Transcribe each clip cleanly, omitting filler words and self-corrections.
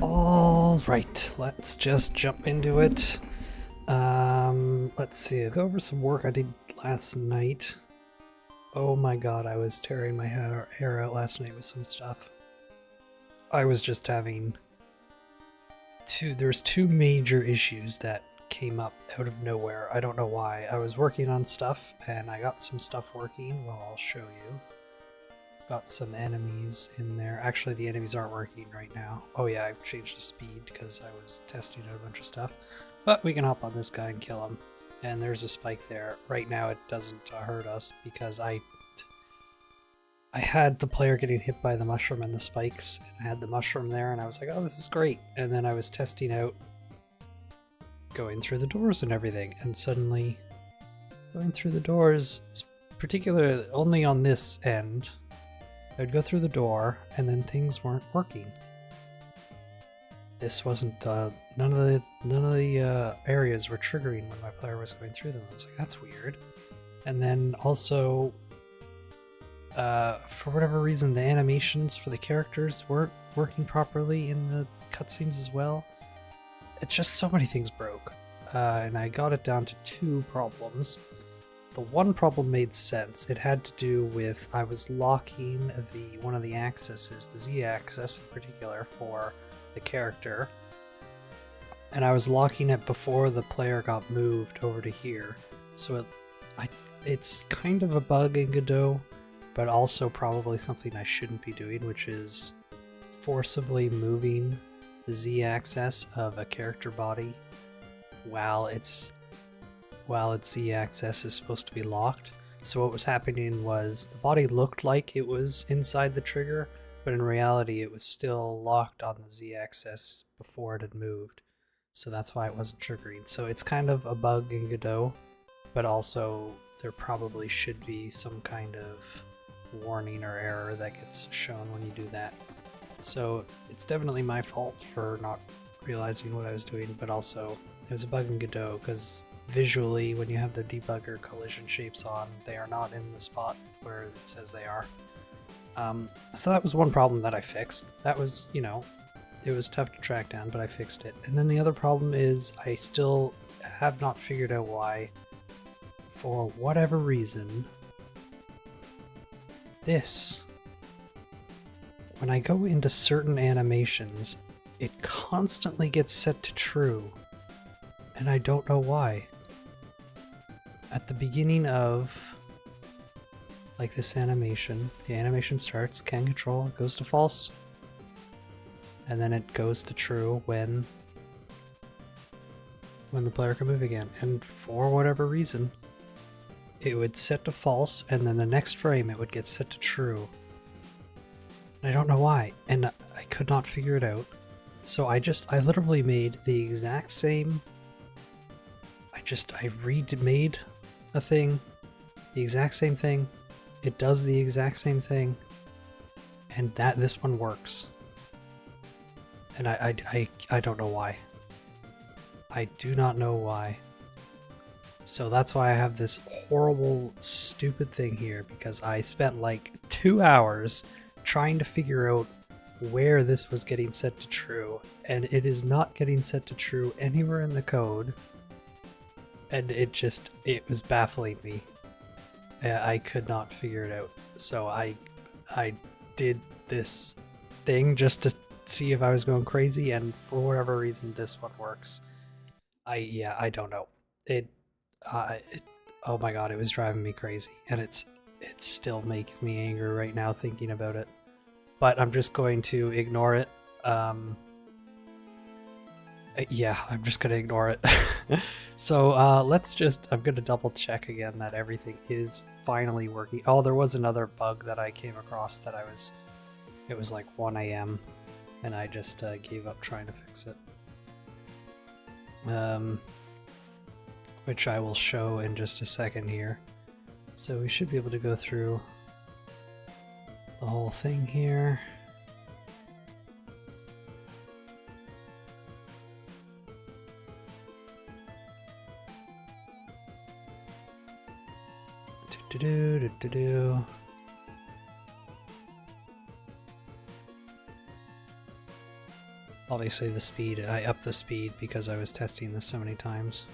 All right, let's just jump into it. Let's see, I'll go over some work I did last night. Oh my god, I was tearing my hair out last night with some stuff. I was just having there's two major issues that came up out of nowhere. I don't know why. I was working on stuff and I got some stuff working. Well, I'll show you. Got some enemies in there. Actually, the enemies aren't working right now. Oh yeah, I've changed the speed because I was testing out a bunch of stuff. But we can hop on this guy and kill him. And there's a spike there. Right now it doesn't hurt us because I had the player getting hit by the mushroom and the spikes. And I had the mushroom there and I was like, oh, this is great. And then I was testing out going through the doors and everything. And suddenly going through the doors, particularly only on this end, I'd go through the door and then things weren't working. This wasn't none of the areas were triggering when my player was going through them. I was like, that's weird. And then also, for whatever reason, the animations for the characters weren't working properly in the cutscenes as well. It's just so many things broke, and I got it down to two problems. The one problem made sense. It had to do with I was locking one of the axes, the Z-axis in particular, for the character, and I was locking it before the player got moved over to here. So it's kind of a bug in Godot, but also probably something I shouldn't be doing, which is forcibly moving the Z-axis of a character body while its Z-axis is supposed to be locked. So what was happening was the body looked like it was inside the trigger, but in reality it was still locked on the Z-axis before it had moved. So that's why it wasn't triggering. So it's kind of a bug in Godot, but also there probably should be some kind of warning or error that gets shown when you do that. So it's definitely my fault for not realizing what I was doing, but also it was a bug in Godot because visually when you have the debugger collision shapes on, they are not in the spot where it says they are. So that was one problem that I fixed. That was, it was tough to track down, but I fixed it. And then the other problem is I still have not figured out why, for whatever reason, when I go into certain animations, it constantly gets set to true, and I don't know why. At the beginning of like this animation, the animation starts, can control, it goes to false, and then it goes to true when the player can move again. And for whatever reason, it would set to false, and then the next frame it would get set to true. And I don't know why, and I could not figure it out. So I literally made the exact same. I remade a thing, the exact same thing. It does the exact same thing, and this one works. And I don't know why. I do not know why. So that's why I have this horrible, stupid thing here, because I spent like 2 hours trying to figure out where this was getting set to true, and it is not getting set to true anywhere in the code. And it was baffling me. I could not figure it out. So I did this thing just to see if I was going crazy, and for whatever reason this one works. I don't know. Oh my god, it was driving me crazy, and it's still making me angry right now thinking about it. But I'm just going to ignore it. Yeah, I'm just gonna ignore it. So I'm gonna double check again that everything is finally working. Oh, there was another bug that I came across that it was like 1 AM and I just gave up trying to fix it. Which I will show in just a second here. So we should be able to go through the whole thing here. Obviously the speed, I upped the speed because I was testing this so many times.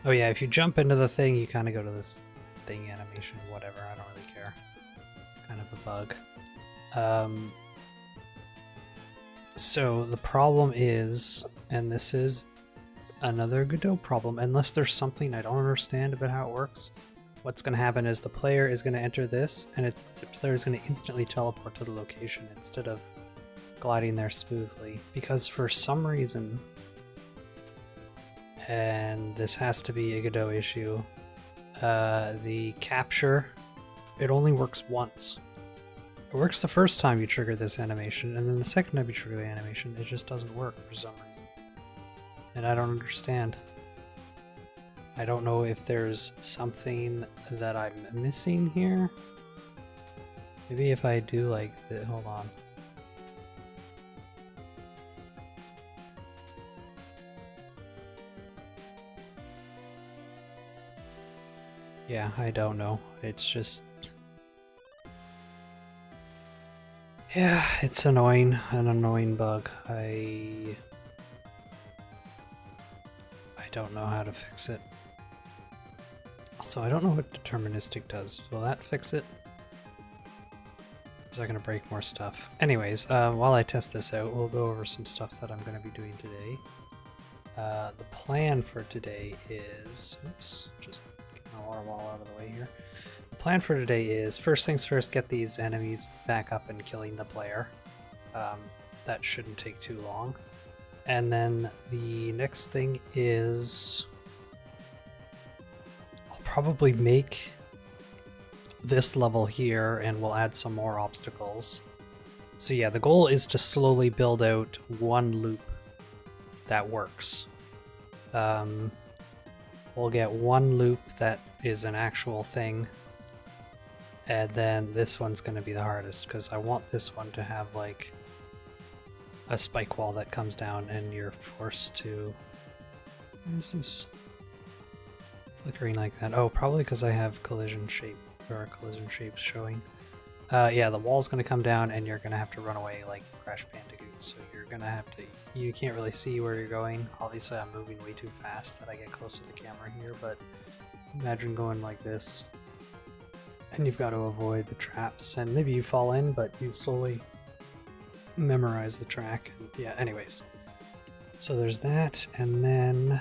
Oh yeah, if you jump into the thing, you kind of go to this thing animation, whatever, I don't really care. Kind of a bug. So the problem is, and this is another Godot problem, unless there's something I don't understand about how it works, what's going to happen is the player is going to enter this, and the player is going to instantly teleport to the location instead of gliding there smoothly. Because for some reason, and this has to be a Godot issue, the capture, it only works once. It works the first time you trigger this animation, and then the second time you trigger the animation, it just doesn't work for some reason. And I don't understand. I don't know if there's something that I'm missing here. Maybe if I do like the, hold on. Yeah, I don't know. It's just... yeah, it's annoying. An annoying bug. I don't know how to fix it. Also, I don't know what deterministic does. Will that fix it? Or is that going to break more stuff? Anyways, while I test this out, we'll go over some stuff that I'm going to be doing today. The plan for today is... oops, just get my water bottle out of the way here. The plan for today is, first things first, get these enemies back up and killing the player. That shouldn't take too long. And then the next thing is... I'll probably make this level here and we'll add some more obstacles. So yeah, the goal is to slowly build out one loop that works. We'll get one loop that is an actual thing, and then this one's going to be the hardest because I want this one to have like a spike wall that comes down and you're forced to... Is this flickering like that? Oh, probably because I have collision shape, or collision shapes showing. Yeah, the wall's going to come down and you're going to have to run away like Crash Bandicoot, so you're going to have to... you can't really see where you're going. Obviously I'm moving way too fast that I get close to the camera here, but imagine going like this. And you've got to avoid the traps, and maybe you fall in, but you slowly memorize the track. Yeah, anyways. So there's that, and then...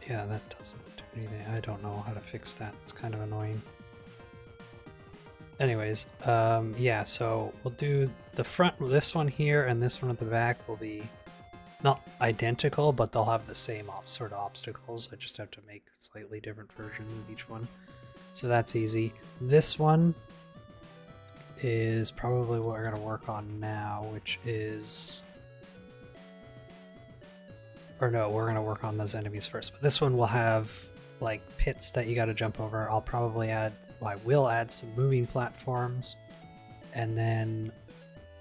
yeah, that doesn't do anything. I don't know how to fix that. It's kind of annoying. Anyways, yeah, so we'll do the front, this one here, and this one at the back will be not identical, but they'll have the same sort of obstacles. I just have to make slightly different versions of each one. So that's easy. This one is probably what we're going to work on now, which is... or no, we're going to work on those enemies first. But this one will have like pits that you got to jump over. I'll probably add... well, I will add some moving platforms. And then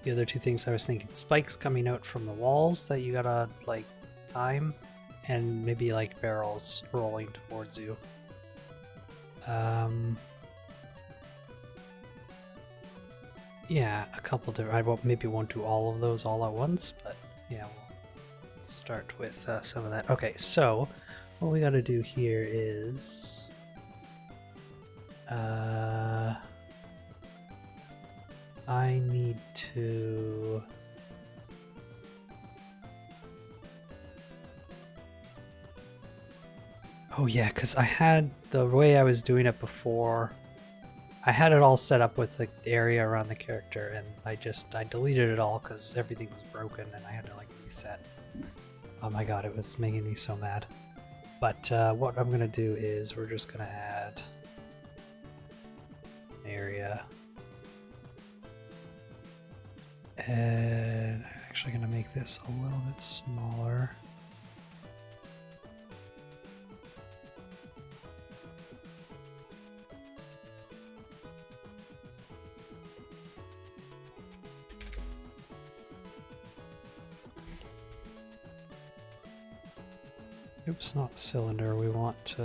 the other two things I was thinking, spikes coming out from the walls that you gotta like time, and maybe like barrels rolling towards you. Yeah, a couple different... maybe won't do all of those all at once, but yeah, we'll start with some of that. Okay, so what we gotta do here is... I need to... oh yeah, because I had the way I was doing it before, I had it all set up with the area around the character, and I deleted it all because everything was broken and I had to like reset. Oh my god, it was making me so mad. But what I'm gonna do is we're just gonna add an area. And I'm actually going to make this a little bit smaller. Oops, not cylinder. We want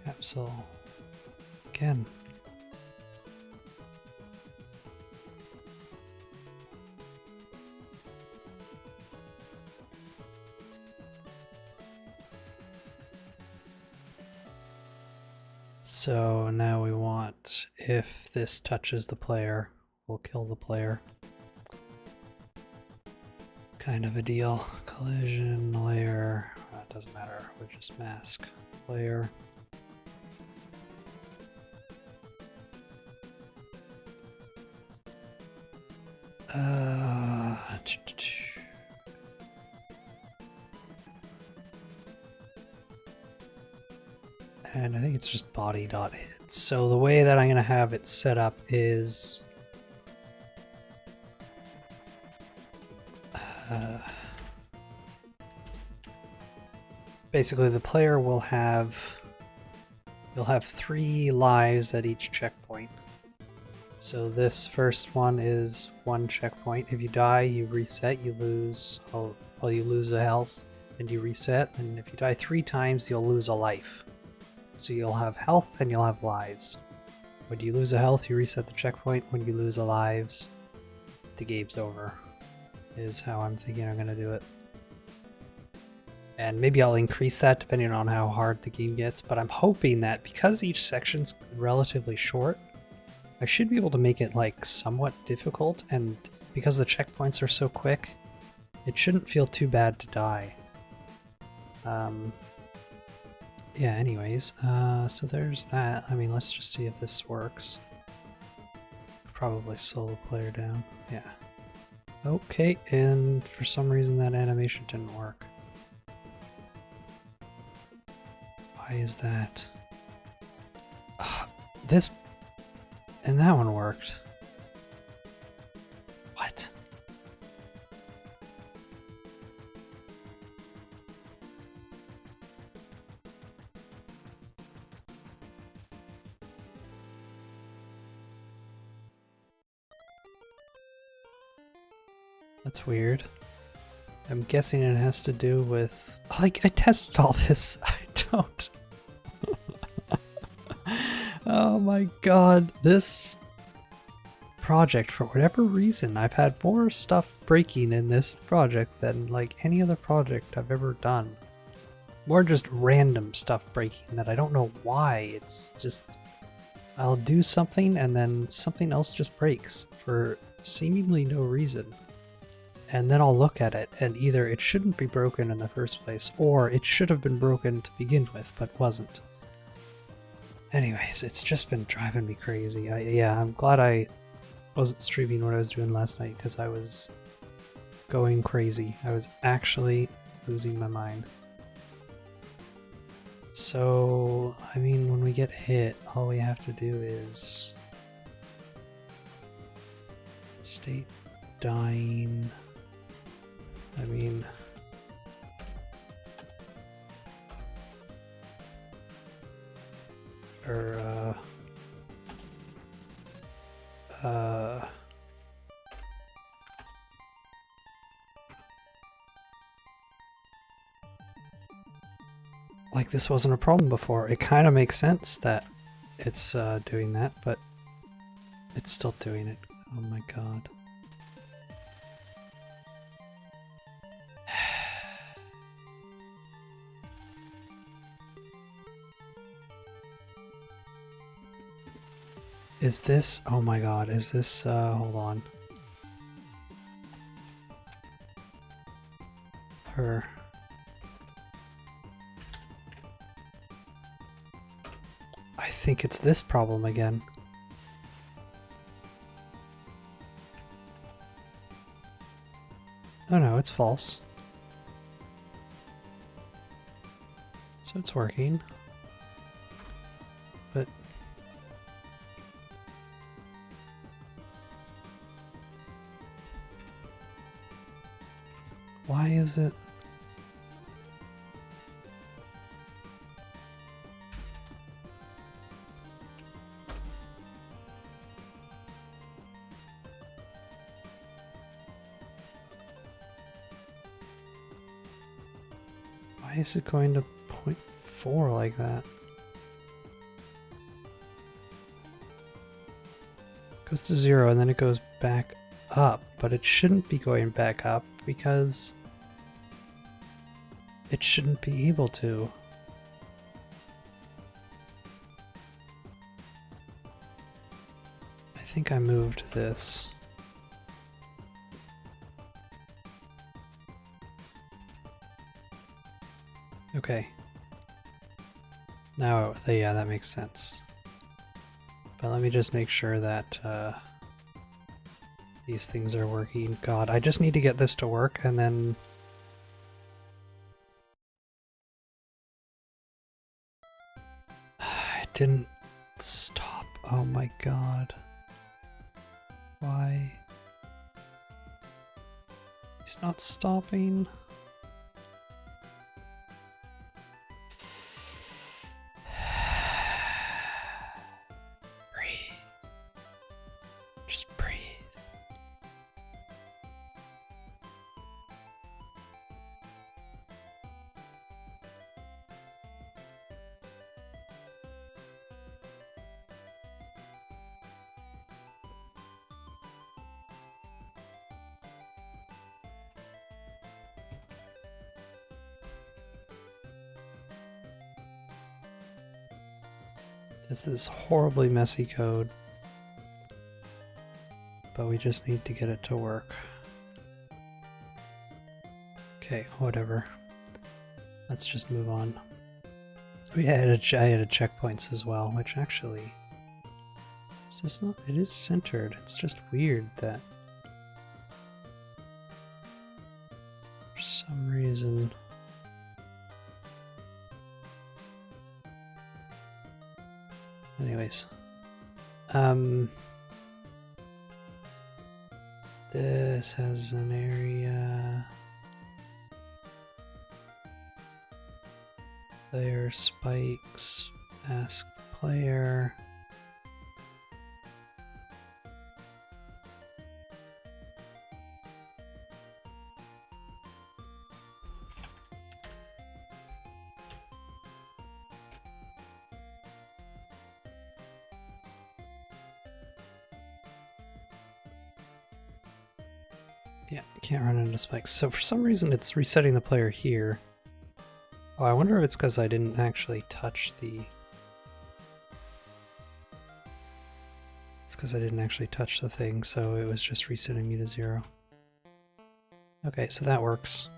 Capsule. Again. So now we want, if this touches the player, we'll kill the player. Kind of a deal. Collision layer. It doesn't matter. We'll just mask layer. And I think it's just body.hit. So the way that I'm going to have it set up is basically the player will have, you'll have 3 lives at each checkpoint. So this first one is 1 checkpoint. If you die, you reset, you lose, well, you lose a health and you reset. And if you die 3 times, you'll lose a life. So you'll have health and you'll have lives. When you lose a health, you reset the checkpoint. When you lose a lives, the game's over, is how I'm thinking I'm going to do it. And maybe I'll increase that depending on how hard the game gets, but I'm hoping that because each section's relatively short, I should be able to make it like somewhat difficult, and because the checkpoints are so quick, it shouldn't feel too bad to die. Yeah, anyways, so there's that. I mean, let's just see if this works. Probably slow the player down. Yeah. Okay, and for some reason that animation didn't work. Why is that? This and that one worked. What? That's weird. I'm guessing it has to do with... Like, I tested all this. I don't... Oh my god. This project, for whatever reason, I've had more stuff breaking in this project than like any other project I've ever done. More just random stuff breaking that I don't know why. It's just... I'll do something and then something else just breaks for seemingly no reason. And then I'll look at it, and either it shouldn't be broken in the first place, or it should have been broken to begin with, but wasn't. Anyways, it's just been driving me crazy. Yeah, I'm glad I wasn't streaming what I was doing last night, because I was going crazy. I was actually losing my mind. So, I mean, when we get hit, all we have to do is... State dying... I mean... like this wasn't a problem before. It kind of makes sense that it's doing that, but it's still doing it. Oh my god. Is this... Oh my god, is this... hold on. Her... I think it's this problem again. Oh no, it's false. So it's working. But... why is it... why is it going to 0.4 like that? Goes to 0 and then it goes back up, but it shouldn't be going back up because it shouldn't be able to. I think I moved this. Okay. Now, yeah, that makes sense. But let me just make sure that these things are working. God, I just need to get this to work and then... It didn't stop. Oh my god. Why? He's not stopping. Just breathe. This is horribly messy code. But we just need to get it to work. Okay, whatever. Let's just move on. I added checkpoints as well, which actually... Is this not? It is centered. It's just weird that... For some reason... Anyways. This has an area. Player spikes. Ask the player. Yeah, can't run into spikes. So for some reason it's resetting the player here. Oh, I wonder if it's because I didn't actually touch the... It's because I didn't actually touch the thing, so it was just resetting me to 0. Okay, so that works.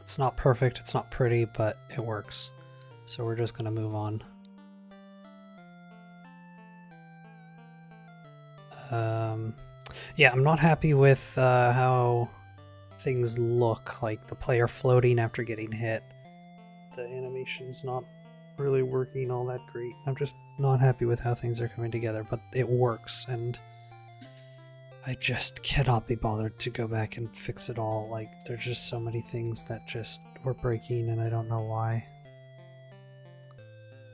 It's not perfect, it's not pretty, but it works. So we're just gonna move on. Yeah, I'm not happy with how things look, like the player floating after getting hit. The animation's not really working all that great. I'm just not happy with how things are coming together, but it works, and I just cannot be bothered to go back and fix it all. Like, there's just so many things that just were breaking, and I don't know why.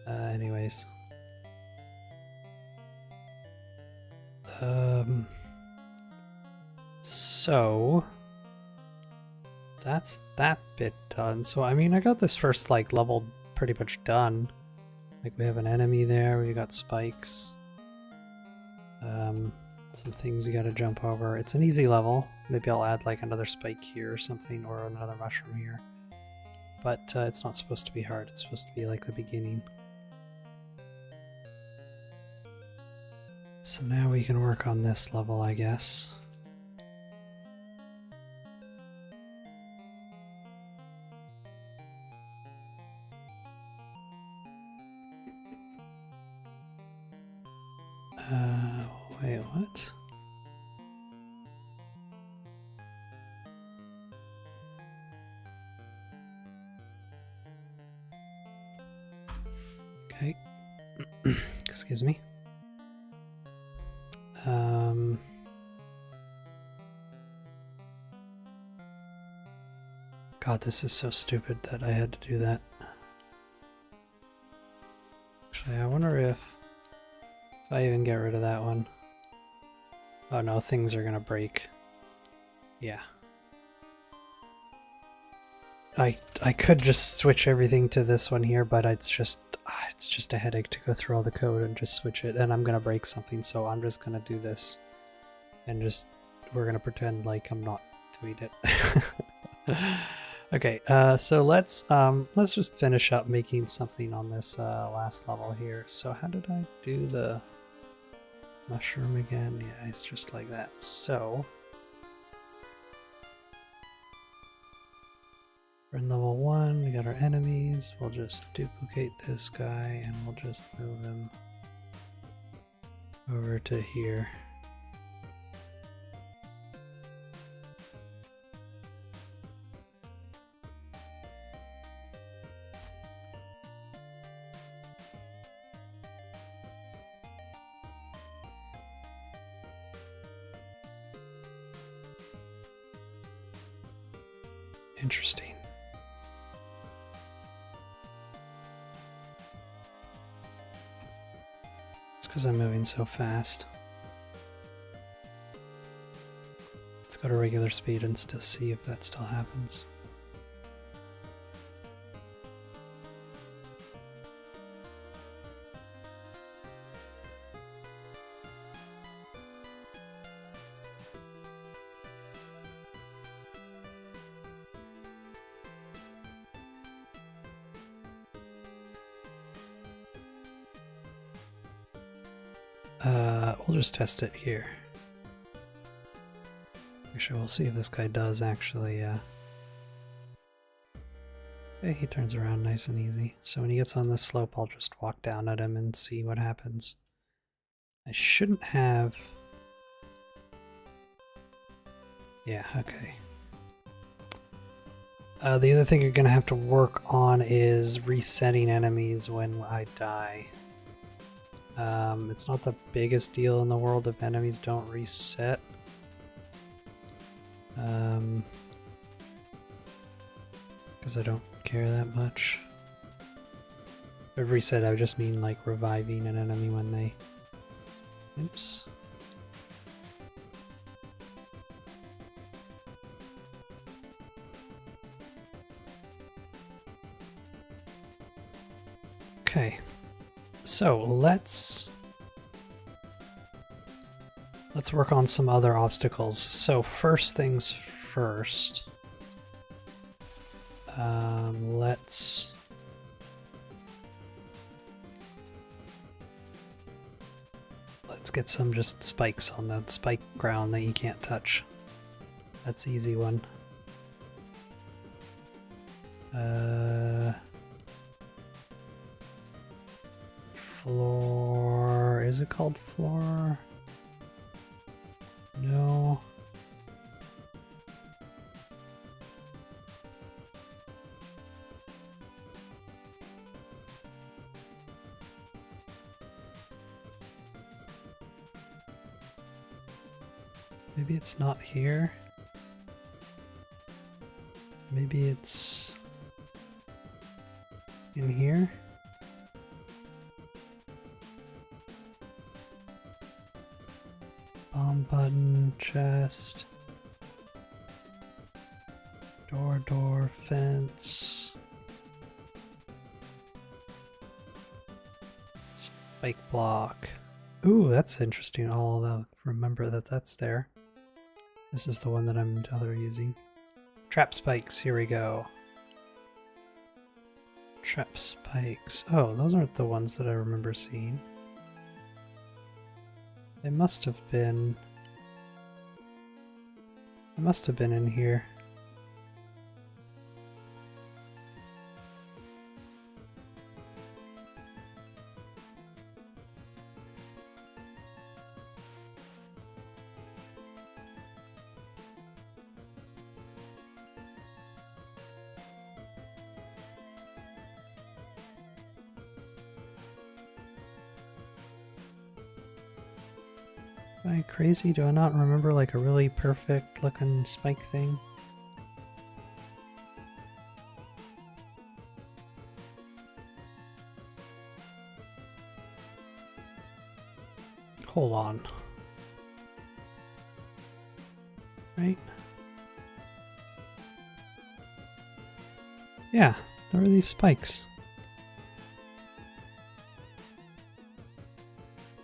Anyways. So that's that bit done. So I mean, I got this first like level pretty much done. Like, we have an enemy there, we got spikes. Some things you gotta jump over. It's an easy level. Maybe I'll add like another spike here or something, or another mushroom here. But it's not supposed to be hard, it's supposed to be like the beginning. So now we can work on this level, I guess. Wait, what? Okay. Excuse me. God, this is so stupid that I had to do that. Actually, I wonder if I even get rid of that one. Oh no, things are gonna break. Yeah. I could just switch everything to this one here, but it's just a headache to go through all the code and just switch it, and I'm gonna break something, so I'm just gonna do this, and we're gonna pretend like I'm not doing it. Okay, so let's just finish up making something on this last level here. So how did I do the mushroom again? Yeah, it's just like that. So we're in level 1, we got our enemies, we'll just duplicate this guy and we'll just move him over to here. Interesting. It's because I'm moving so fast. Let's go to regular speed and still see if that still happens. We'll just test it here. Actually, we'll see if this guy does actually, okay, he turns around nice and easy. So when he gets on this slope, I'll just walk down at him and see what happens. I shouldn't have... Yeah, okay. The other thing you're gonna have to work on is resetting enemies when I die. It's not the biggest deal in the world if enemies don't reset. Because I don't care that much. By reset, I just mean like reviving an enemy when they... Oops. Okay. So let's work on some other obstacles. So first things first, let's get some just spikes on the spike ground that you can't touch. That's the easy one. Floor, is it called floor? No. Maybe it's not here. Maybe it's in here. Bomb button, chest, door, fence, spike block. Ooh, that's interesting. I'll remember that that's there. This is the one that I'm using. Trap spikes, here we go. Trap spikes. Oh, those aren't the ones that I remember seeing. They must have been in here. Am I crazy? Do I not remember like a really perfect looking spike thing? Hold on. Right? Yeah, there were these spikes.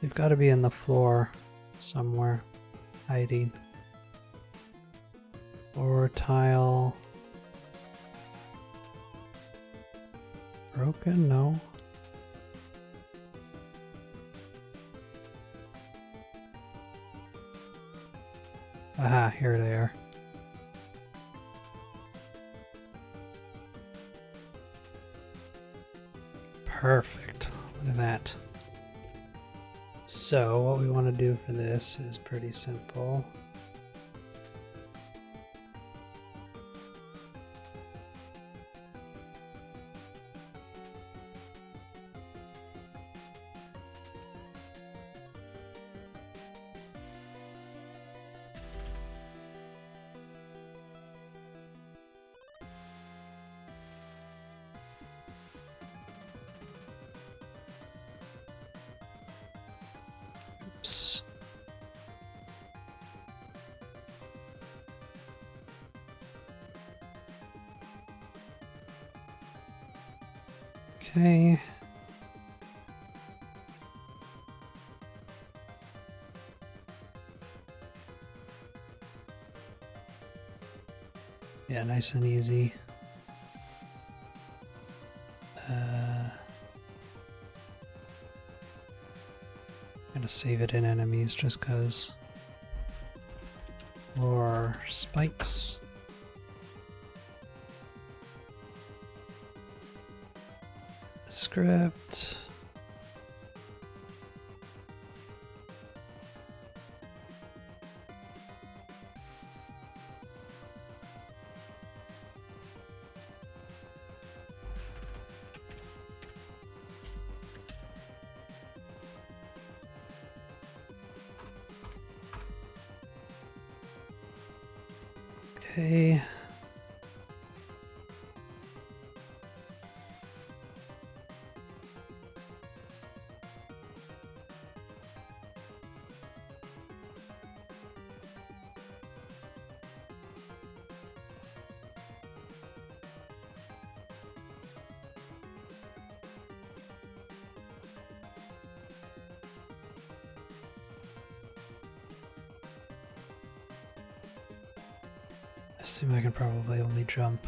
They've got to be in the floor somewhere, hiding. Floor tile. Broken? No. Aha, here they are. Perfect. Look at that. So what we want to do for this is pretty simple. Oops. Okay. Yeah, nice and easy. I'm gonna save it in enemies just cause. Floor spikes. Script. Okay. I assume I can probably only jump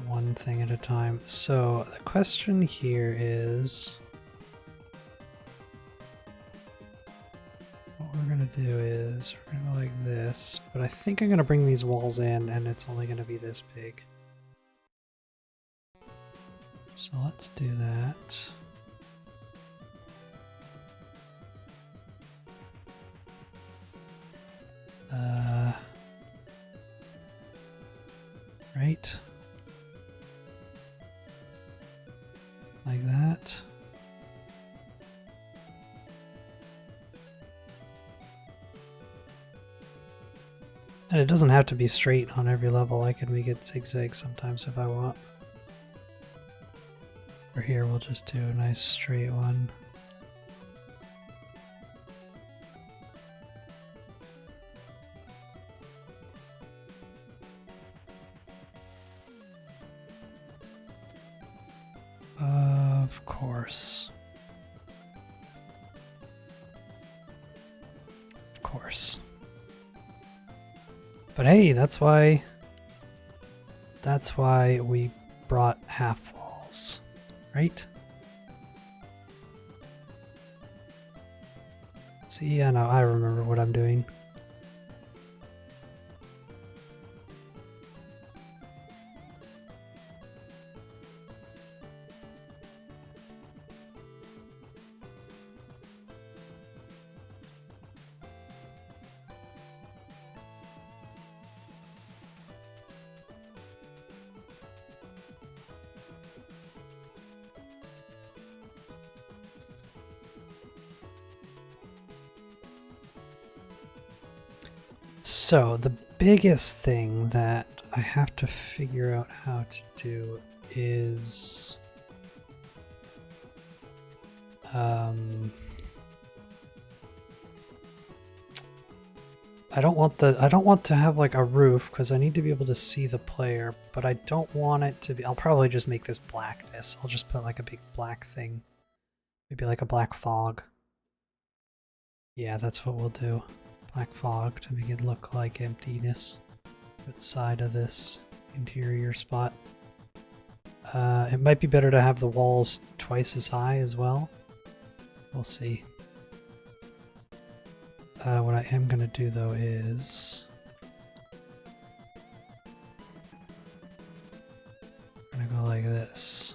one thing at a time. So the question here is, what we're gonna do is we're gonna go like this, but I think I'm gonna bring these walls in and it's only gonna be this big. So let's do that. Right. Like that. And it doesn't have to be straight on every level. I can make it zigzag sometimes if I want. For here, we'll just do a nice straight one. Of course. Of course. But hey, that's why we brought half walls, right? See, yeah, no, I remember what I'm doing. So the biggest thing that I have to figure out how to do is I don't want to have like a roof because I need to be able to see the player, but I don't want it to be. I'll probably just make this blackness. I'll just put like a big black thing, maybe like a black fog. Yeah, that's what we'll do. Black fog to make it look like emptiness outside of this interior spot. It might be better to have the walls twice as high as well. We'll see. What I am going to do though is I'm going to go like this.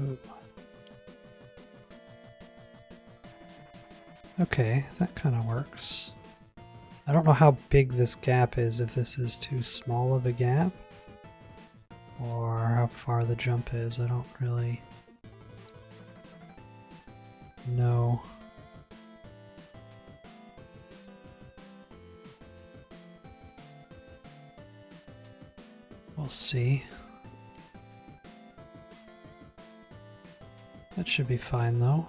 Ooh. Okay, that kind of works. I don't know how big this gap is, if this is too small of a gap or how far the jump is. I don't really know. We'll see. That should be fine though.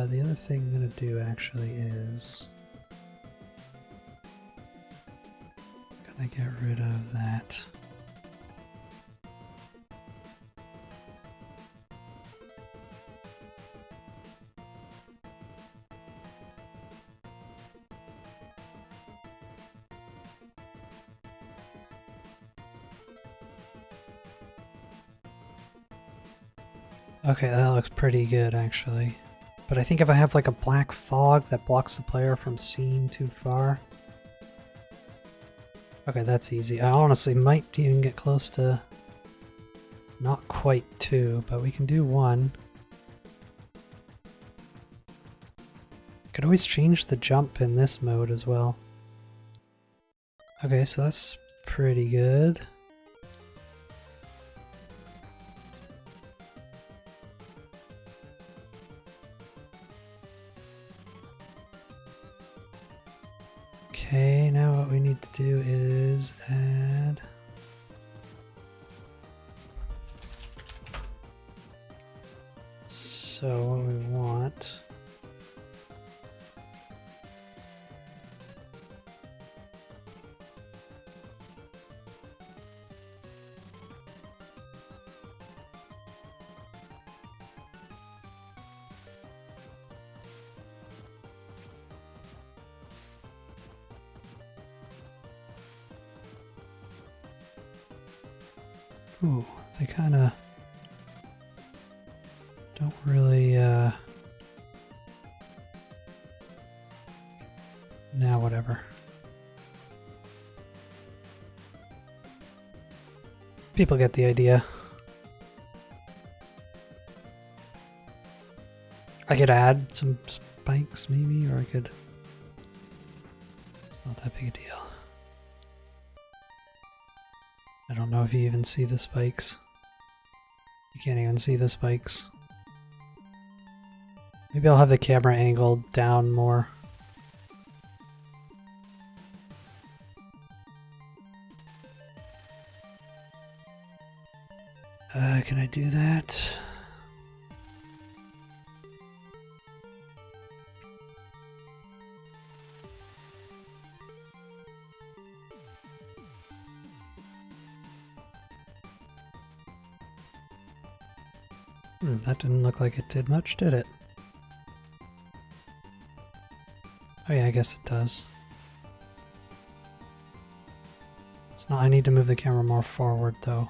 The other thing I'm going to do actually is gonna get rid of that. Okay, that looks pretty good actually. But I think if I have like a black fog that blocks the player from seeing too far. Okay, that's easy. I honestly might even get close to not quite 2, but we can do 1. Could always change the jump in this mode as well. Okay, so that's pretty good. Okay, now what we need to do is add so what we want ooh, they kind of don't really, nah, whatever. People get the idea. I could add some spikes maybe, or I could... It's not that big a deal. I don't know if you even see the spikes. You can't even see the spikes. Maybe I'll have the camera angled down more. Can I do that? That didn't look like it did much, did it? Oh yeah, I guess it does. It's not, I need to move the camera more forward though.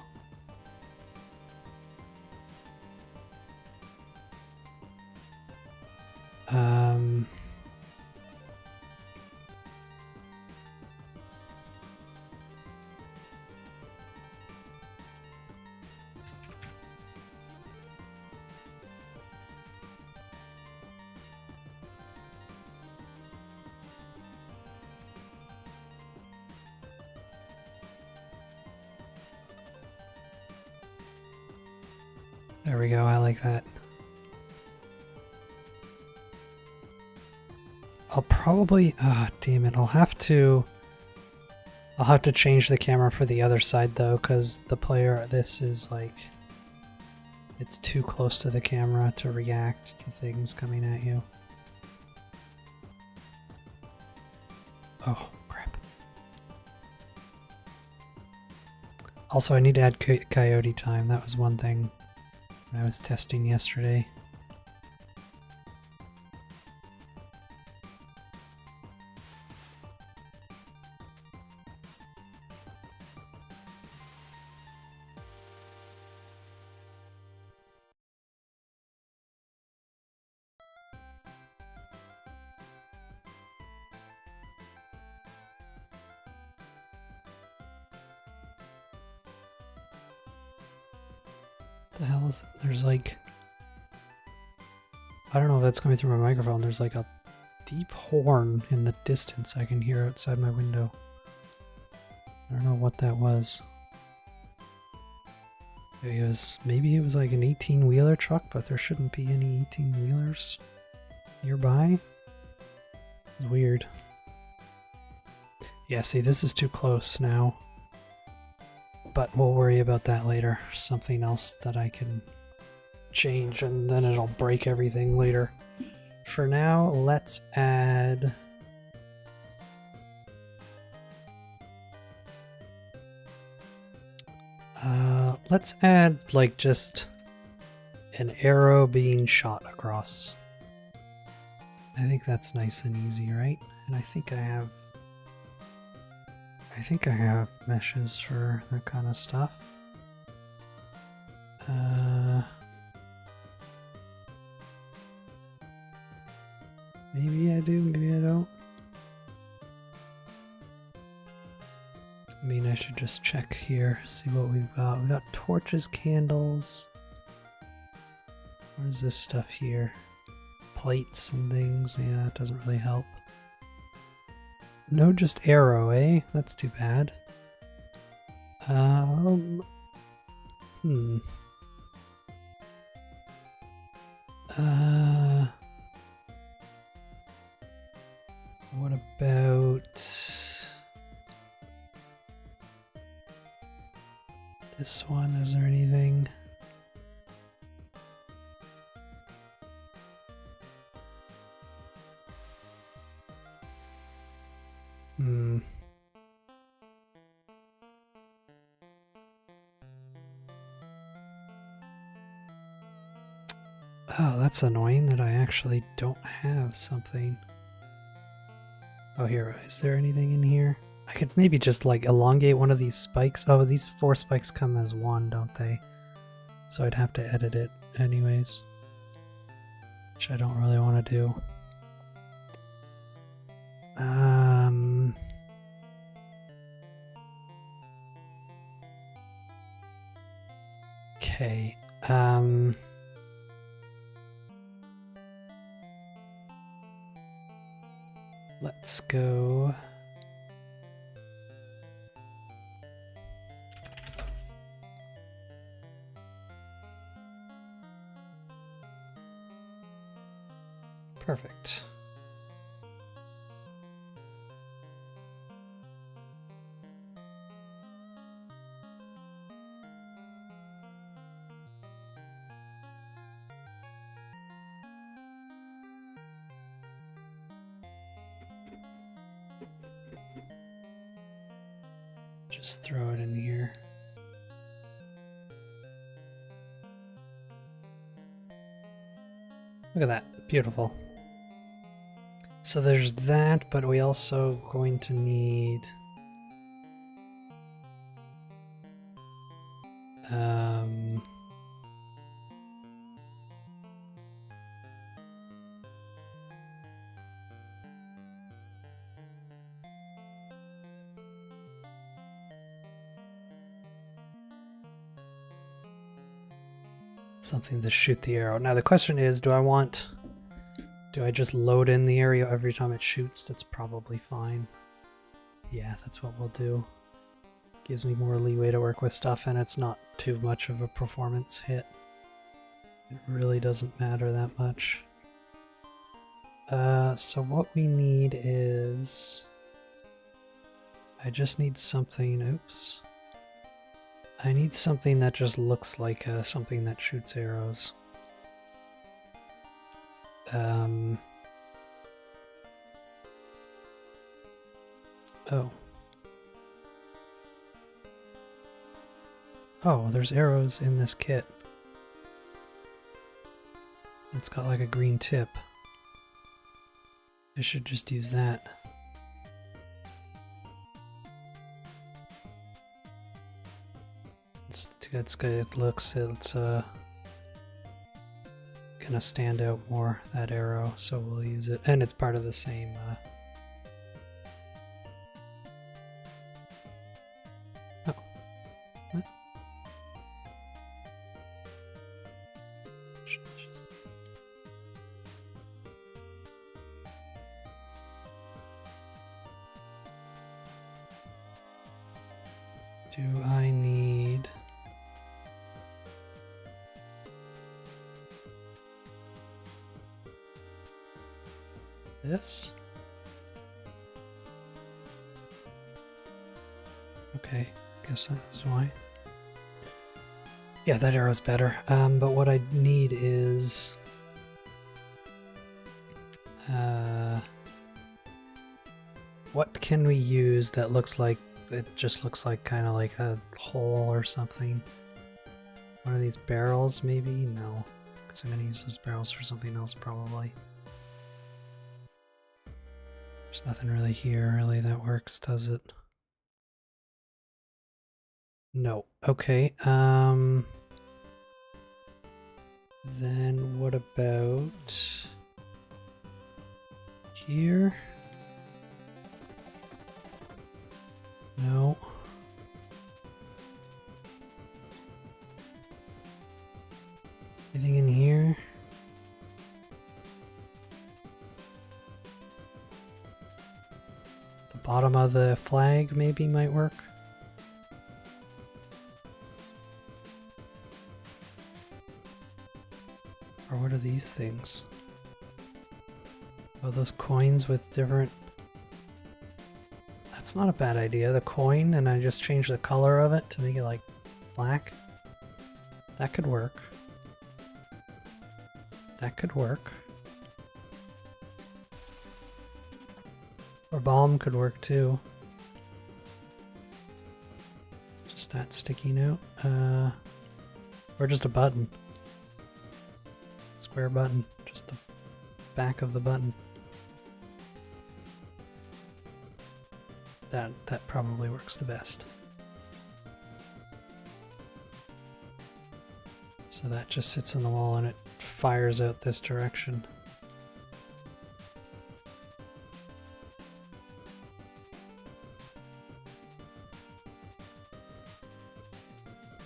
There we go, I like that. I'll probably, damn it, I'll have to I'll have to change the camera for the other side though, because the player, this is like, it's too close to the camera to react to things coming at you. Oh, crap. Also, I need to add coyote time. That was one thing I was testing yesterday. The hell is it? There's like, I don't know if that's coming through my microphone. There's like a deep horn in the distance I can hear outside my window. I don't know what that was. Maybe it was like an 18-wheeler truck, but there shouldn't be any 18-wheelers nearby. It's weird. Yeah, see, this is too close now. But we'll worry about that later. Something else that I can change, and then it'll break everything later. For now, let's add... let's add, like, just an arrow being shot across. I think that's nice and easy, right? And I think I have meshes for that kind of stuff. Maybe I do, maybe I don't. I mean, I should just check here, see what we've got. We've got torches, candles. Where's this stuff here? Plates and things. Yeah, it doesn't really help. No, just arrow, eh? That's too bad. What about this one? Is there anything? Oh, that's annoying that I actually don't have something. Oh, here, is there anything in here? I could maybe just like elongate one of these spikes. Oh, these 4 spikes come as one, don't they? So I'd have to edit it anyways, which I don't really want to do. Okay. Let's go. Perfect. Just throw it in here. Look at that, beautiful. So there's that, but we also going to need something to shoot the arrow. Now the question is, do I just load in the area every time it shoots? That's probably fine. Yeah, that's what we'll do. Gives me more leeway to work with stuff, and it's not too much of a performance hit. It really doesn't matter that much. So what we need is... I just need something, oops. I need something that just looks like something that shoots arrows. Oh. Oh, there's arrows in this kit. It's got like a green tip. I should just use that. It's good. It looks, it's gonna stand out more, that arrow, so we'll use it. And it's part of the same oh. What? Do I need this? Okay, guess that's why. Yeah, that arrow's better. But what I need is what can we use that looks like it just looks like kind of like a hole or something? One of these barrels, maybe? No, because I'm gonna use those barrels for something else probably. There's nothing really here, really, that works, does it? No. Okay, then what about here? No. Anything in here? The bottom of the flag maybe might work. Or what are these things? Oh, those coins with different... That's not a bad idea. The coin, and I just change the color of it to make it like black. That could work. That could work. Or bomb could work too. Just that sticking out. Or just a button. Square button. Just the back of the button. That probably works the best. So that just sits in the wall and it fires out this direction.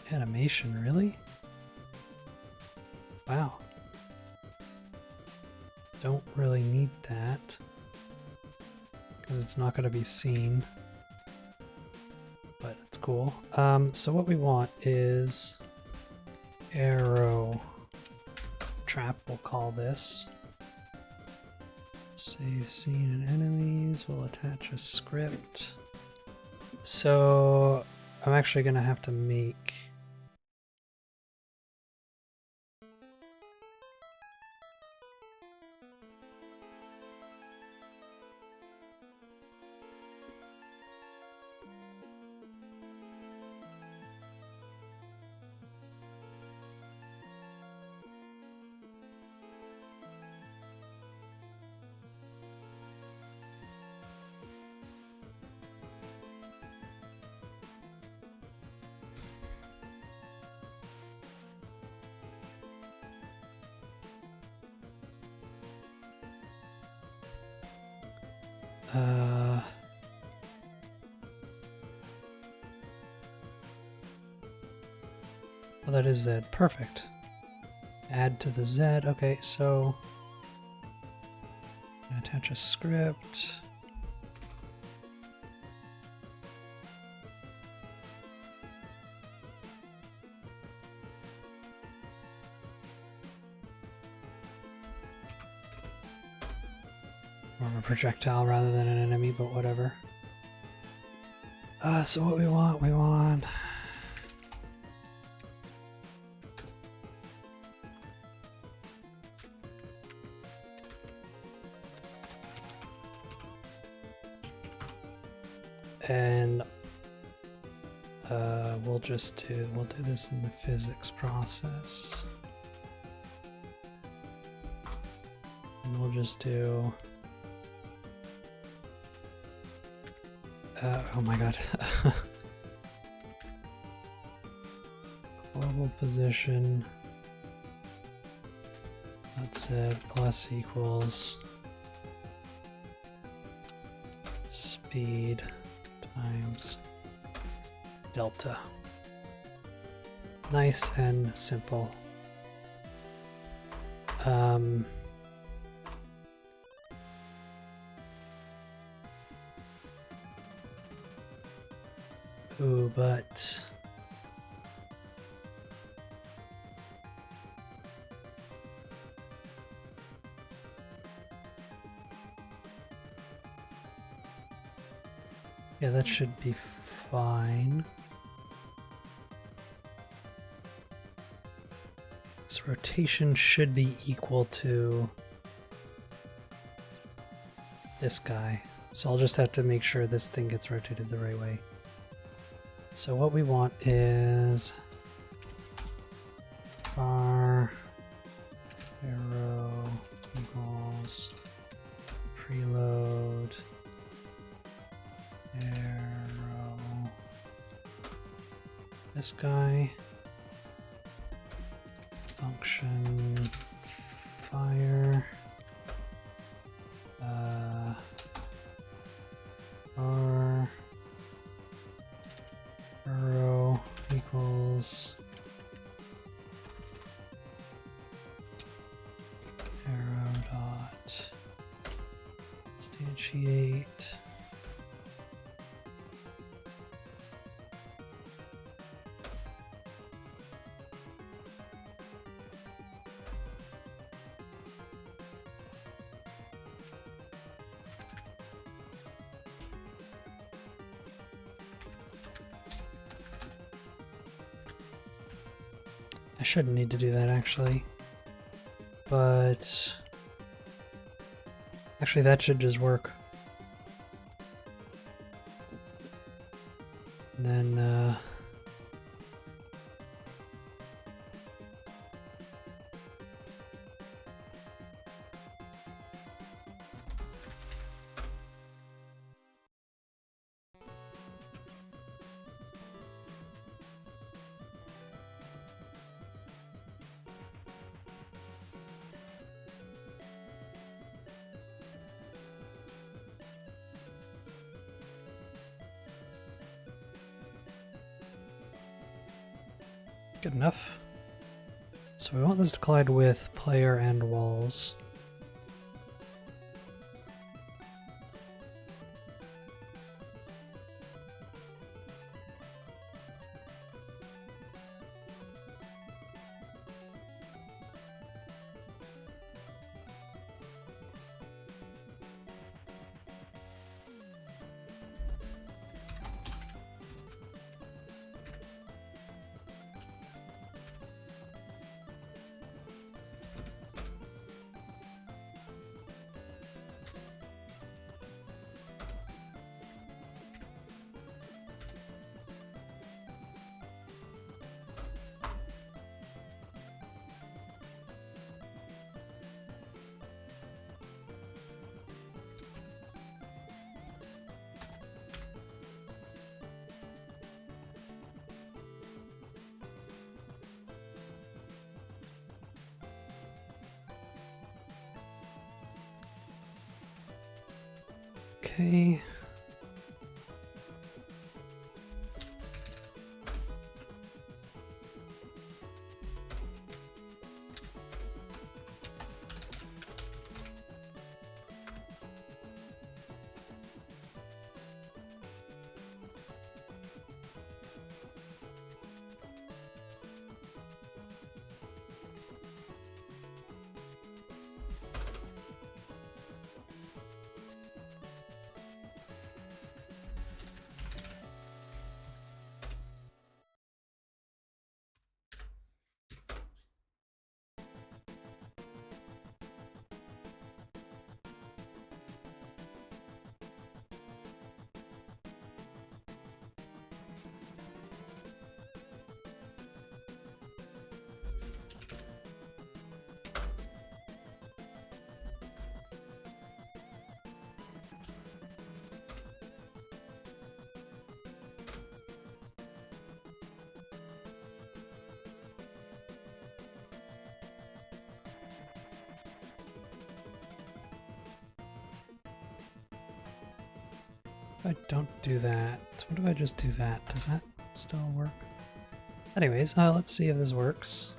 Animation, really? Wow. Don't really need that because it's not going to be seen, but it's cool. So what we want is arrow trap, we'll call this. Save scene and enemies, we'll attach a script. So I'm actually going to have to make well, that is Z. Perfect. Add to the Z. Okay, so attach a script. More of a projectile rather than an enemy, but whatever. So what we want... And we'll do this in the physics process. And we'll just do oh my god. Global position. That's it. Plus equals speed times delta. Nice and simple. Ooh, but yeah, that should be fine. So rotation should be equal to this guy. So I'll just have to make sure this thing gets rotated the right way. So what we want is var arrow equals preload arrow this guy function fire var arrow equals arrow dot instantiate I shouldn't need to do that actually, but actually that should just work. And then good enough. So we want this to collide with player and walls. Okay. I don't do that? What if I just do that? Does that still work? Anyways, let's see if this works.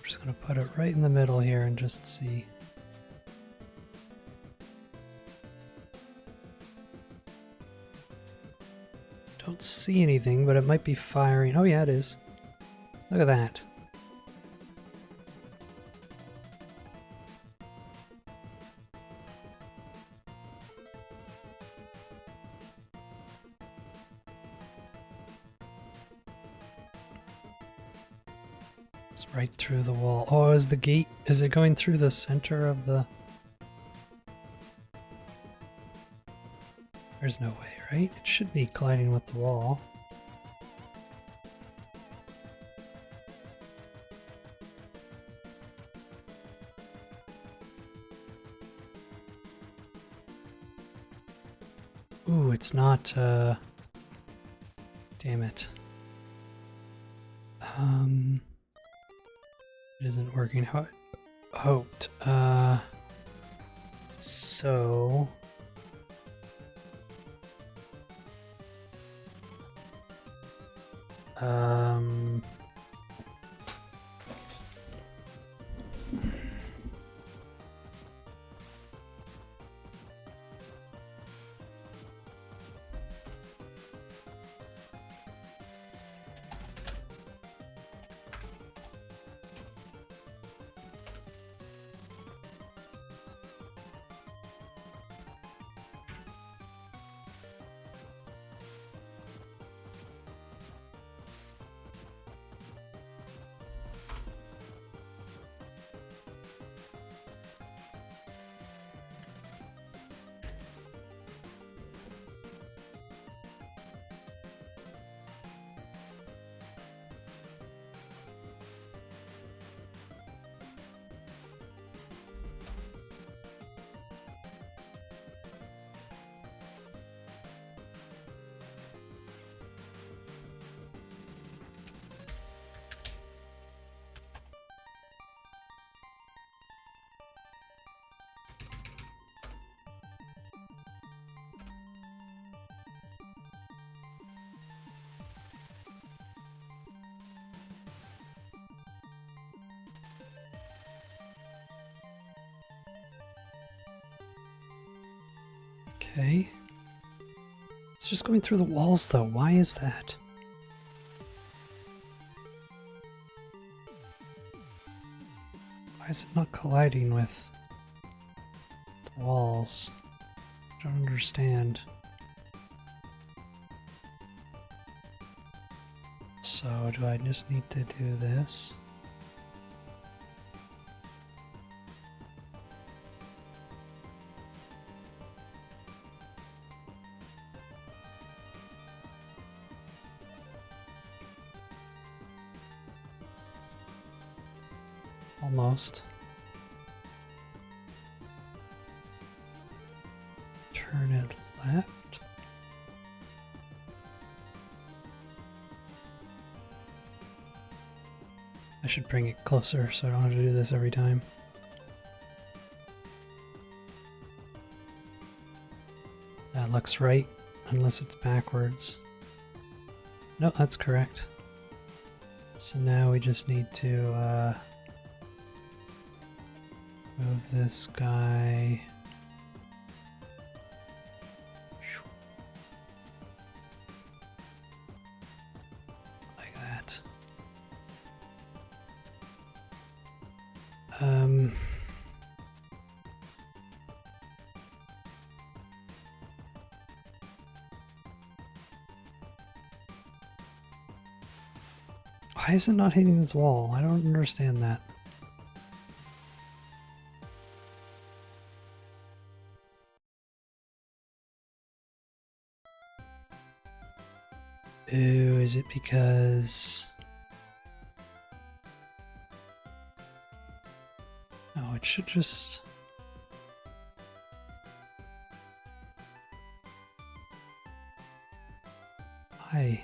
Just gonna put it right in the middle here and just see. Don't see anything, but it might be firing. Oh yeah, it is. Look at that. It's right through the wall. Oh, is the gate, is it going through the center of the... There's no way, right? It should be colliding with the wall. Ooh, it's not, damn it. It isn't working how I hoped. So... Okay. It's just going through the walls though. Why is that? Why is it not colliding with the walls? I don't understand. So do I just need to do this? Almost. Turn it left. I should bring it closer so I don't have to do this every time. That looks right, unless it's backwards. No, that's correct. So now we just need to move this guy. Like that. Why is it not hitting this wall? I don't understand that. Ooh, is it because... No, it should just... Why?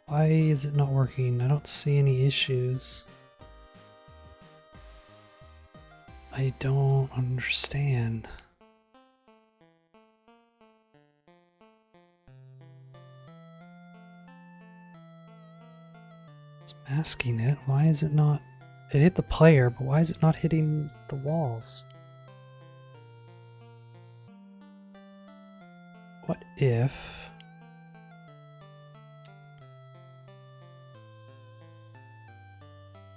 Why is it not working? I don't see any issues. I don't understand. It's masking it. Why is it not? It hit the player, but why is it not hitting the walls? What if...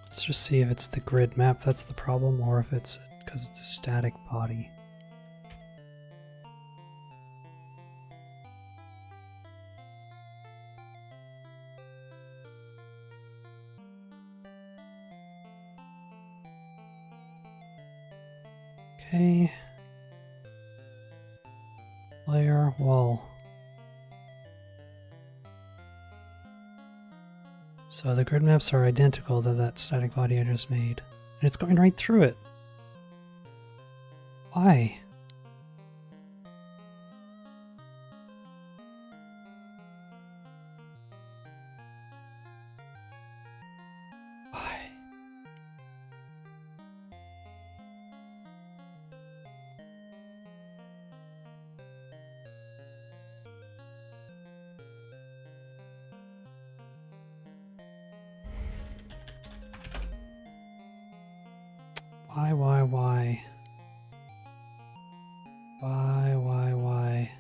Let's just see if it's the grid map that's the problem, or if it's because it's a static body. Okay. Layer wall. So the grid maps are identical to that static body I just made. And it's going right through it. Why? Why? Why? Why?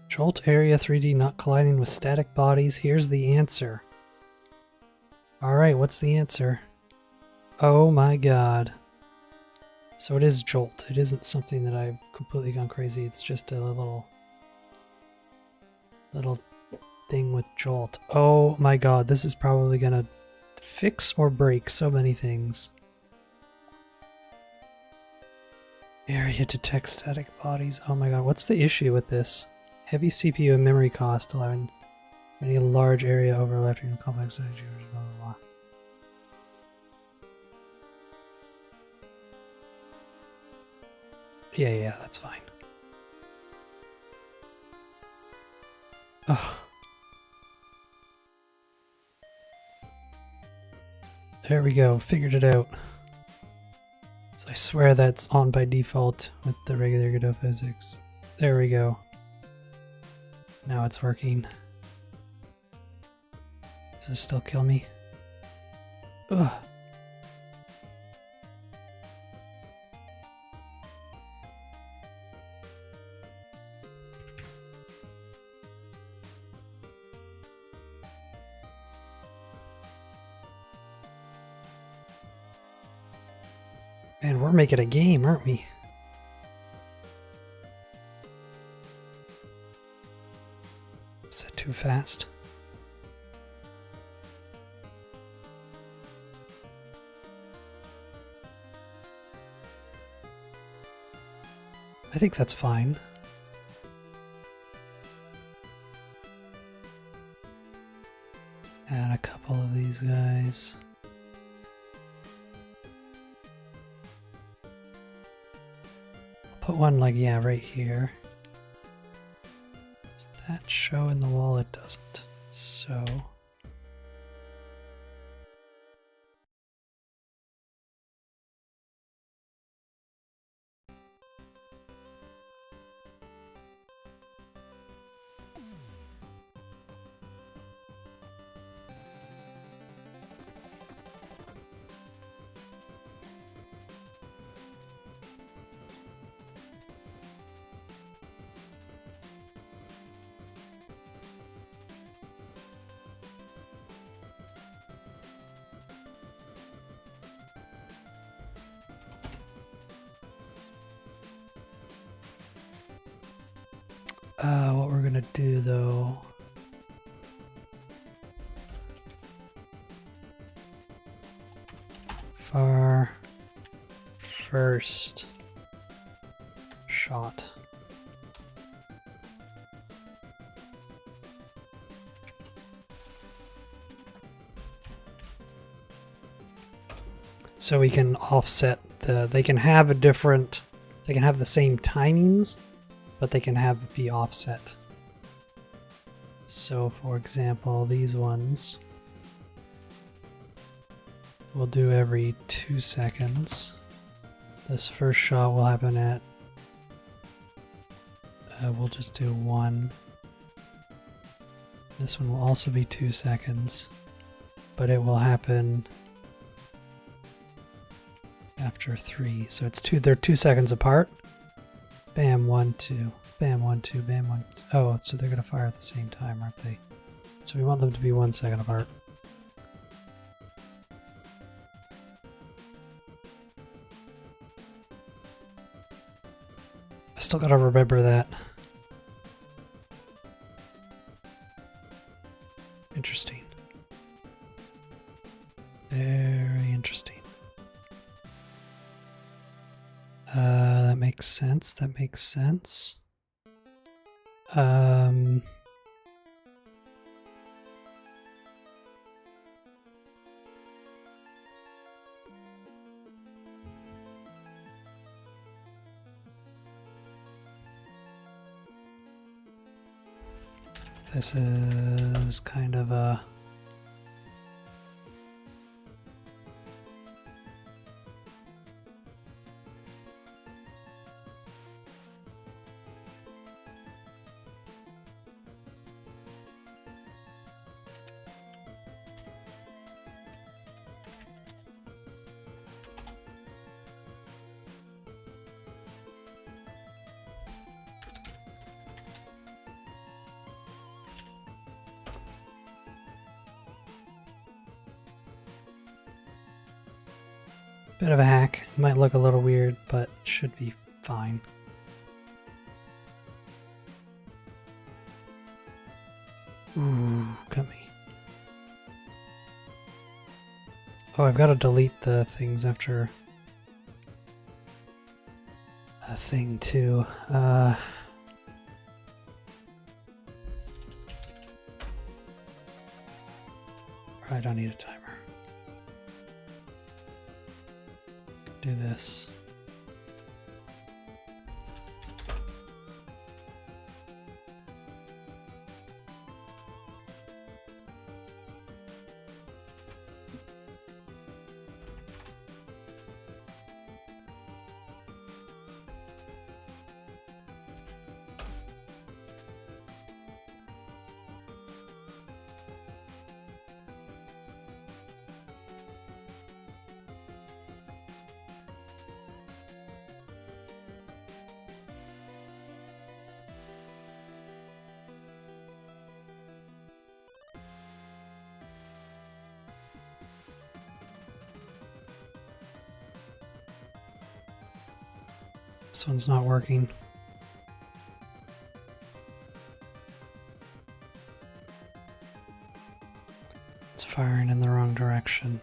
Jolt area 3D not colliding with static bodies. Here's the answer. Alright, what's the answer? Oh my god. So it is Jolt. It isn't something that I've completely gone crazy. It's just a little thing with Jolt. Oh my god, this is probably gonna fix or break so many things. Area detects static bodies. Oh my god, what's the issue with this? Heavy CPU and memory cost, allowing many large area overlapping complex energy, blah blah blah. Yeah, that's fine. Ugh. There we go, figured it out. So I swear that's on by default with the regular Godot physics. There we go. Now it's working. Does this still kill me? Ugh. Man, we're making a game, aren't we? Is that too fast? I think that's fine. Add a couple of these guys. I'll put one like, yeah, right here. Does that show in the wall? It doesn't. So... what we're gonna do though... Far first shot. So we can offset they can have a different, they can have the same timings, but they can be offset. So for example, these ones we'll do every 2 seconds. This first shot will happen at, we'll just do 1. This one will also be 2 seconds, but it will happen after 3. So it's they're 2 seconds apart. Bam, 1, 2, bam, 1, 2, bam, 1, 2. Oh, so they're gonna fire at the same time, aren't they? So we want them to be 1 second apart. I still gotta remember that. Interesting. Very interesting. That makes sense. That makes sense. This is kind of a... bit of a hack. It might look a little weird, but should be fine. Ooh, got me. Oh, I've got to delete the things after a thing too. I don't need a timer. Do this. This one's not working. It's firing in the wrong direction.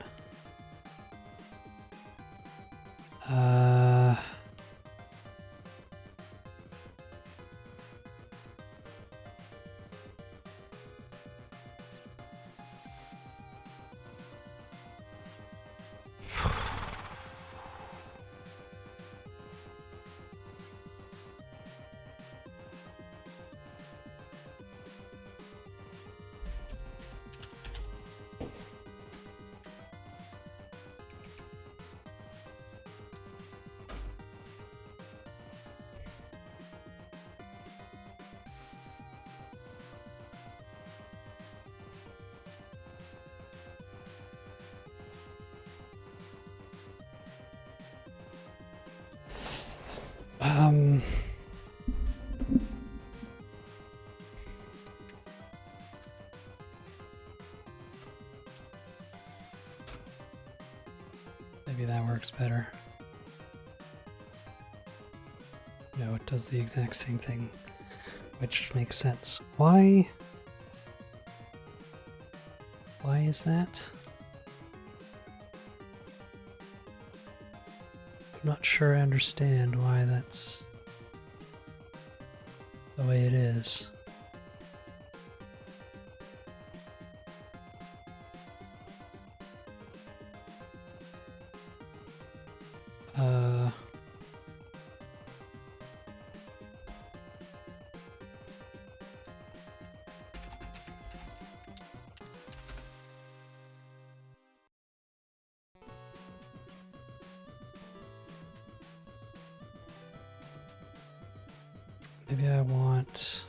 Maybe that works better. No, it does the exact same thing, which makes sense. Why is that? I'm not sure I understand why that's the way it is. Maybe I want...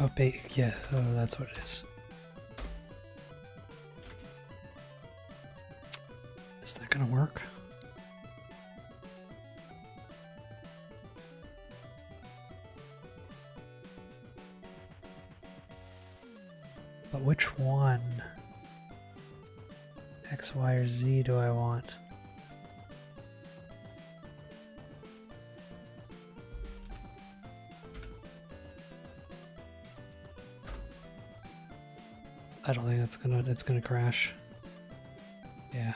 Oh, yeah, oh, that's what it is. Is that gonna work? But which one? X, Y, or Z do I want? I don't think it's gonna crash. Yeah.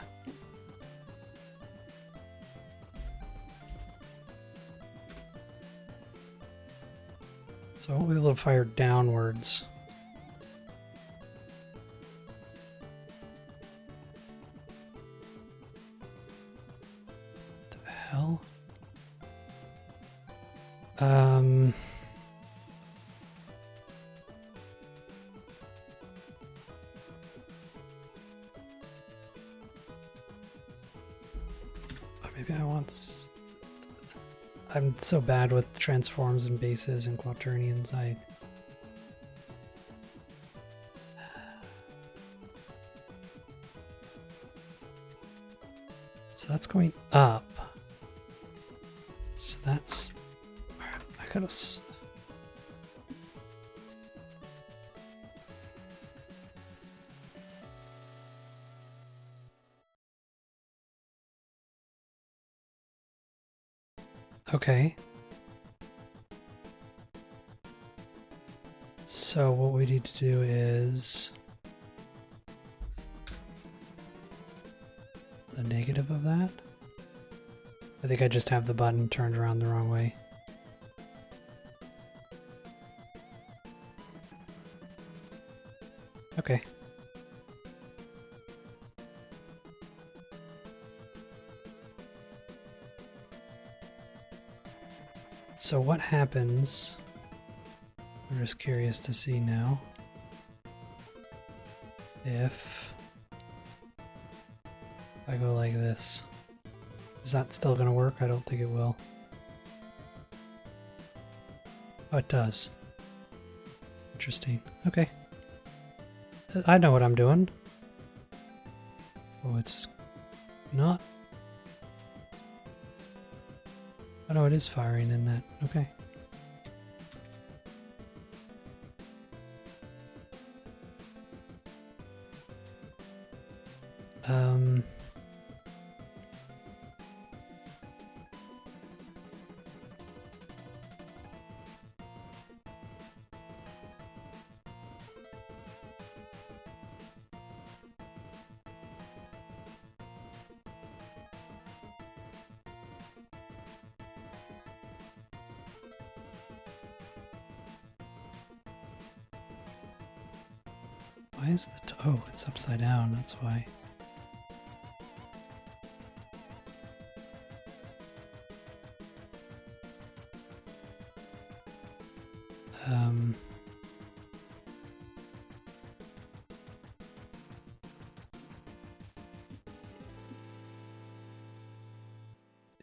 So I won't be able to fire downwards. The hell? Maybe I want this. I'm so bad with transforms and bases and quaternions. So that's going up. So that's... I gotta... Okay. So what we need to do is the negative of that. I think I just have the button turned around the wrong way. Okay. So what happens, I'm just curious to see now, if I go like this. Is that still going to work? I don't think it will. Oh, it does. Interesting. Okay. I know what I'm doing. Oh, it's not Oh no, it is firing in that. Okay. Why is the oh, it's upside down, that's why.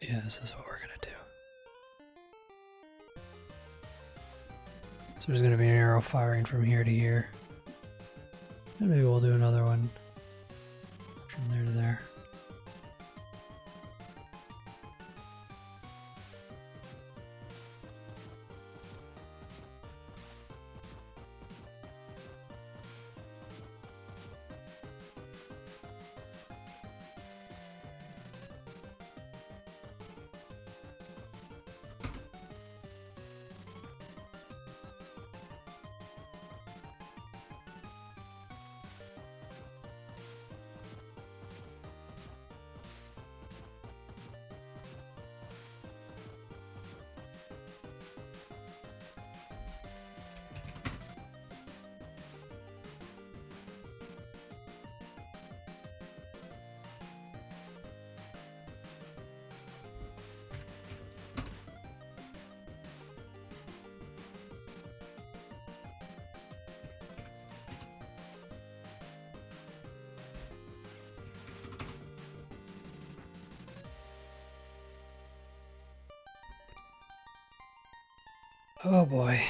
Yeah, this is what we're gonna do. So there's gonna be an arrow firing from here to here. And maybe we'll do another one from there to there. Oh boy.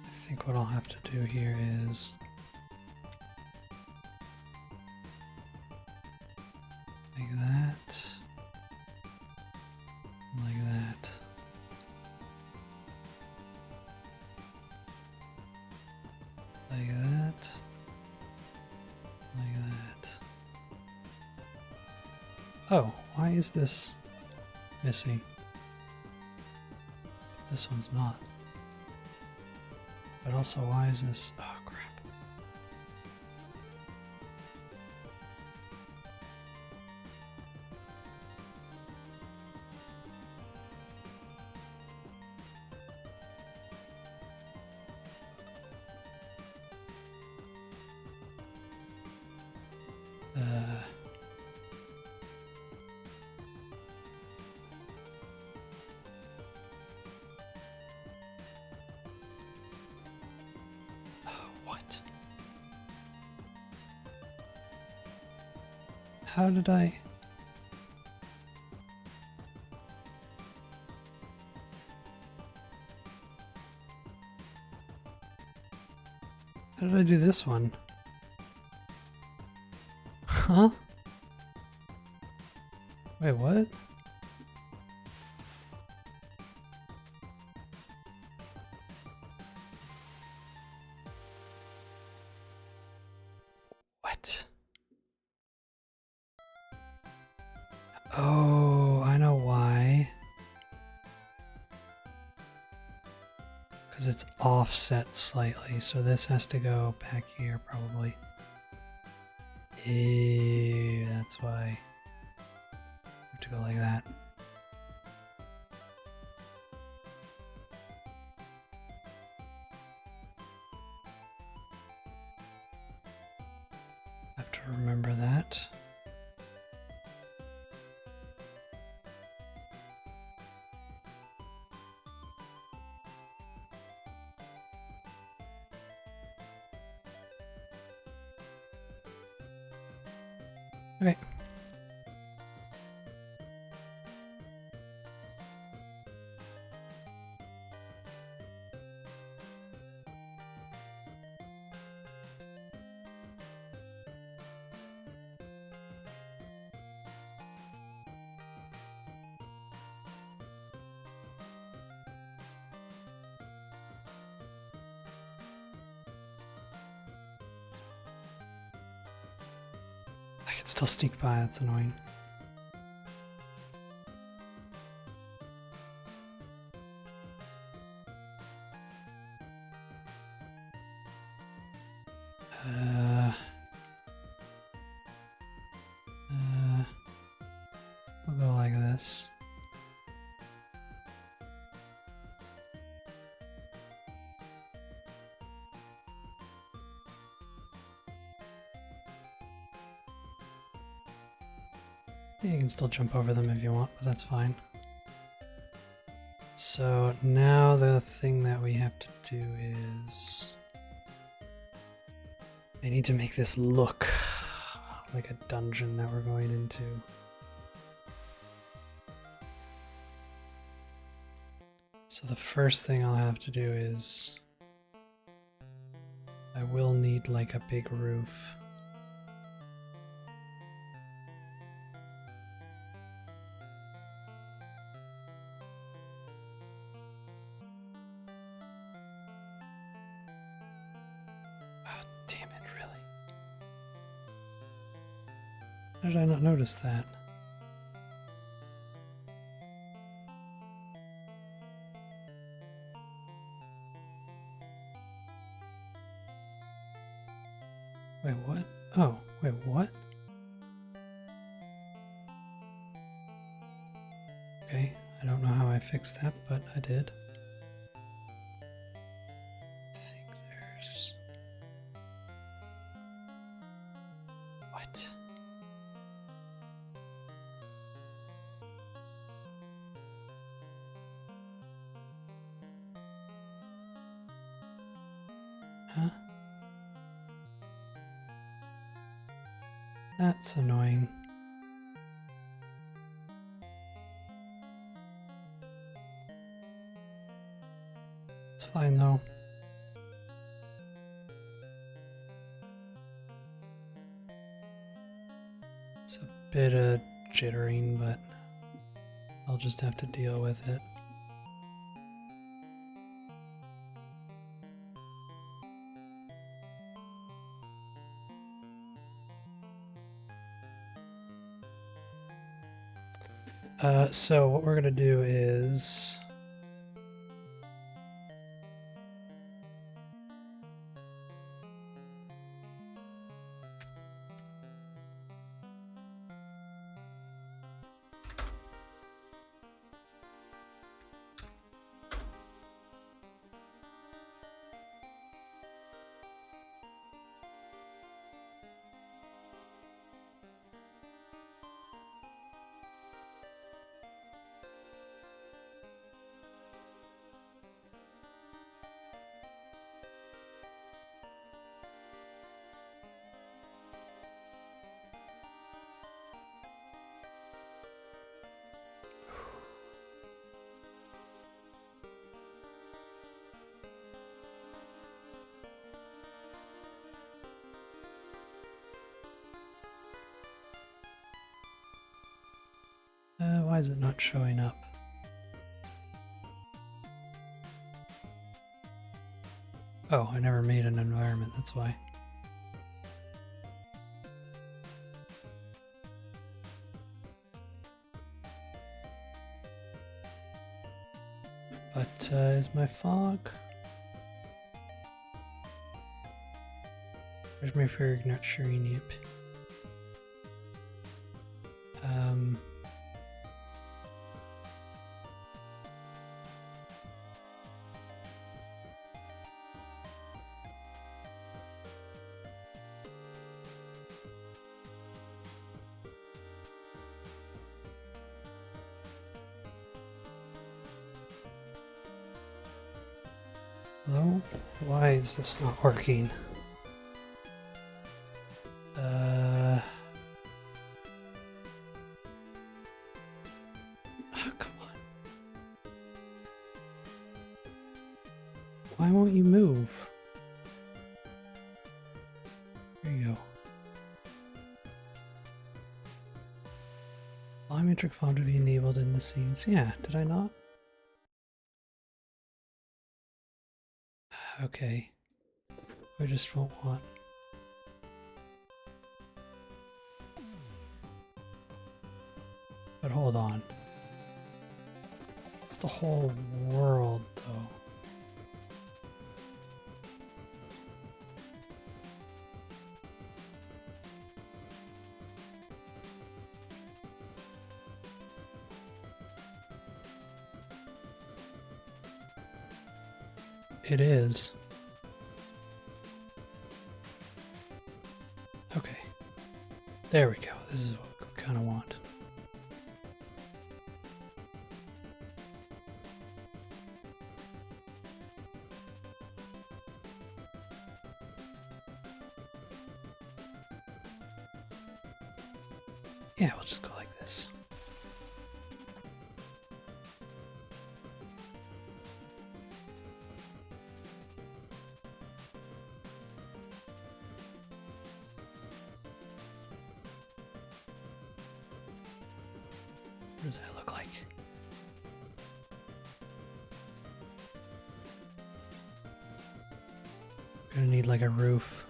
I think what I'll have to do here is like that, like that. Like that, like that. Oh, why is this missing? This one's not. But also, why is this? Oh, crap. What? How did I? How did I do this one? Huh? Wait, what? What? Oh, I know why. Because it's offset slightly, so this has to go back here probably. Ew, that's why. I have to go like that. I have to remember that. Okay. I can still sneak by, that's annoying. We'll go like this. You can still jump over them if you want, but that's fine. So now the thing that we have to do is... I need to make this look like a dungeon that we're going into. So the first thing I'll have to do is... I will need like a big roof. How did I not notice that? Wait, what? Oh, wait, what? Okay, I don't know how I fixed that, but I did. I think there's... What? Huh? That's annoying. It's fine though. It's a bit of jittering, but I'll just have to deal with it. So what we're gonna do is why is it not showing up? Oh, I never made an environment, that's why. But is my fog? Where's my fairy not showing up? Hello? Why is this not working? Why won't you move? There you go. Volumetric font to be enabled in the scenes. Yeah, did I not? Okay. I just won't want. But hold on. It's the whole world, though. It is. Okay. There we go. This is what we kind of want. Yeah, we'll just go like this. What does that look like? Gonna need like a roof.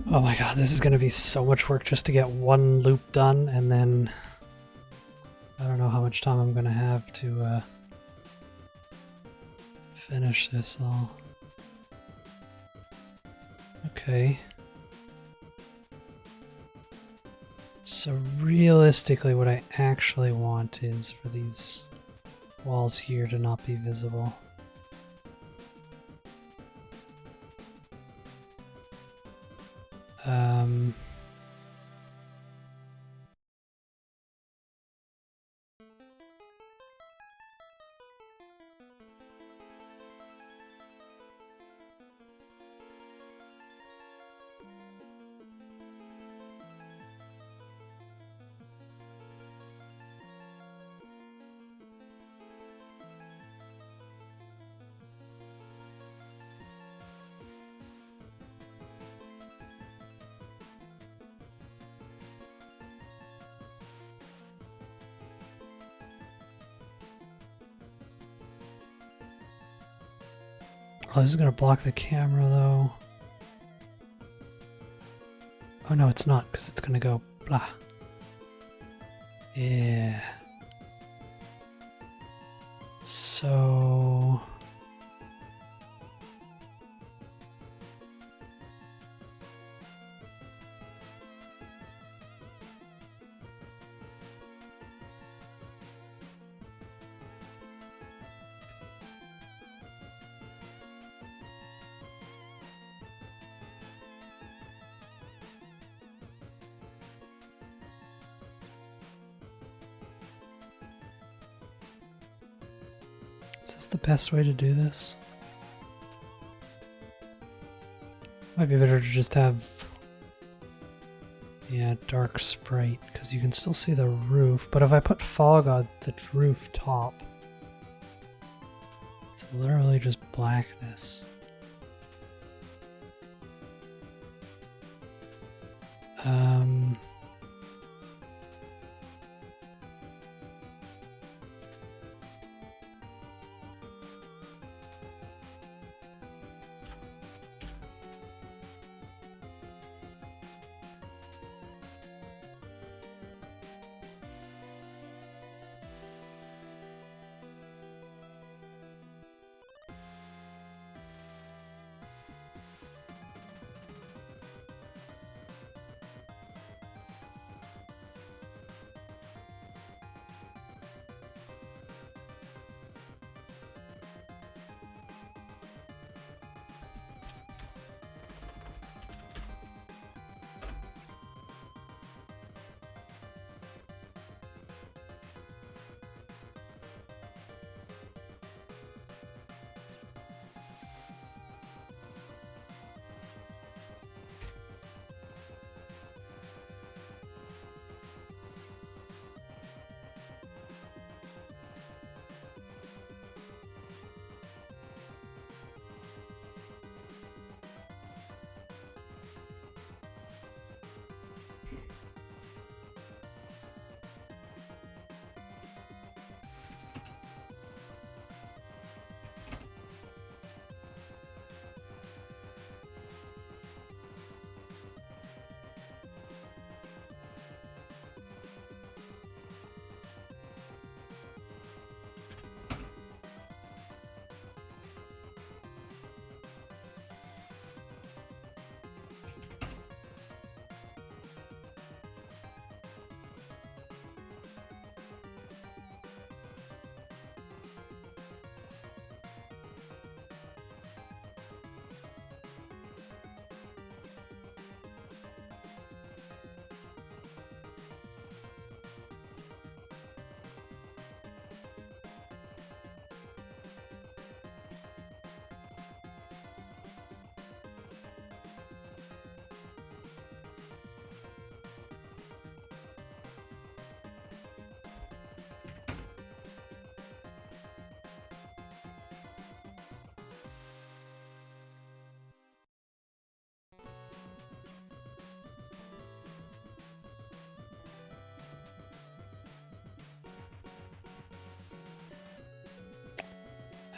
Oh my god, this is gonna be so much work just to get one loop done, and then I don't know how much time I'm gonna have to finish this all. Okay. So realistically, what I actually want is for these walls here to not be visible. Oh, this is gonna block the camera though. Oh no, it's not, because it's gonna go blah. Yeah. So... is this the best way to do this? Might be better to just have, yeah, dark sprite, because you can still see the roof, but if I put fog on the roof top, it's literally just blackness.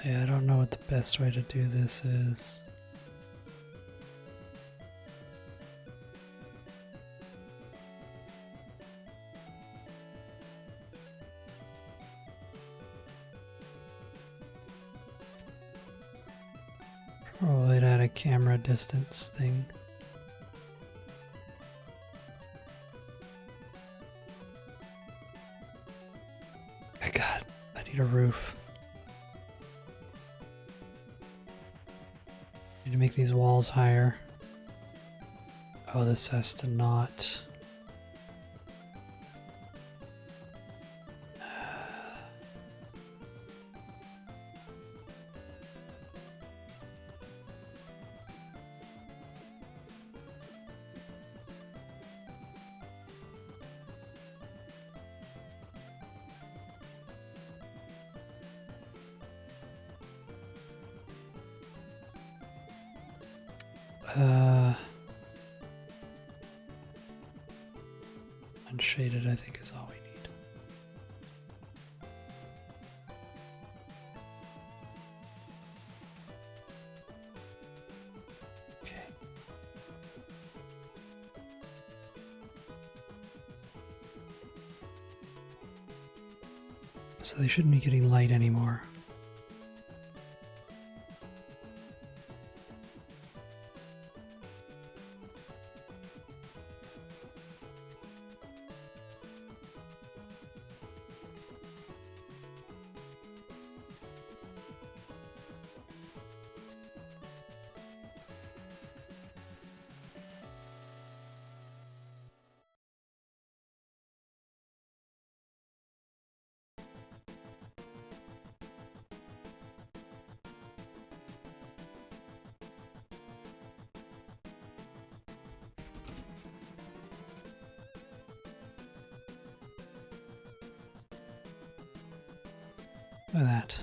Yeah, I don't know what the best way to do this is. Probably add a camera distance thing. God, I need a roof. Need to make these walls higher. Oh, this has to not. Unshaded, I think, is all we need. Okay. So they shouldn't be getting light anymore. Look at that.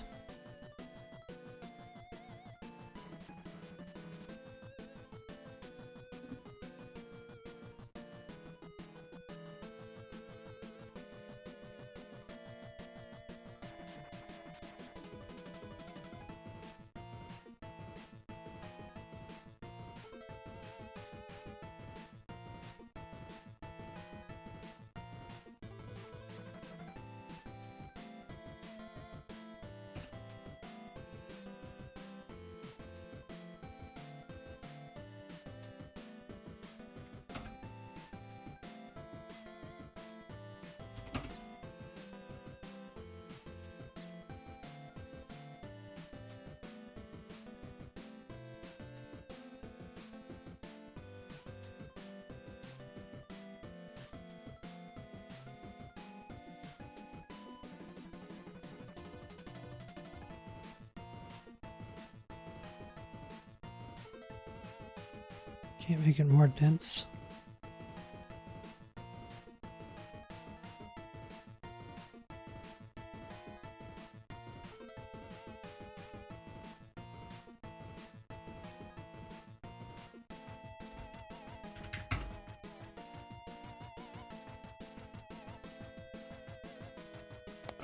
Can't make it more dense.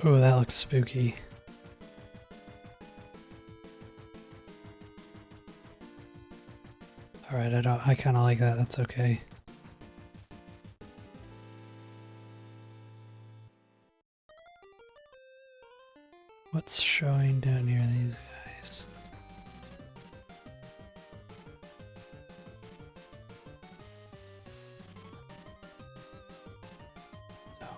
Oh, that looks spooky. Alright, I kinda like that, that's okay. What's showing down here, these guys? No.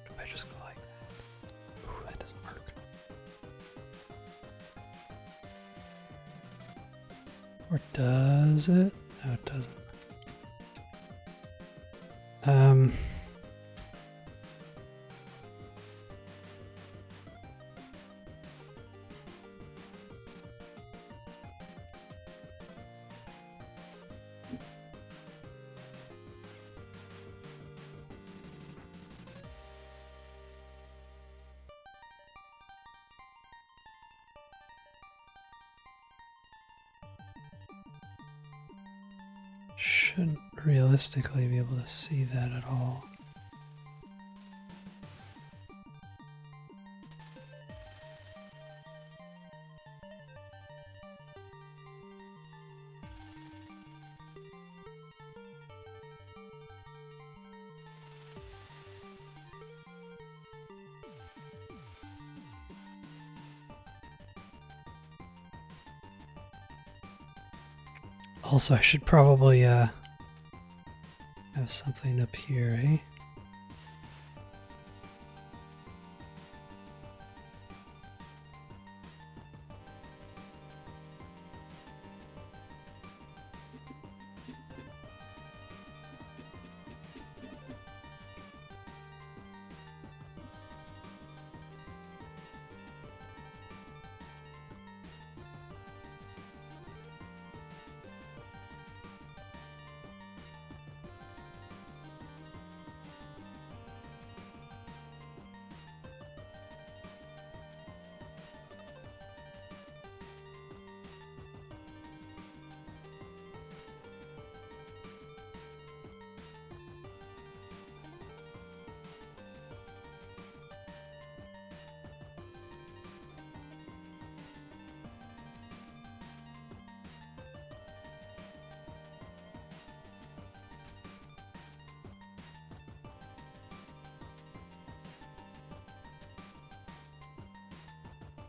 If I just go like that. Ooh, that doesn't work. Or does it? No, it doesn't. Shouldn't realistically be able to see that at all. Also, I should probably have something up here, eh?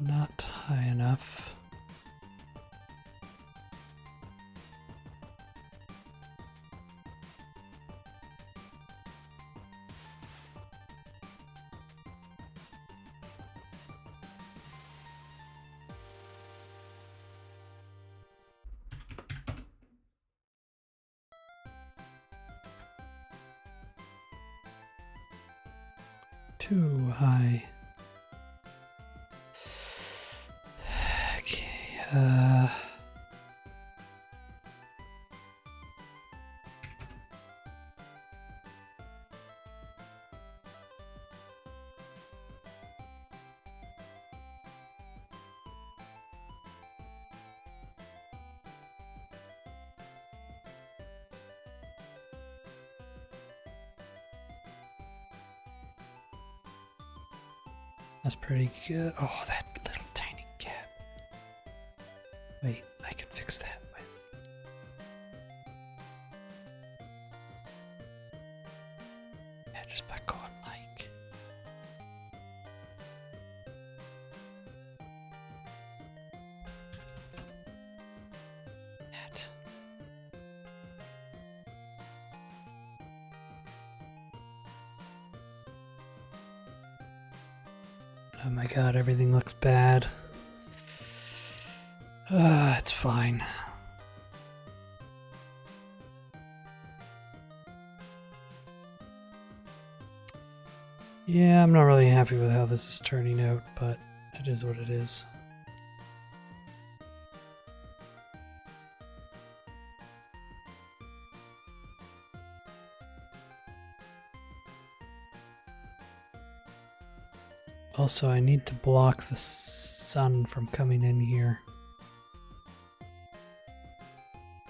Not high enough. Too high. Okay, that's pretty good. Oh, that little tiny gap. Wait, I can fix that with... Yeah, just by going like... that. Oh my god, everything looks bad. It's fine. Yeah, I'm not really happy with how this is turning out, but it is what it is. Also, I need to block the sun from coming in here.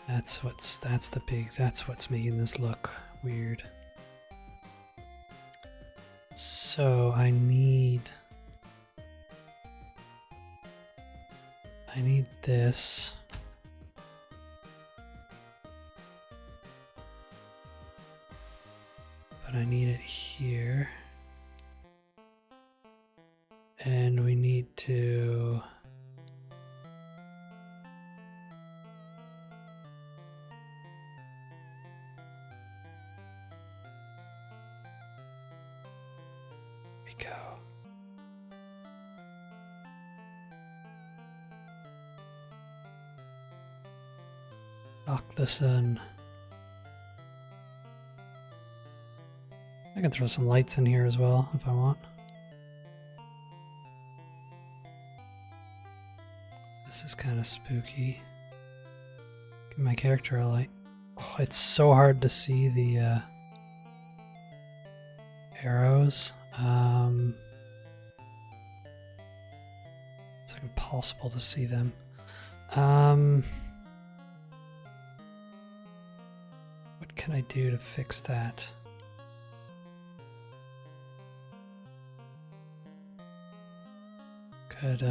That's what's making this look weird. So I need this. But I need it here. And we need to... There we go. Knock the sun. I can throw some lights in here as well if I want. This is kind of spooky. Give my character a light. Oh, it's so hard to see the arrows. It's like impossible to see them. can I do to fix that? Could,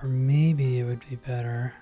or maybe it would be better.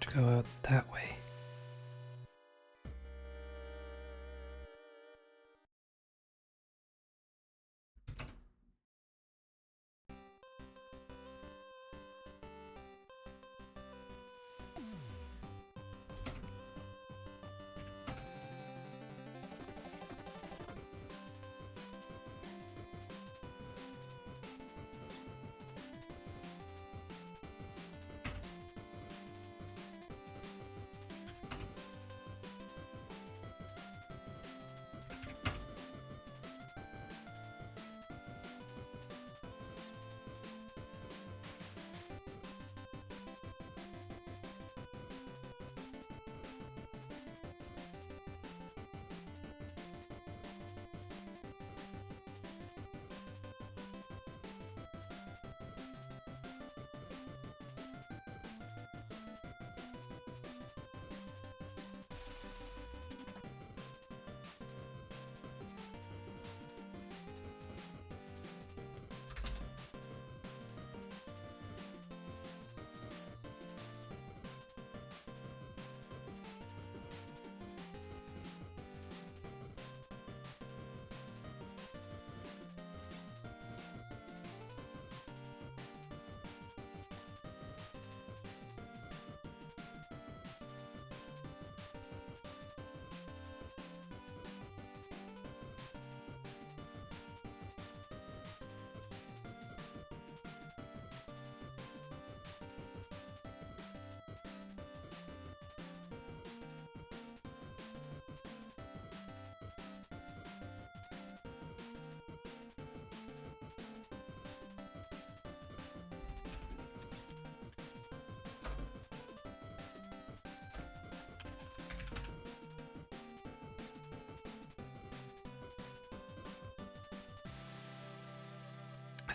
To go out that way.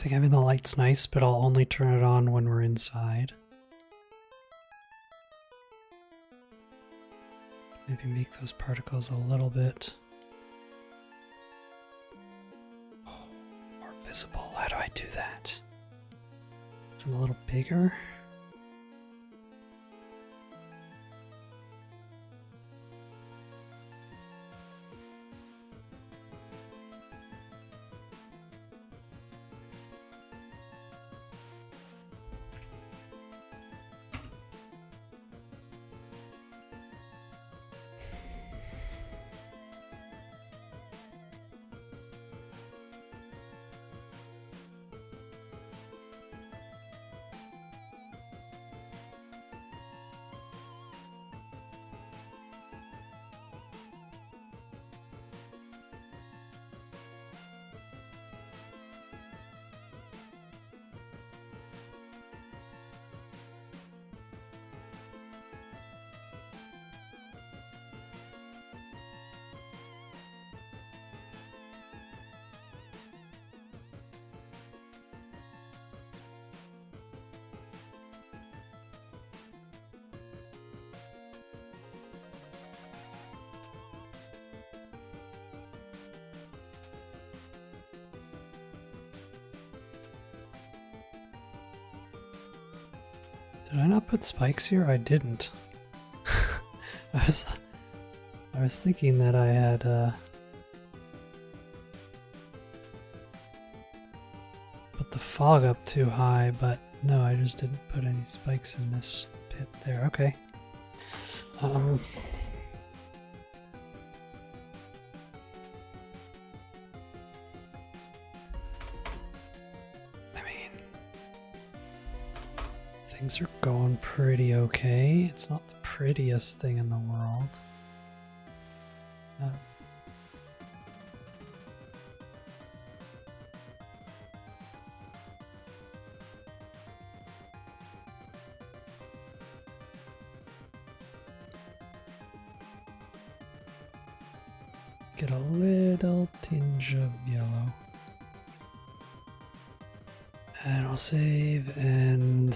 think having the light's nice, but I'll only turn it on when we're inside. Maybe make those particles a little bit more visible. How do I do that? A little bigger? Did I not put spikes here? I didn't. I was thinking that I had put the fog up too high, but no, I just didn't put any spikes in this pit there. Okay. Things are going pretty okay. It's not the prettiest thing in the world. Get a little tinge of yellow. And I'll save and...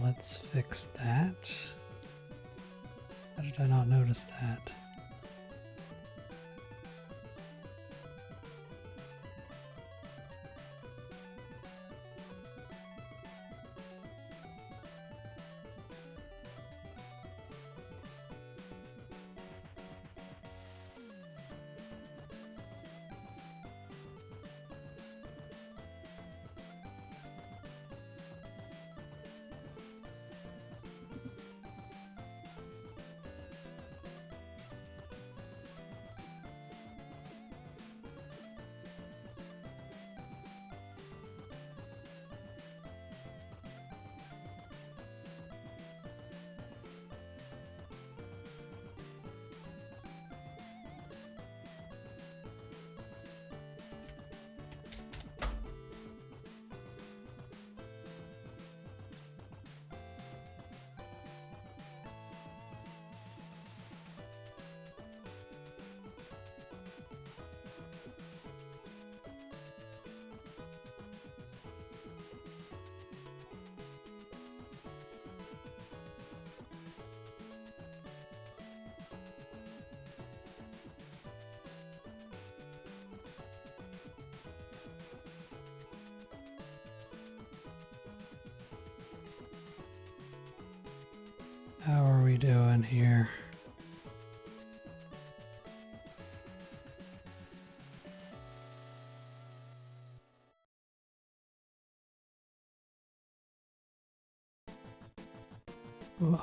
let's fix that. How did I not notice that? How are we doing here? Ooh.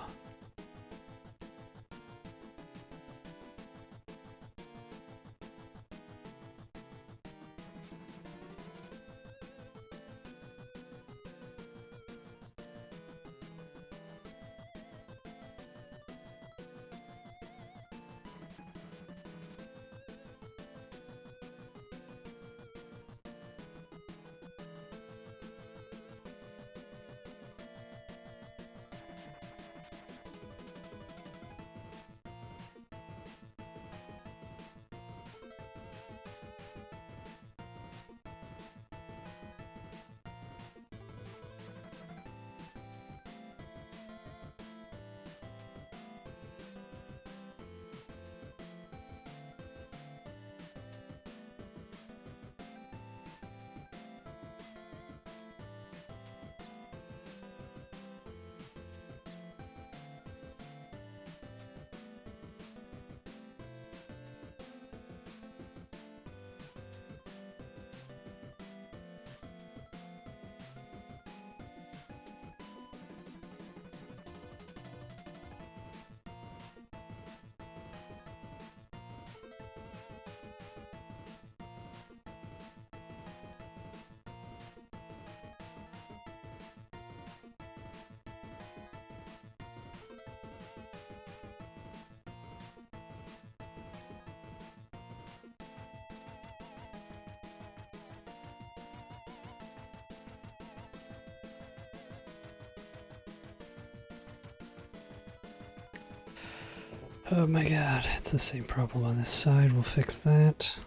Oh my god, it's the same problem on this side. We'll fix that.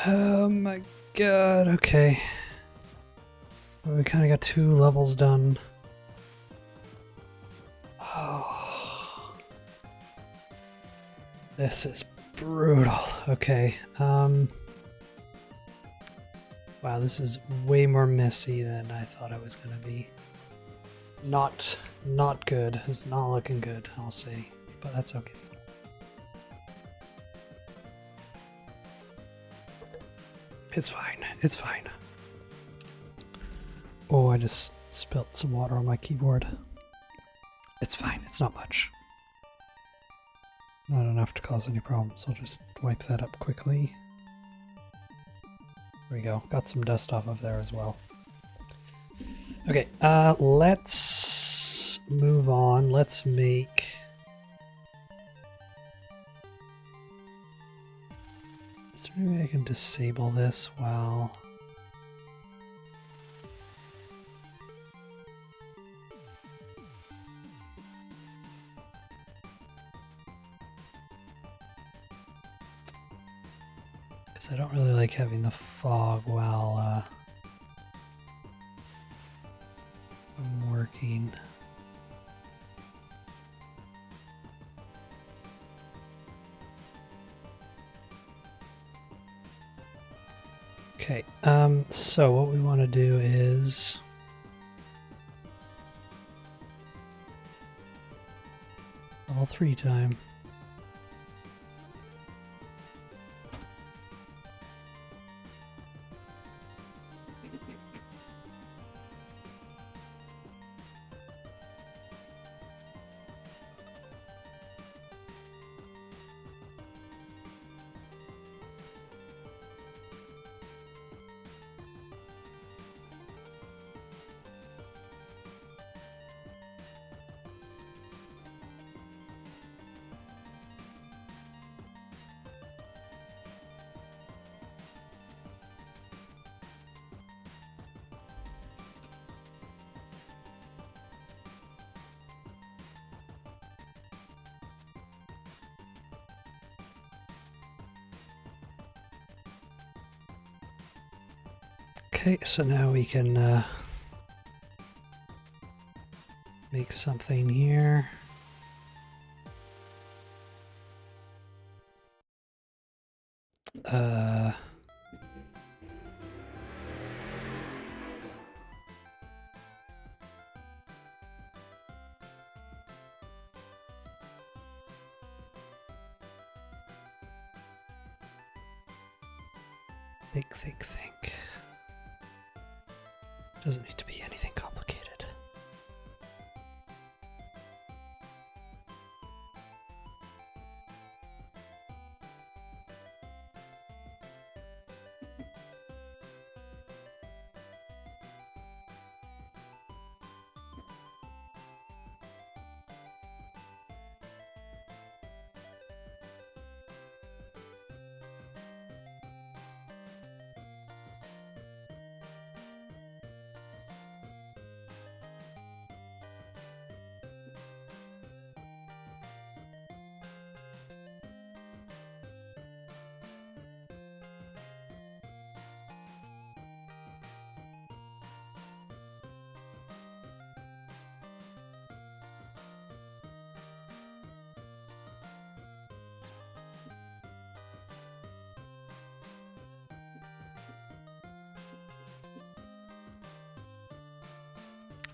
Oh my god, okay. Well, we kind of got 2 levels done. Oh. This is brutal. Okay, wow, this is way more messy than I thought it was gonna be. Not good. It's not looking good, I'll say, but that's okay. It's fine. It's fine. Oh, I just spilt some water on my keyboard. It's fine. It's not much. Not enough to cause any problems. I'll just wipe that up quickly. There we go. Got some dust off of there as well. Okay, let's move on. Let's make... Is there any way I can disable this while... Because I don't really like having the fog while I'm working. Okay, so what we want to do is level 3 time. Okay, so now we can make something here. Think. Doesn't need to be anything complicated.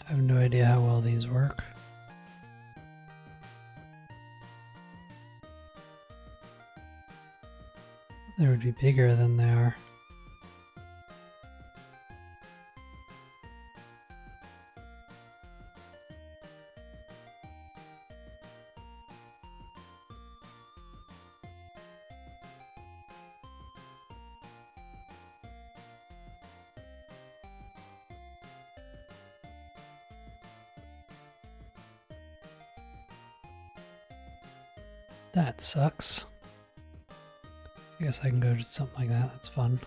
I have no idea how well these work. They would be bigger than they are. That sucks. I guess I can go to something like that. That's fun.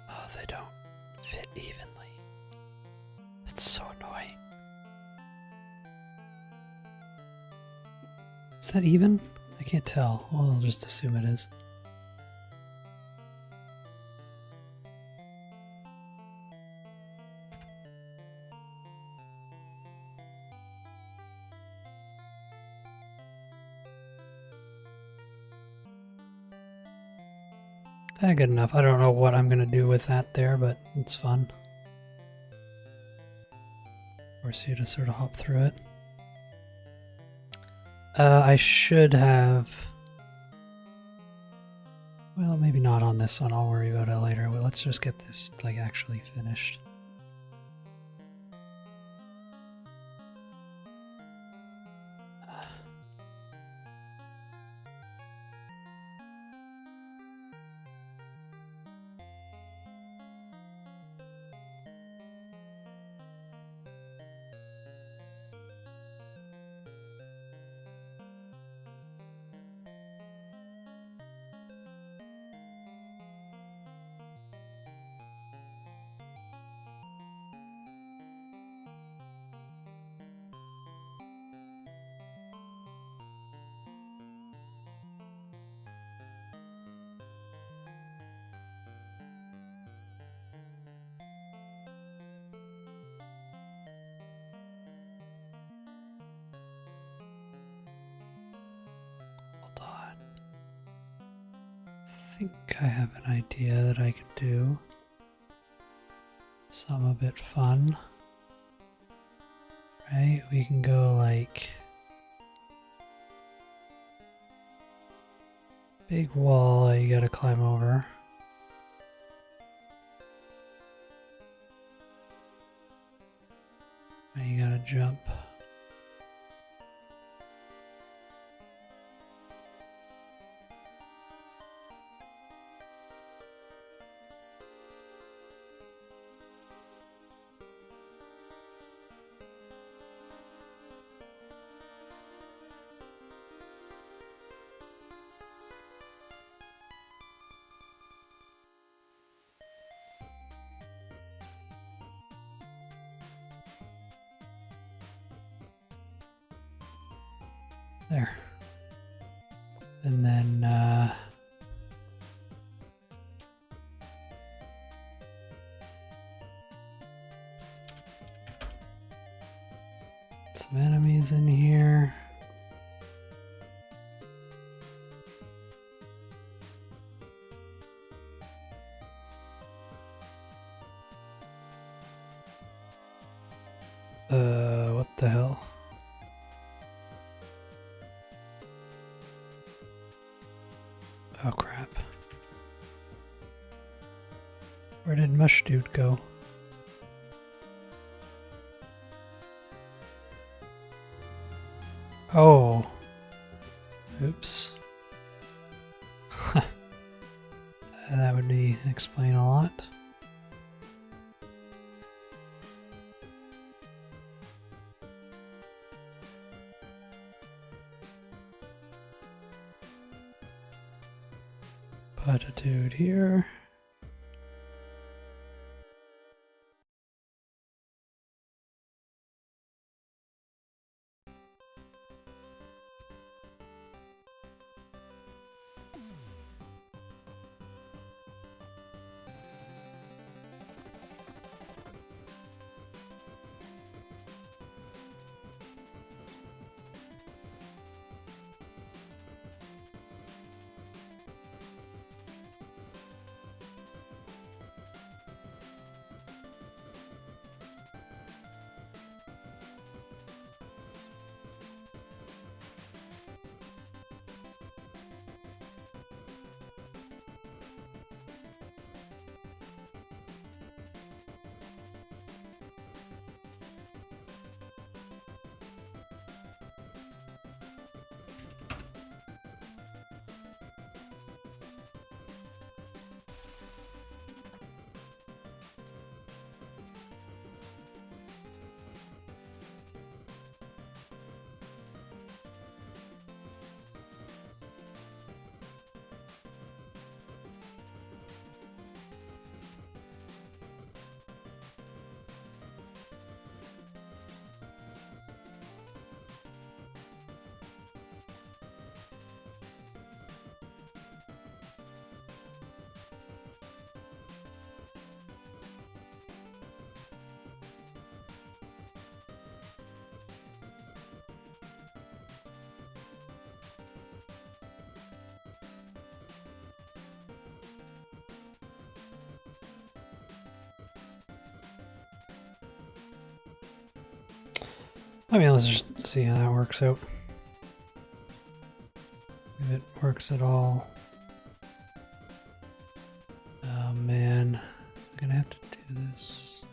Oh, they don't fit evenly. It's so annoying. Is that even? I can't tell. Well, I'll just assume it is. Good enough. I don't know what I'm going to do with that there, but it's fun. Force you to sort of hop through it. I should have... Well, maybe not on this one. I'll worry about it later. Well, let's just get this like actually finished. I think I have an idea that I can do. Some a bit fun. Right? We can go like big wall you gotta climb over. And you gotta jump. There. And then some enemies in here. What the hell? Oh crap. Where did Mush Dude go? Oh. Oops. That would explain a lot. Put a dude here. I mean, let's just see how that works out. If it works at all. Oh man, I'm gonna have to do this.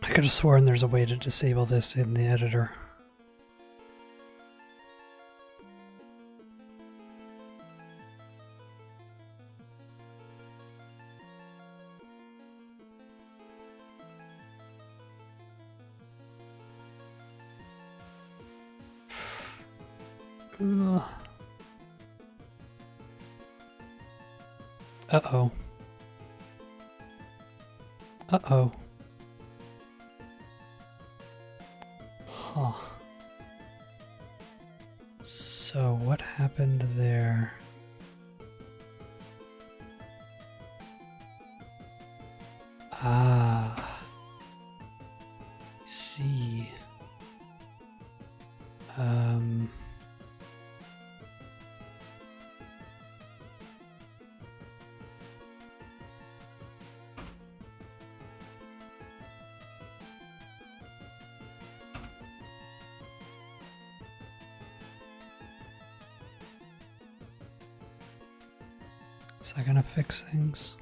I could have sworn there's a way to disable this in the editor. Uh-oh. Uh-oh. Huh. So what happened there? Ah. See. Is that gonna fix things?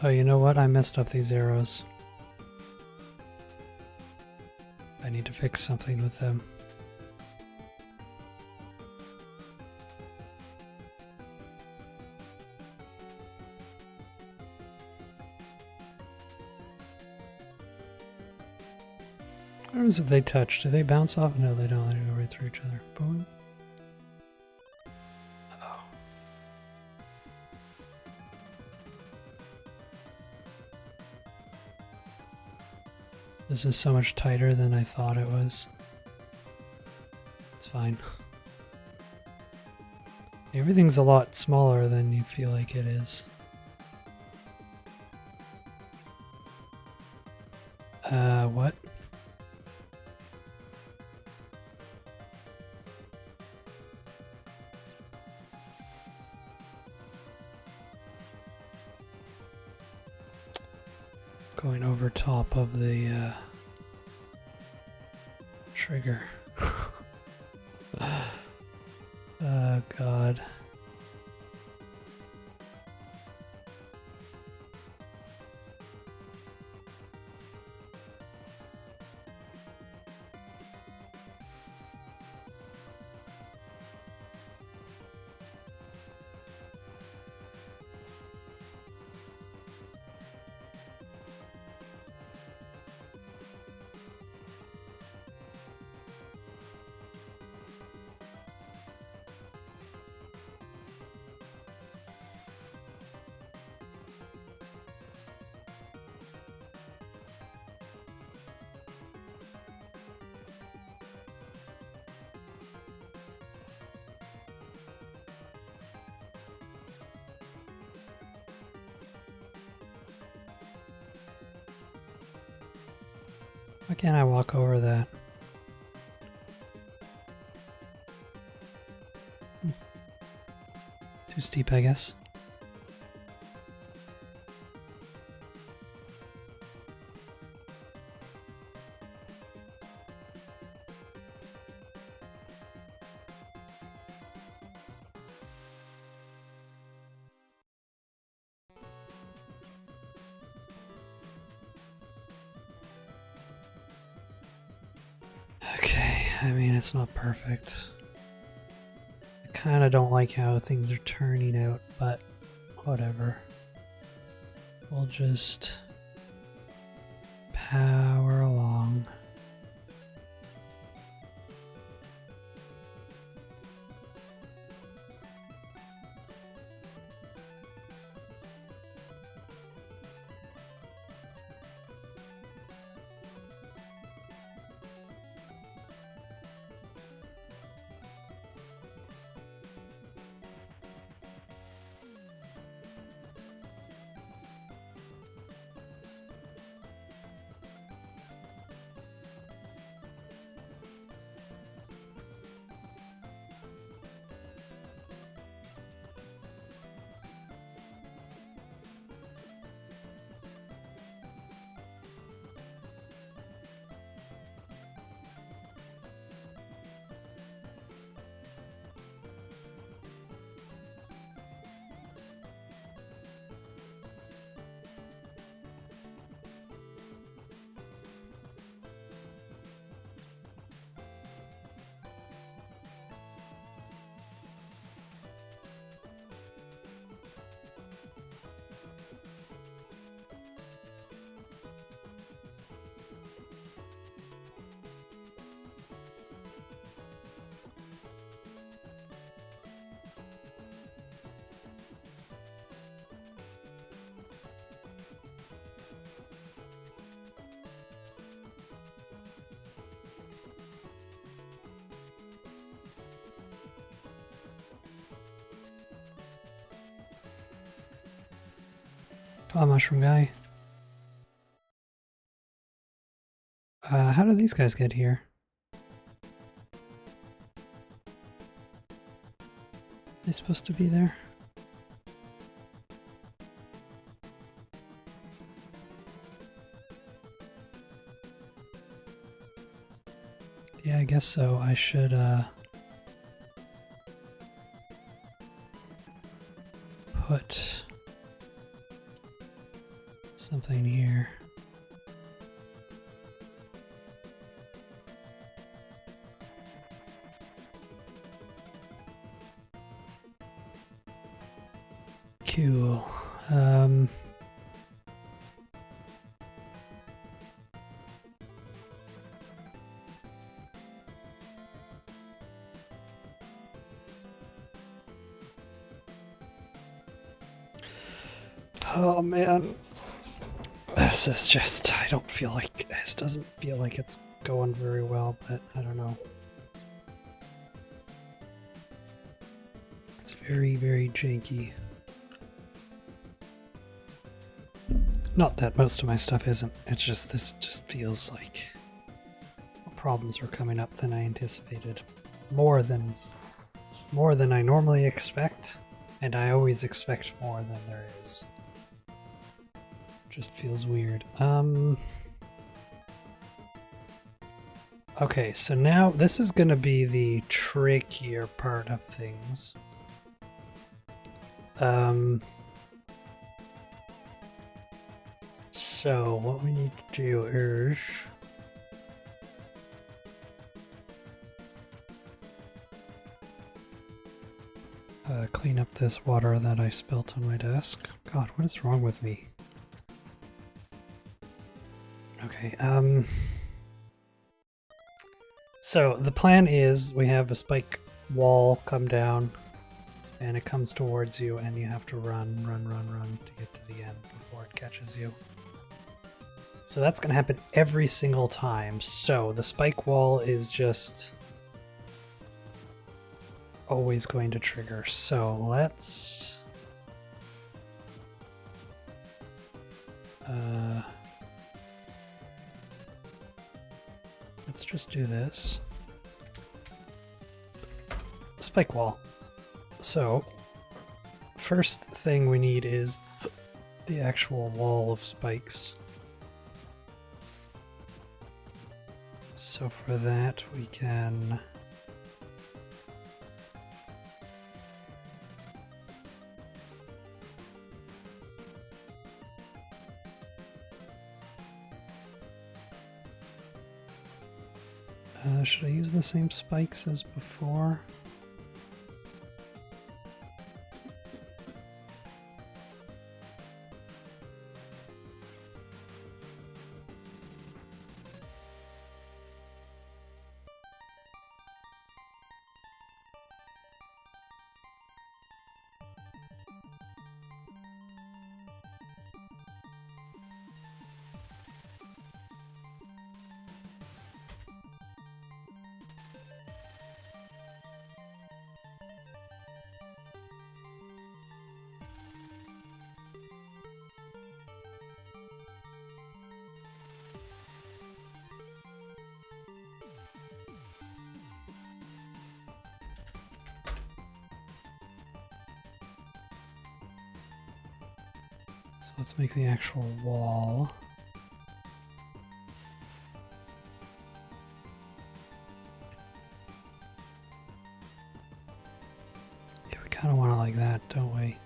Oh, you know what? I messed up these arrows. need to fix something with them. What happens if they touch? Do they bounce off? No, they don't. They go right through each other. Boom. Uh-oh. This is so much tighter than I thought it was. It's fine. Everything's a lot smaller than you feel like it is. What? Going over top of the trigger. Oh God. Why can't I walk over that? Too steep, I guess. Okay, I mean, it's not perfect. I kind of don't like how things are turning out, but whatever. We'll just power along. Come on, mushroom guy. How do these guys get here? Are they supposed to be there? Yeah, I guess so. I should, put something here. Cool. Oh man, this is just, I don't feel like, this doesn't feel like it's going very well, but I don't know. It's very, very janky. Not that most of my stuff isn't, it's just, this just feels like problems are coming up than I anticipated. More than I normally expect, and I always expect more than there is. Just feels weird. Okay, so now this is gonna be the trickier part of things. So what we need to do is clean up this water that I spilt on my desk. God, what is wrong with me? Okay, so the plan is we have a spike wall come down and it comes towards you and you have to run to get to the end before it catches you. So that's going to happen every single time. So the spike wall is just always going to trigger. So let's just do this. Spike wall. So first thing we need is the actual wall of spikes. So for that we can should I use the same spikes as before? So let's make the actual wall. Yeah, we kind of want it like that, don't we?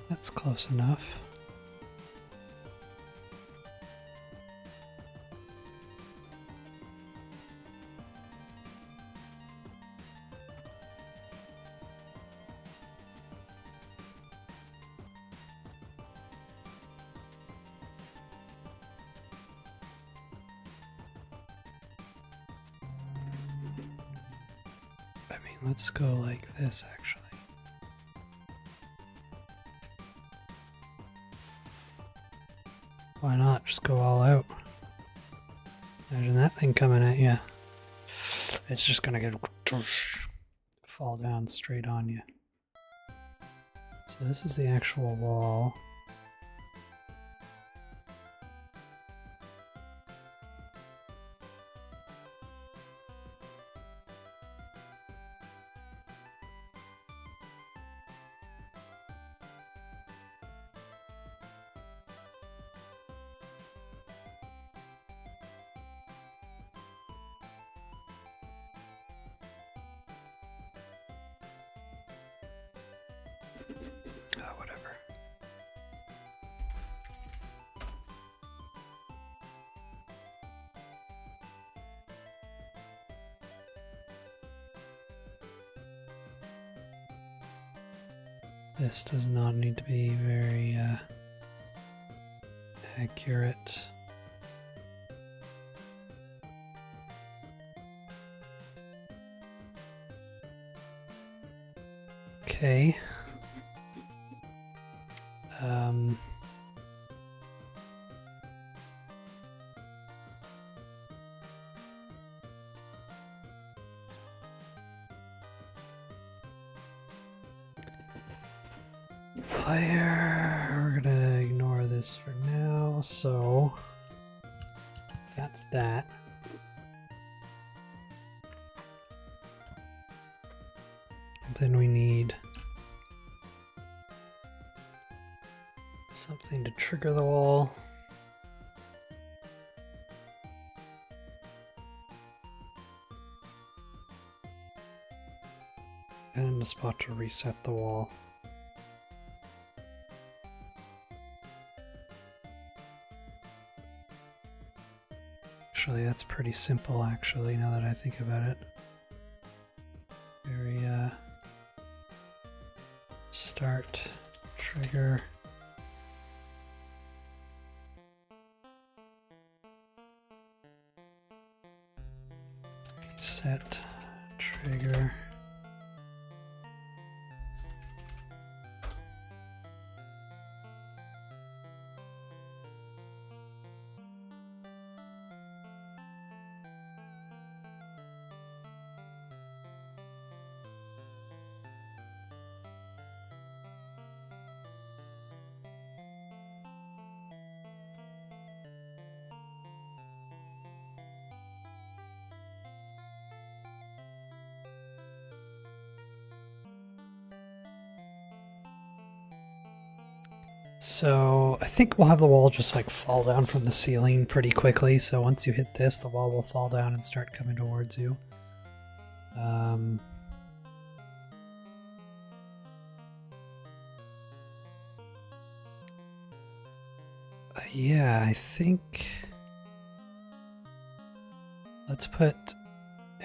That's close enough. I mean, let's go like this actually. Why not? Just go all out. Imagine that thing coming at you. It's just gonna get fall down straight on you. So this is the actual wall. This does not need to be very accurate. Okay. Player, we're gonna ignore this for now, so that's that. And then we need something to trigger the wall. And a spot to reset the wall. Actually, that's pretty simple, actually, now that I think about it. Very, start, trigger. Set, trigger. So I think we'll have the wall just like fall down from the ceiling pretty quickly. So once you hit this, the wall will fall down and start coming towards you. Yeah, I think let's put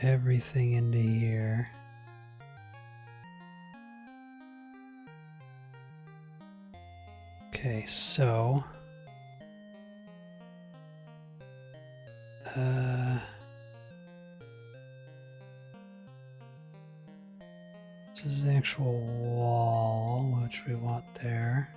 everything into here. Okay, so this is the actual wall, which we want there.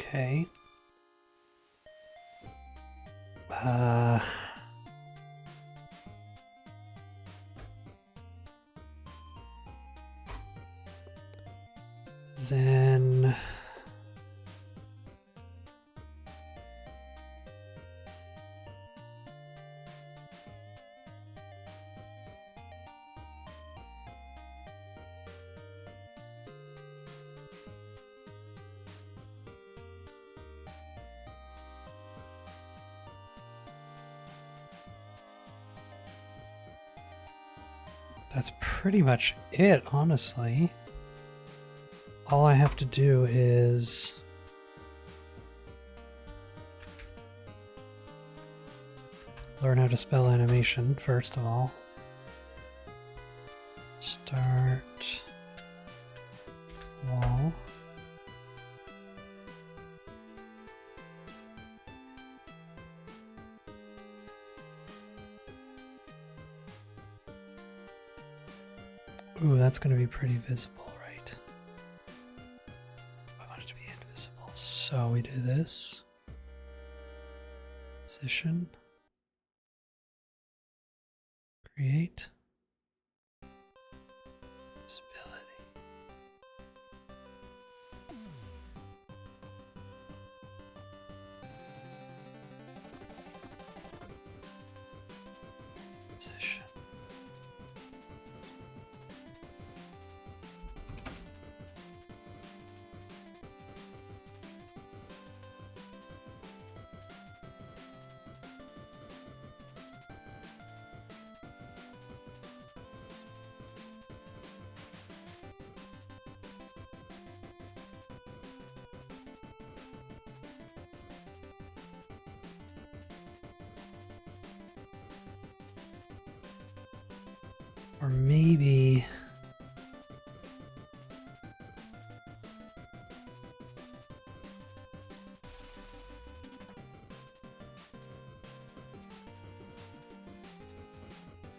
Okay. Then that's pretty much it, honestly. All I have to do is learn how to spell animation, first of all. Start wall. Ooh, that's going to be pretty visible, right? I want it to be invisible. So we do this. Position. Create. Visibility. Position. Or maybe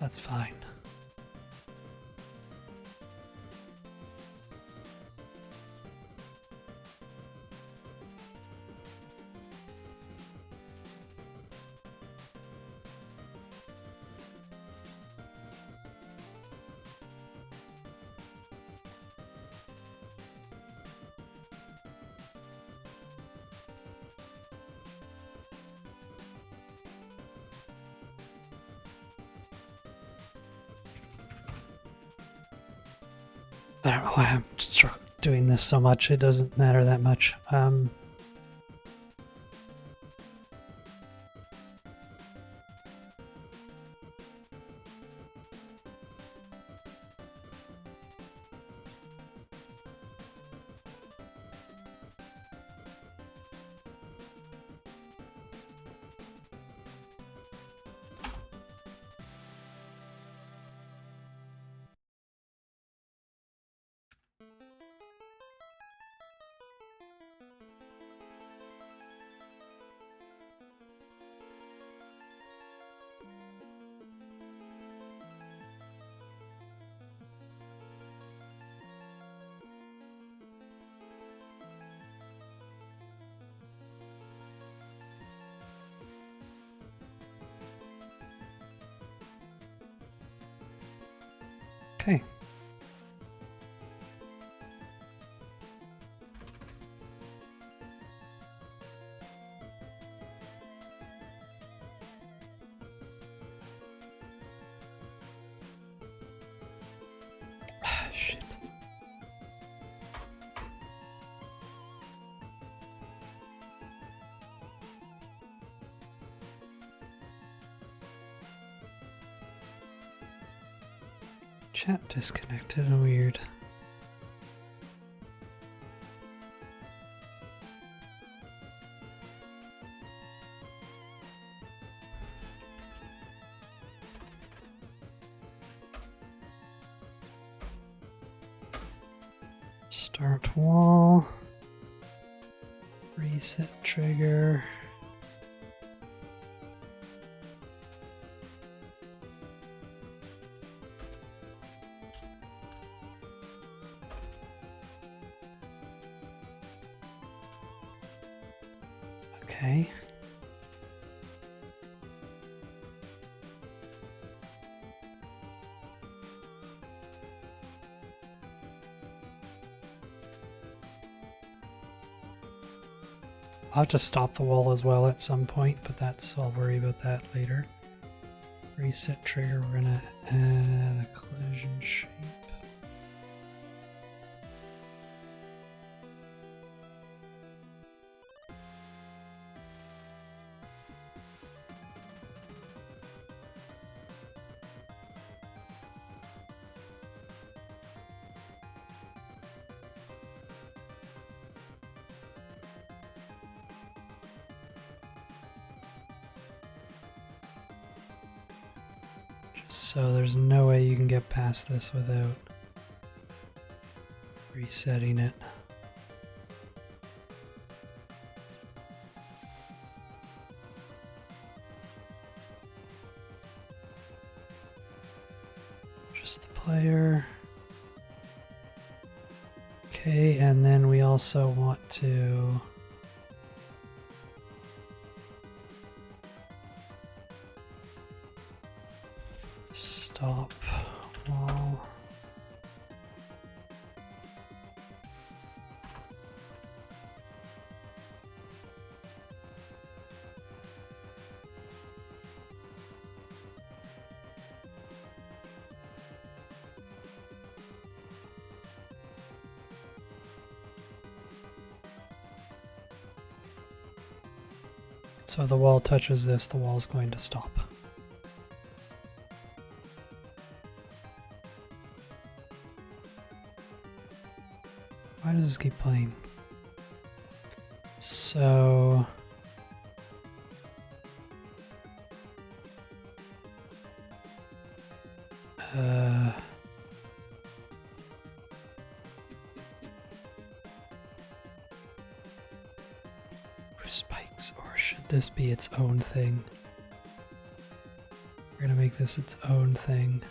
that's fine. I don't know why I'm doing this so much. It doesn't matter that much. Okay. Shit. Chat disconnected. Weird. Start wall. Reset trigger. Okay. I'll have to stop the wall as well at some point, but I'll worry about that later. Reset trigger, we're gonna add a collision shape. So there's no way you can get past this without resetting it. Just the player. And then we also want to stop wall. So if the wall touches this, the wall's going to stop. Why does this keep playing? So spikes, or should this be its own thing? We're gonna make this its own thing.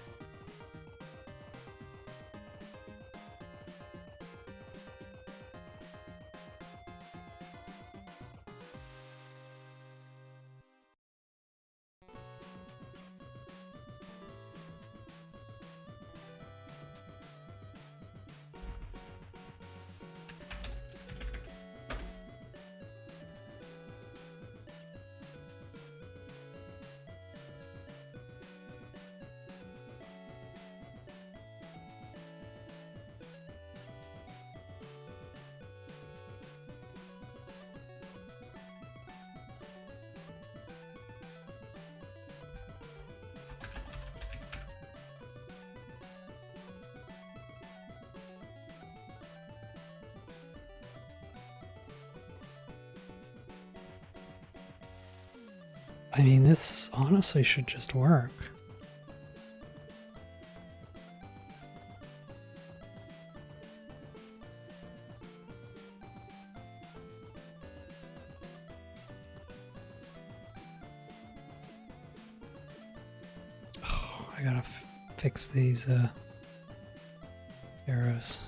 I mean, this honestly should just work. Oh, I gotta fix these arrows.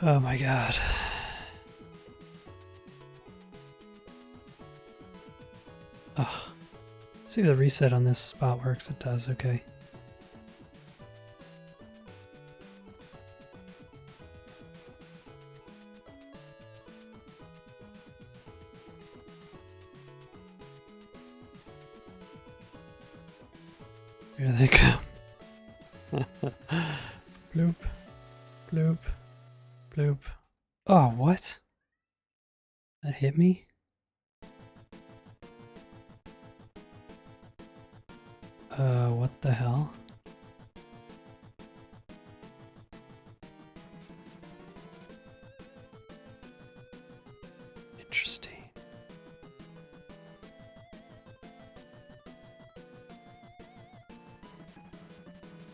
Oh my god. Oh. Let's see if the reset on this spot works. It does, okay. Here they come. Bloop. Bloop. Bloop. Oh, what? That hit me? What the hell? Interesting.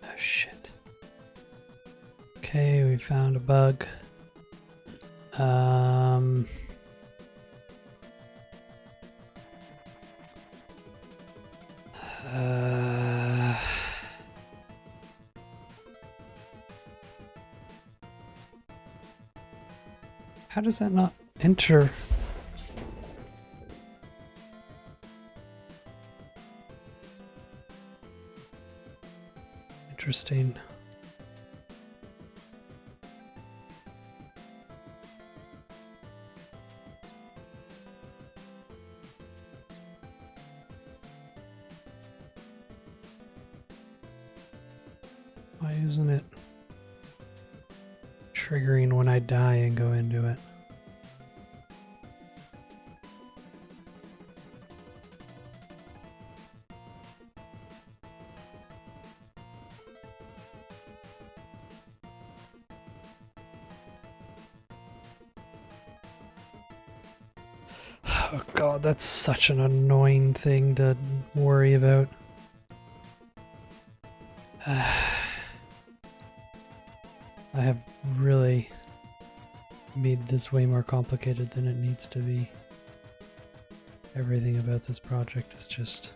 Oh shit. Okay, we found a bug. How does that not enter? Interesting. Why isn't it triggering when I die and go into it? Oh god, that's such an annoying thing to worry about. I have really made this way more complicated than it needs to be. Everything about this project is just...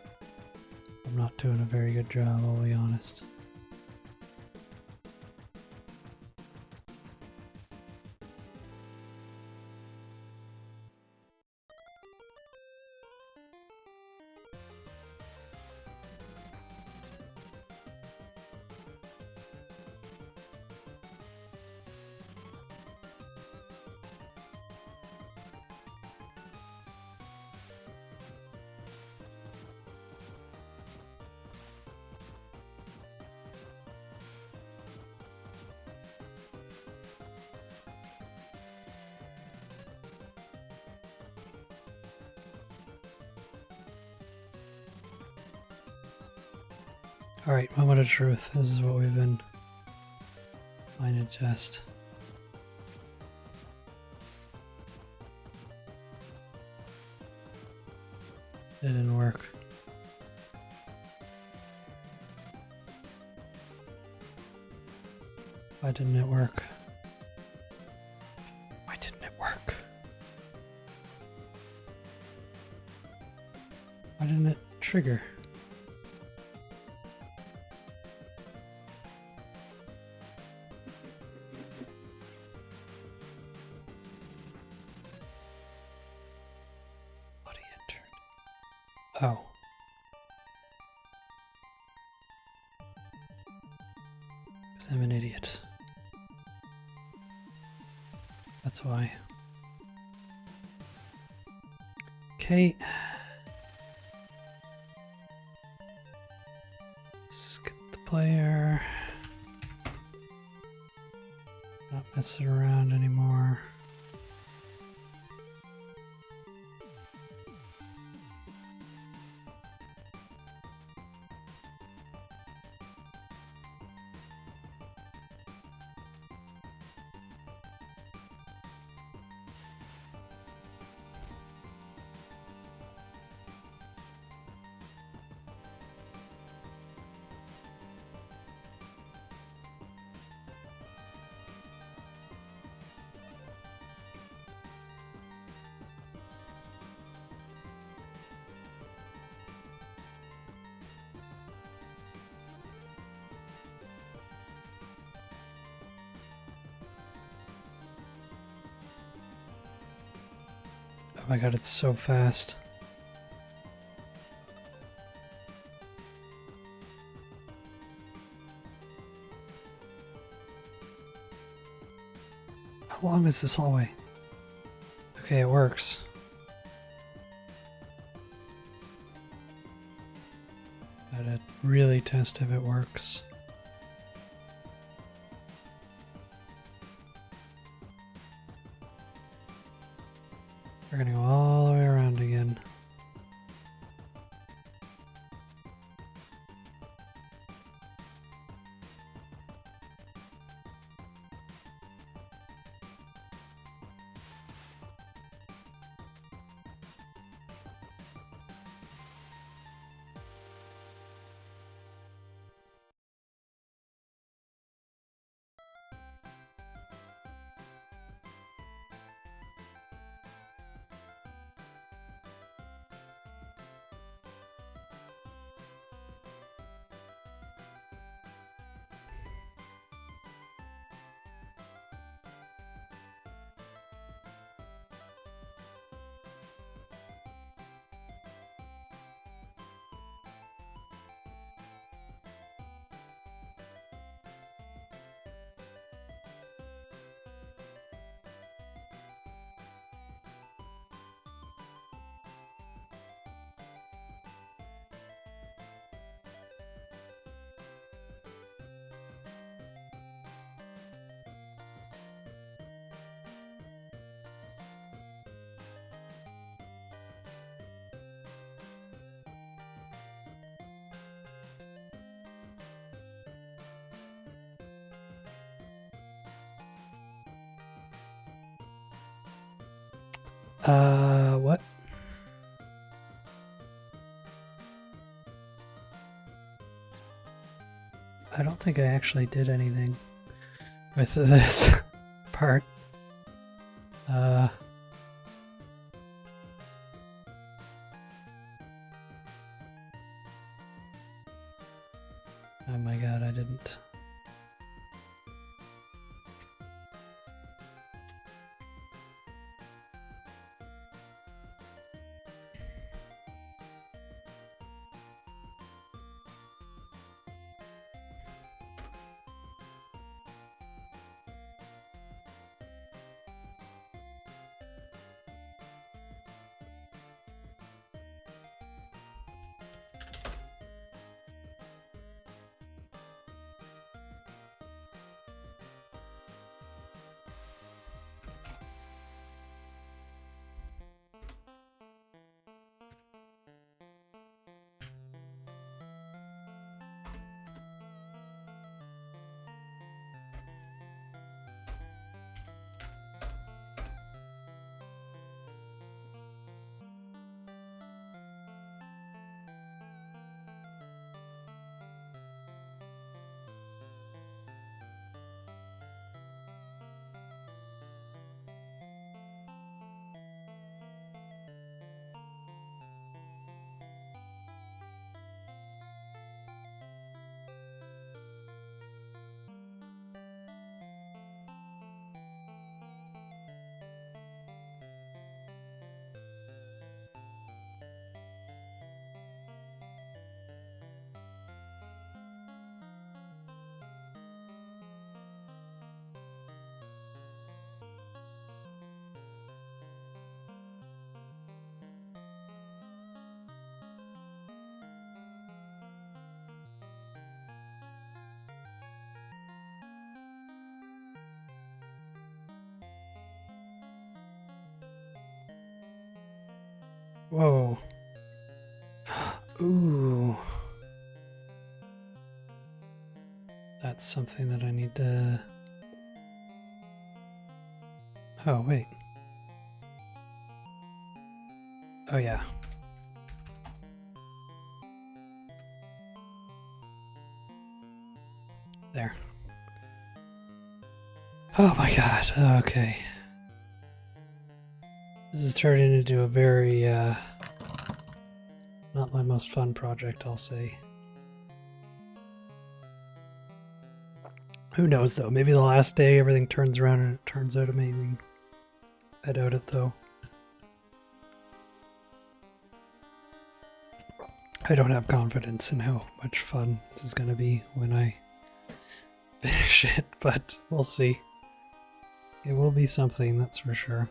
I'm not doing a very good job, I'll be honest. Alright, moment of truth. This is what we've been trying to test. It didn't work. Why didn't it work? Why didn't it work? Why didn't it trigger? Oh. Because I'm an idiot. That's why. Okay. Let's get the player. Not messing around anymore. Oh my god, it's so fast. How long is this hallway? Okay, it works. Gotta really test if it works. We're gonna go all the way around again. What? I don't think I actually did anything with this part. Oh my god, I didn't. Whoa. Ooh. That's something that I need to... Oh, wait. Oh, yeah. There. Oh my god, okay. This is turning into a very, not my most fun project, I'll say. Who knows, though? Maybe the last day everything turns around and it turns out amazing. I doubt it, though. I don't have confidence in how much fun this is going to be when I finish it, but we'll see. It will be something, that's for sure.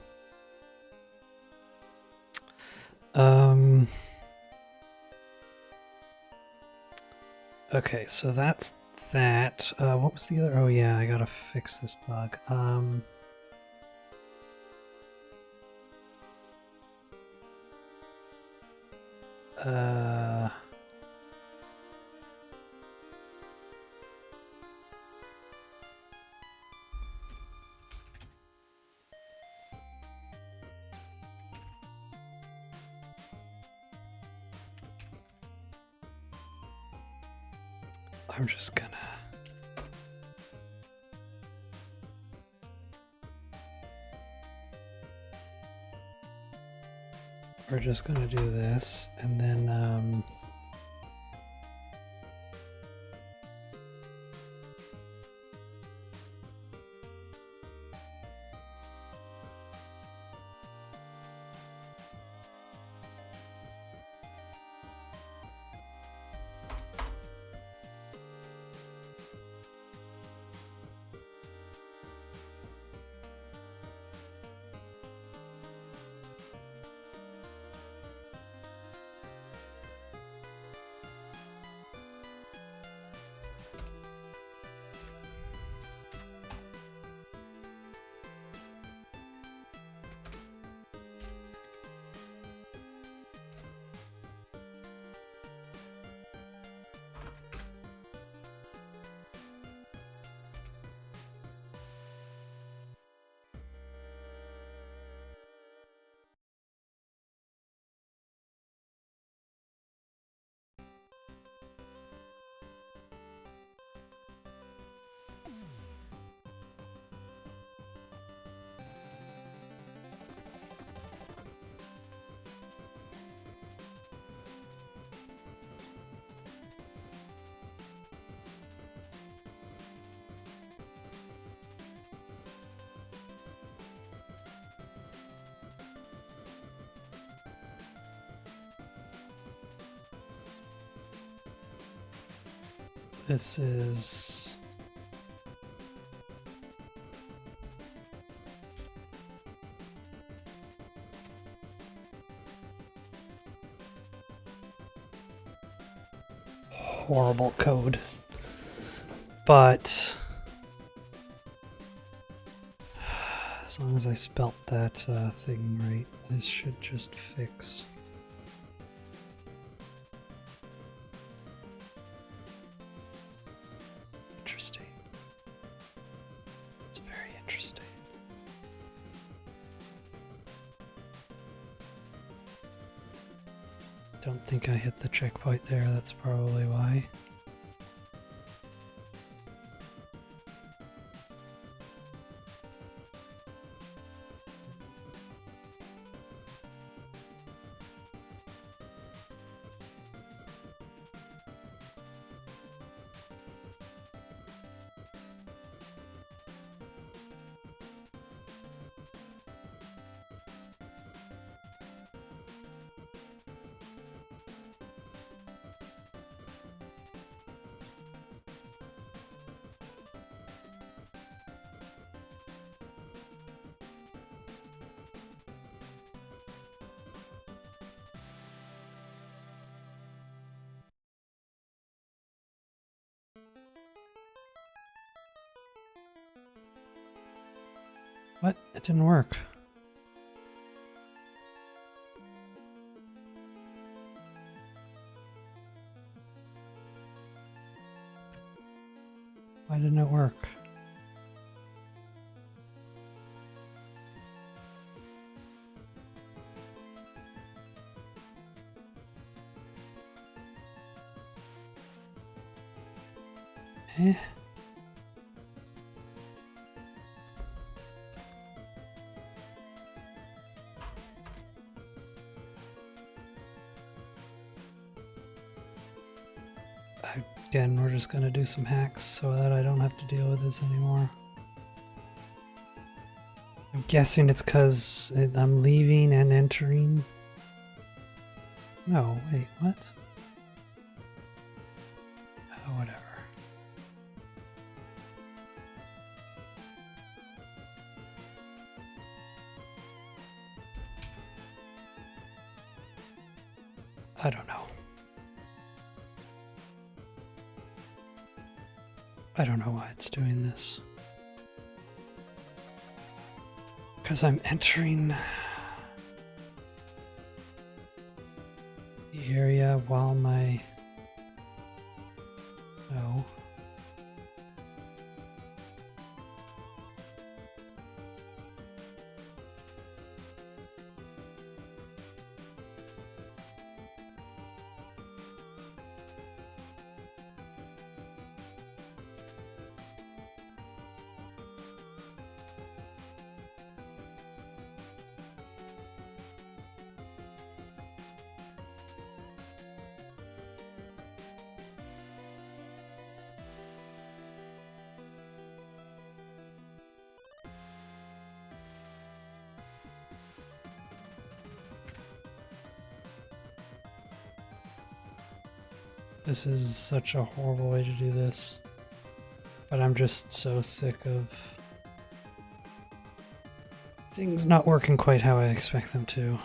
Okay, so that's that. What was the other? Oh yeah, I gotta fix this bug. I'm just gonna... We're just gonna do this, and then, This is... horrible code. But... as long as I spelt that thing right, this should just fix. Interesting. It's very interesting. Don't think I hit the checkpoint there, that's probably why. What? It didn't work. Why didn't it work? Eh? Again, we're just gonna do some hacks so that I don't have to deal with this anymore. I'm guessing it's because I'm leaving and entering. No, wait, what? Oh, whatever. I don't know. I don't know why it's doing this. Because I'm entering the area while my... No. This is such a horrible way to do this. But I'm just so sick of things not working quite how I expect them to.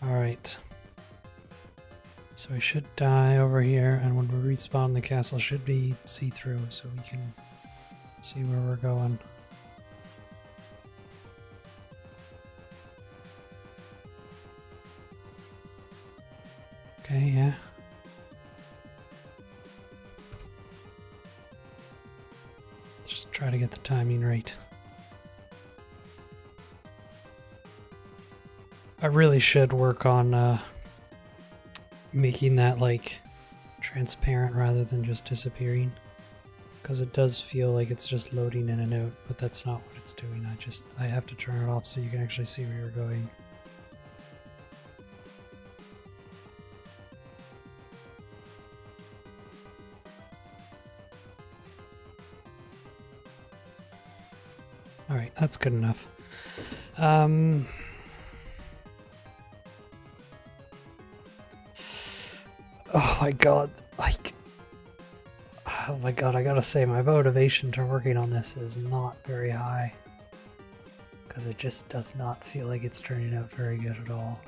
Alright. So we should die over here, and when we respawn, the castle should be see-through, so we can see where we're going. Okay, yeah. Just try to get the timing right. I really should work on making that like transparent rather than just disappearing, because it does feel like it's just loading in and out, but that's not what it's doing. I have to turn it off so you can actually see where you're going. Alright, that's good enough. Oh my god, like, oh my god, I gotta say, my motivation to working on this is not very high. Because it just does not feel like it's turning out very good at all.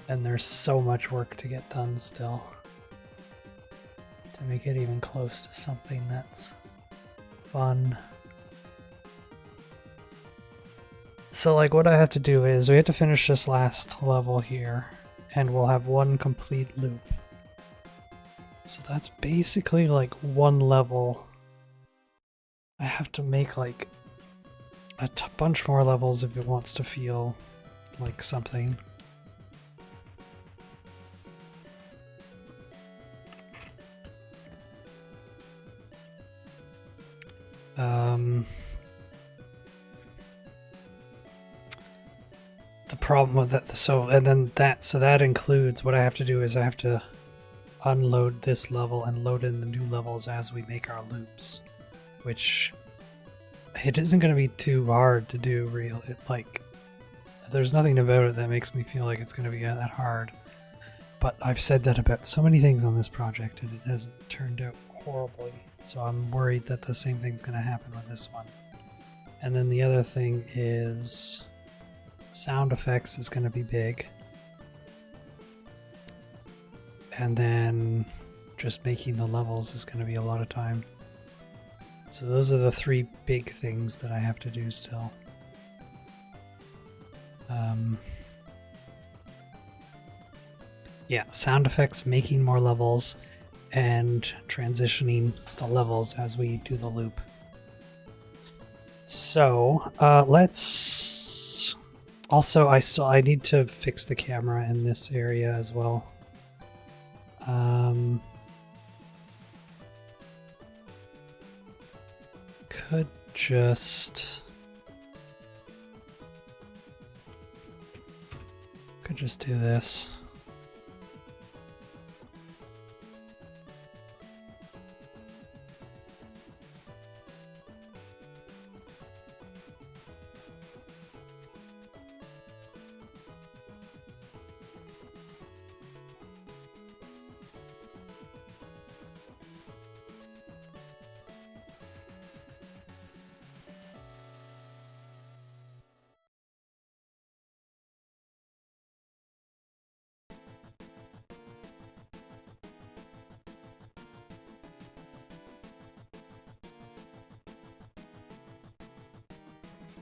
And there's so much work to get done still. To make it even close to something that's fun. So like what I have to do is we have to finish this last level here. And we'll have one complete loop. So that's basically like one level. I have to make like a bunch more levels if it wants to feel like something. The problem with that, so that includes what I have to do is I have to unload this level and load in the new levels as we make our loops, which it isn't going to be too hard to do. There's nothing about it that makes me feel like it's going to be that hard. But I've said that about so many things on this project, and it hasn't turned out horribly. So I'm worried that the same thing's going to happen with this one. And then the other thing is sound effects is going to be big. And then just making the levels is going to be a lot of time. So those are the three big things that I have to do still. Yeah, sound effects, making more levels, and transitioning the levels as we do the loop. So let's... Also, I need to fix the camera in this area as well. Could just do this.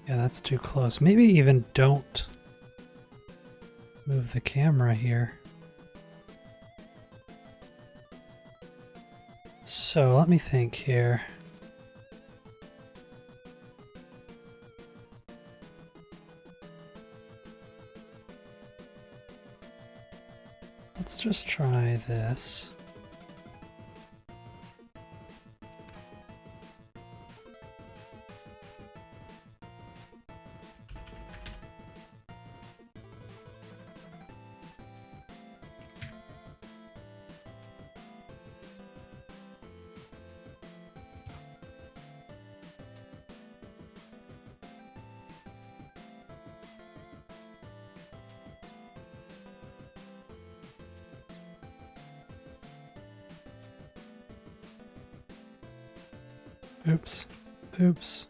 Yeah, that's too close. Maybe even don't move the camera here. So let me think here. Let's just try this. Oops. Oops.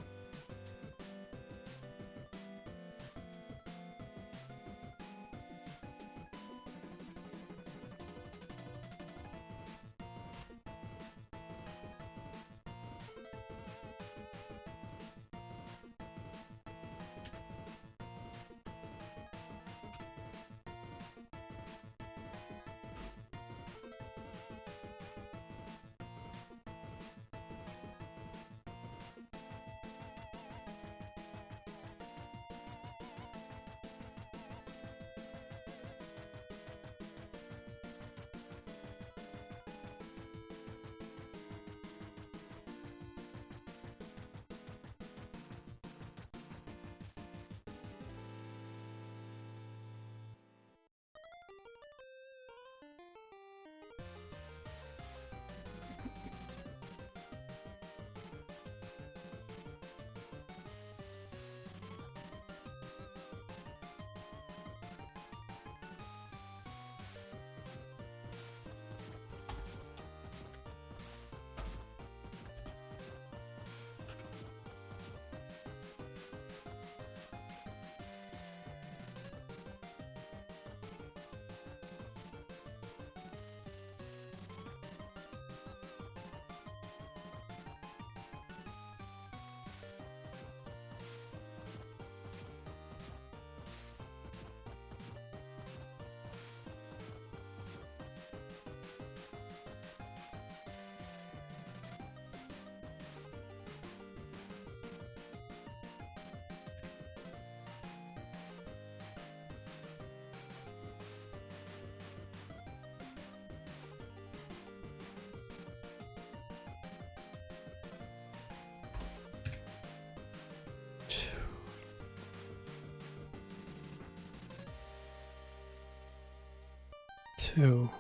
2.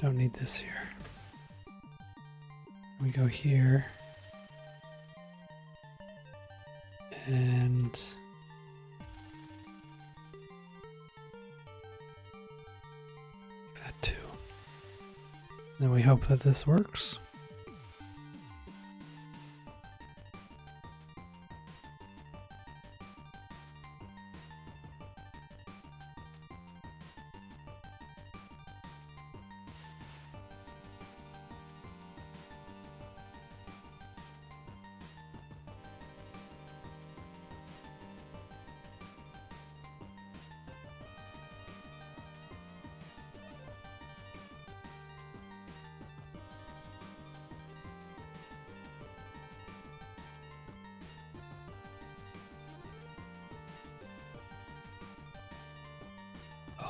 Don't need this here. We go here. And that too. Then we hope that this works.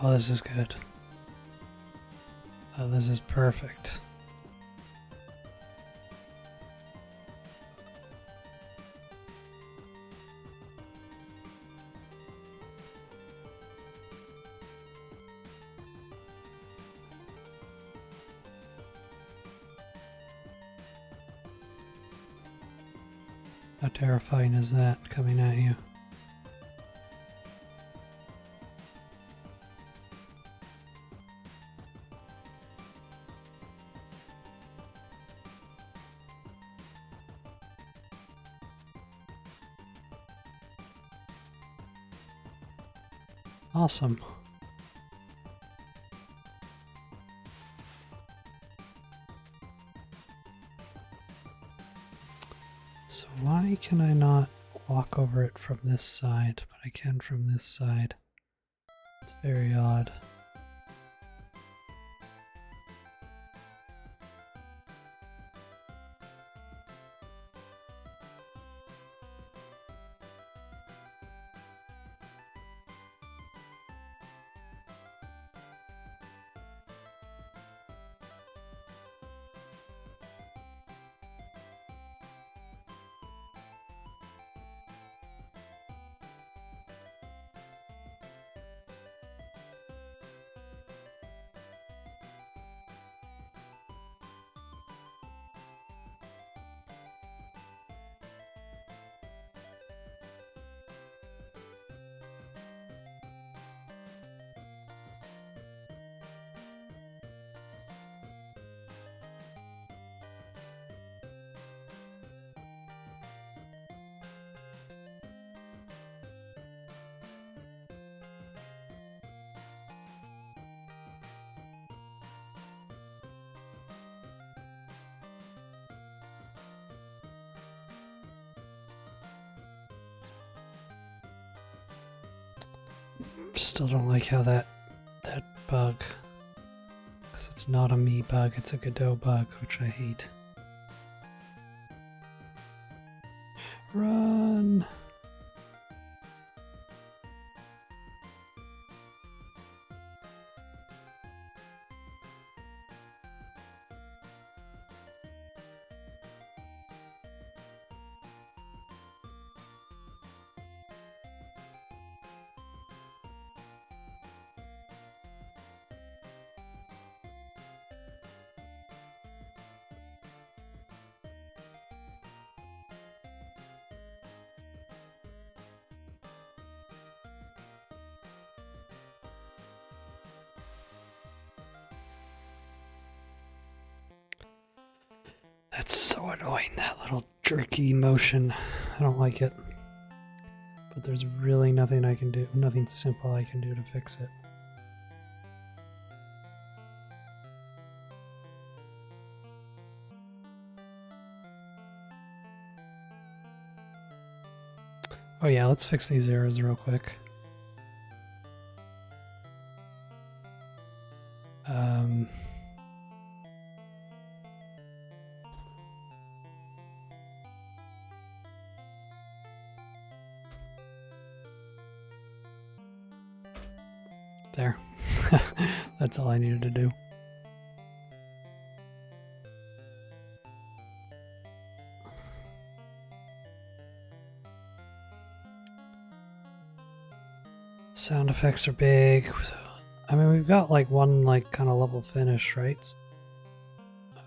Oh, this is good. Oh, this is perfect. How terrifying is that coming at you? Awesome. So why can I not walk over it from this side, but I can from this side? It's very odd. Still don't like how that bug, because it's not a me bug, it's a Godot bug, which I hate. Run! That's so annoying, that little jerky motion. I don't like it. But there's really nothing I can do, nothing simple I can do to fix it. Oh yeah, let's fix these errors real quick. There. That's all I needed to do. Sound effects are big. I mean, we've got like one like kind of level finish, right?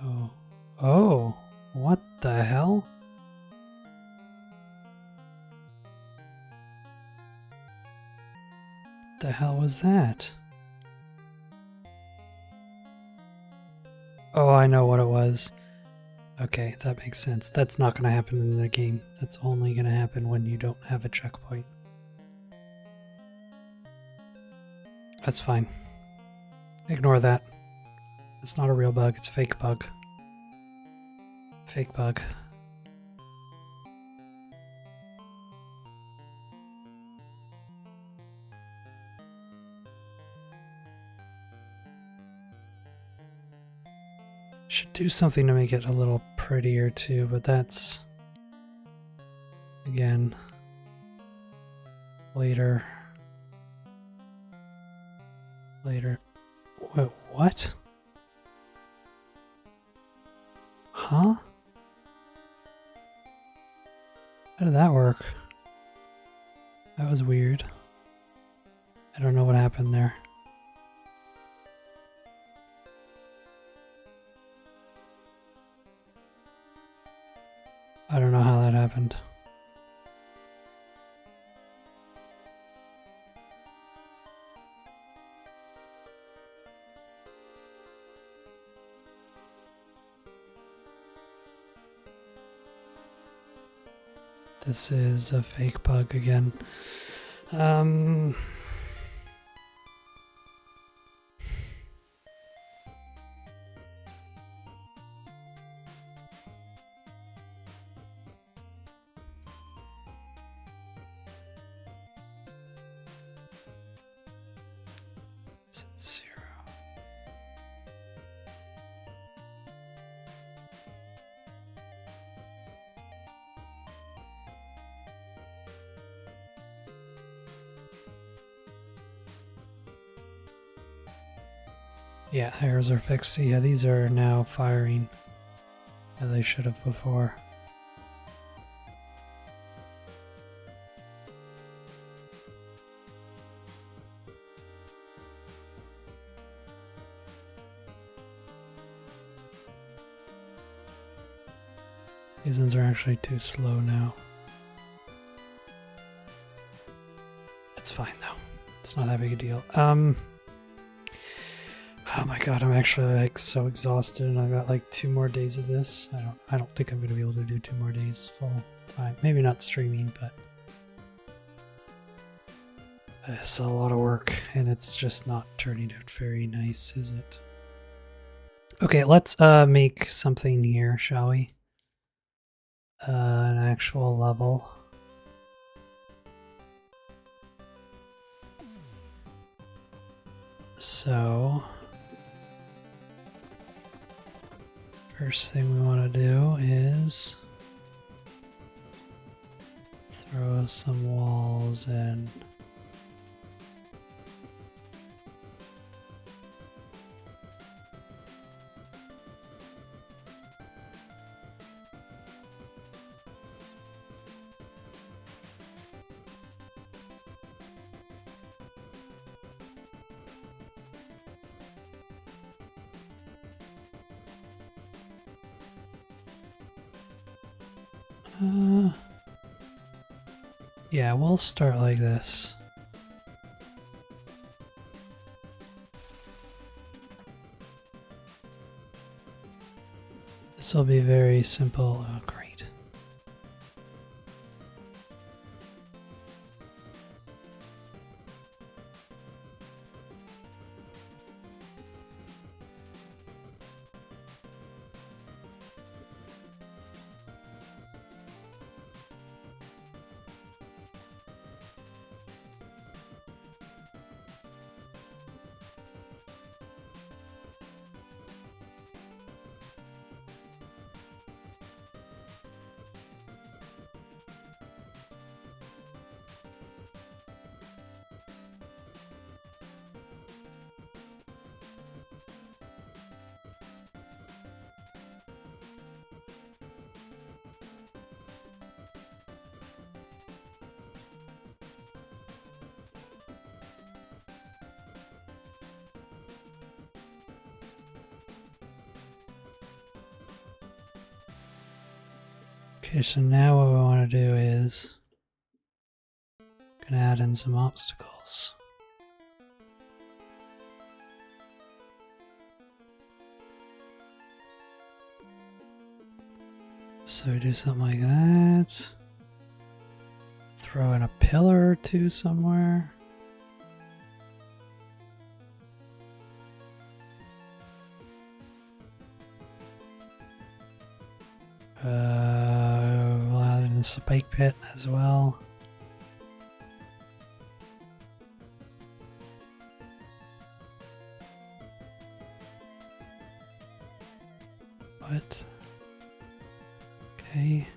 Oh. Oh. What the hell? The hell was that? Oh, I know what it was. Okay, that makes sense. That's not going to happen in the game. That's only going to happen when you don't have a checkpoint. That's fine. Ignore that. It's not a real bug, it's a fake bug. Fake bug. Should do something to make it a little prettier too, but that's, again, later. Later. Wait, what? Huh? How did that work? That was weird. I don't know what happened there. I don't know how that happened. This is a fake bug again. Is it 0? Yeah, arrows are fixed. Yeah, these are now firing. Yeah, they should have before. These ones are actually too slow now. It's fine though. It's not that big a deal. Oh my god, I'm actually like so exhausted and I've got like 2 more days of this. I don't think I'm gonna be able to do 2 more days full time. Maybe not streaming, but it's a lot of work and it's just not turning out very nice, is it? Okay, let's make something here, shall we? An actual level. So first thing we want to do is throw some walls in. Yeah, we'll start like this. This will be very simple. Oh, great. Okay, so now what we want to do is gonna add in some obstacles. So we do something like that. Throw in a pillar or two somewhere. We'll add in the spike pit as well. What? Okay.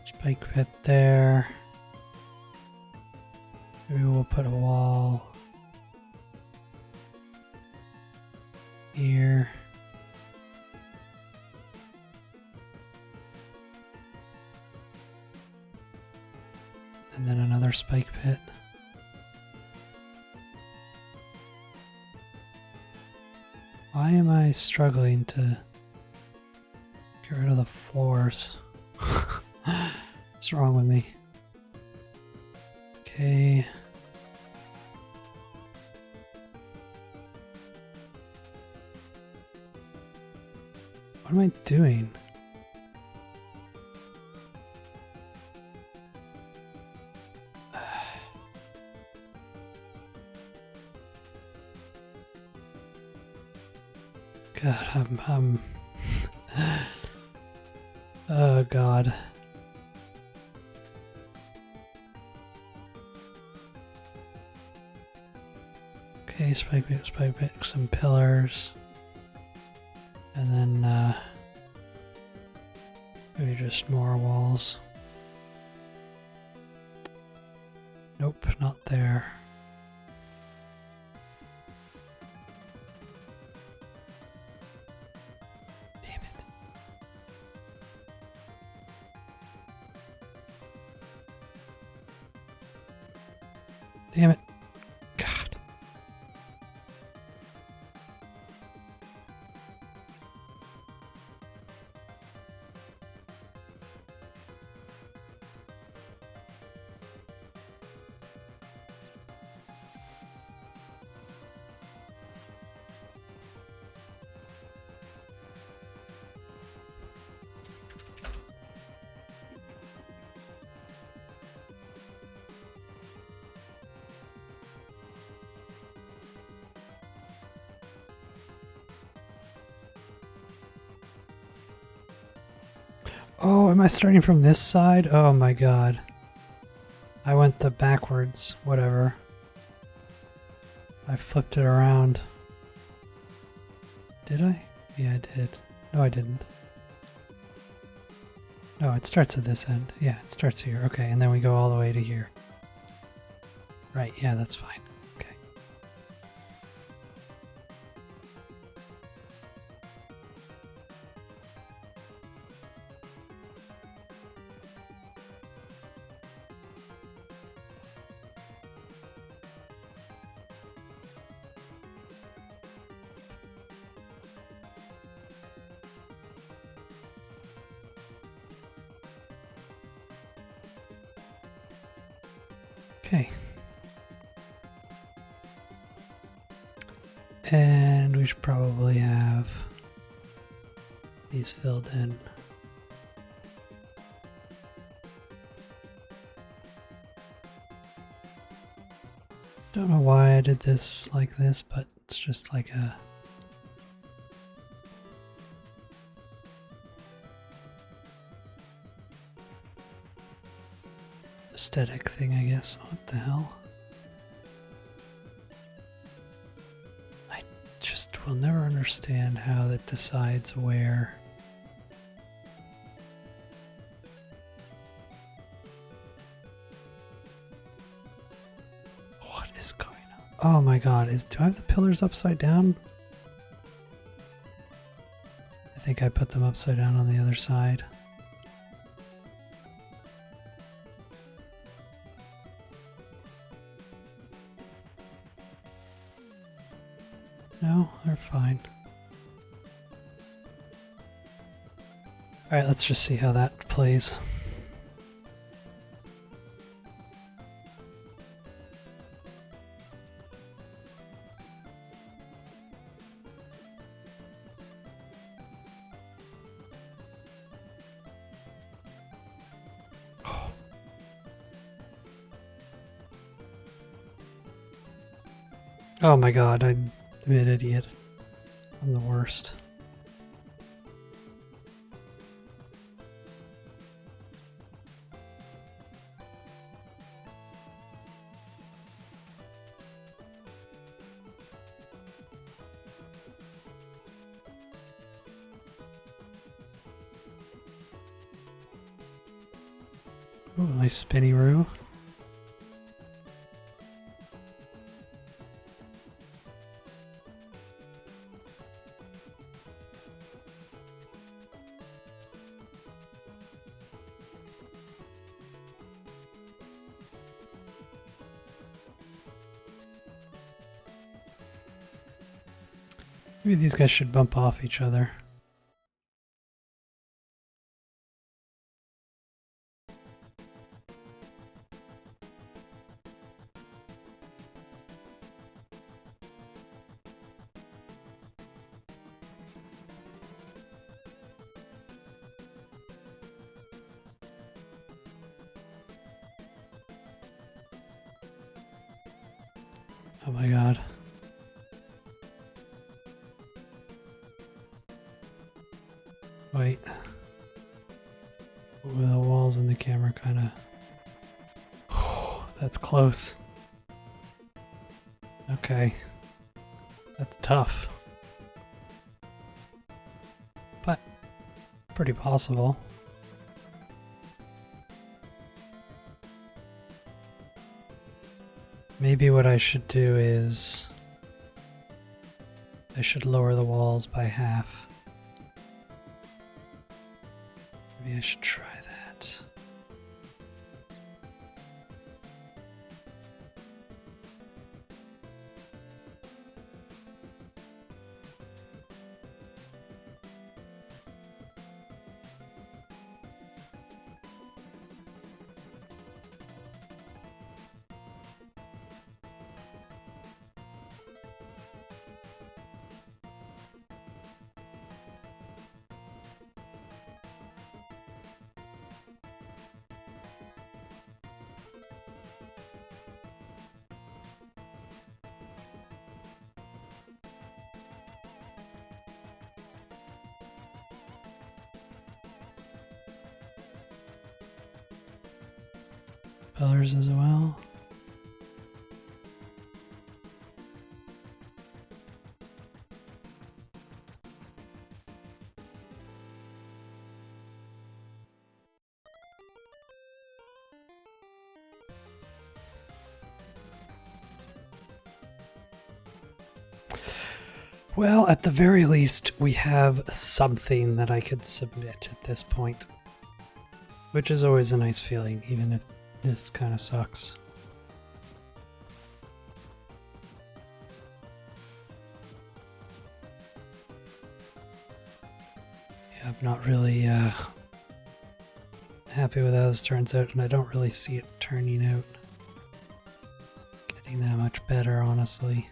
Spike pit there. Maybe we'll put a wall here. And then another spike pit. Why am I struggling to get rid of the floors? What's wrong with me? Okay. What am I doing? God, I'm oh God. Okay, spike pick some pillars. And then maybe just more walls. Nope, not there. Damn it. God. Oh, am I starting from this side? Oh my God. I went the backwards, whatever. I flipped it around. Did I? Yeah, I did. No, I didn't. No, it starts at this end. Yeah, it starts here. Okay, and then we go all the way to here. Right, yeah, that's fine. Okay. Okay. And we should probably have these filled in. Don't know why I did this like this, but it's just like a aesthetic thing, I guess. What the hell? I just will never understand how that decides where. What is going on? Oh my God, do I have the pillars upside down? I think I put them upside down on the other side. No, they're fine. Alright, let's just see how that plays. Oh my god, I'm an idiot. I'm the worst. Ooh, nice spinny roo. Maybe these guys should bump off each other. Oh my god. Wait. Ooh, the walls in the camera kind of... That's close. Okay. That's tough. But pretty possible. Maybe what I should do is... I should lower the walls by half. Maybe I should try that. Pillars as well. Well, at the very least, we have something that I could submit at this point. Which is always a nice feeling, even if this kind of sucks. Yeah, I'm not really happy with how this turns out, and I don't really see it turning out getting that much better, honestly.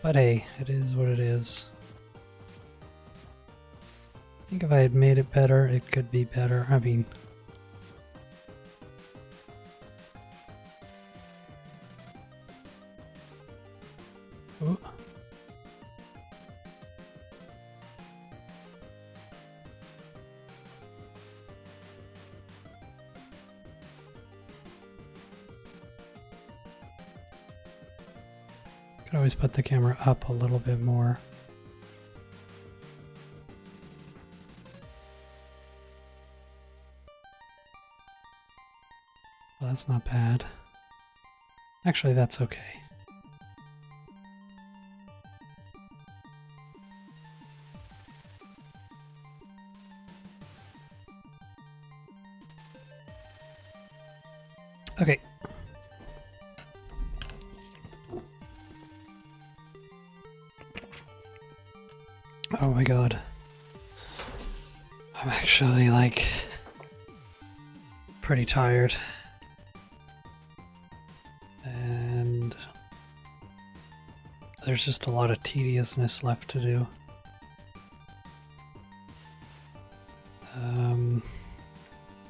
But hey, it is what it is. I think if I had made it better, it could be better. I mean... Ooh. Could always put the camera up a little bit more. Well, that's not bad. Actually, that's okay. Okay. Oh my god. I'm actually like pretty tired. And there's just a lot of tediousness left to do.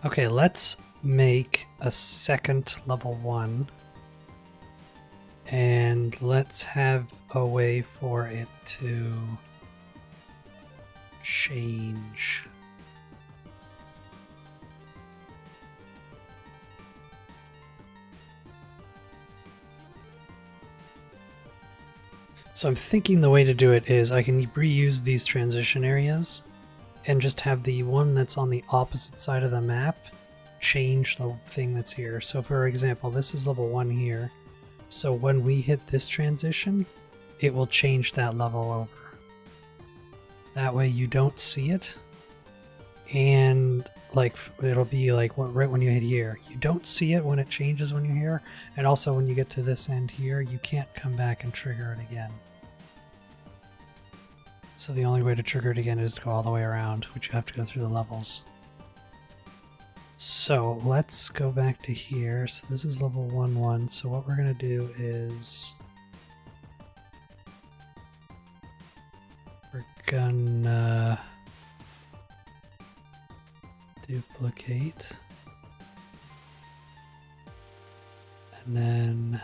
Okay, let's make a second level 1. And let's have a way for it to change. So I'm thinking the way to do it is I can reuse these transition areas and just have the one that's on the opposite side of the map change the thing that's here. So for example, this is level 1 here. So when we hit this transition, it will change that level over. That way you don't see it. And like it'll be like right when you hit here. You don't see it when it changes when you're here. And also when you get to this end here, you can't come back and trigger it again. So the only way to trigger it again is to go all the way around, which you have to go through the levels. So let's go back to here. So this is level 1-1. So what we're going to do is we're gonna duplicate and then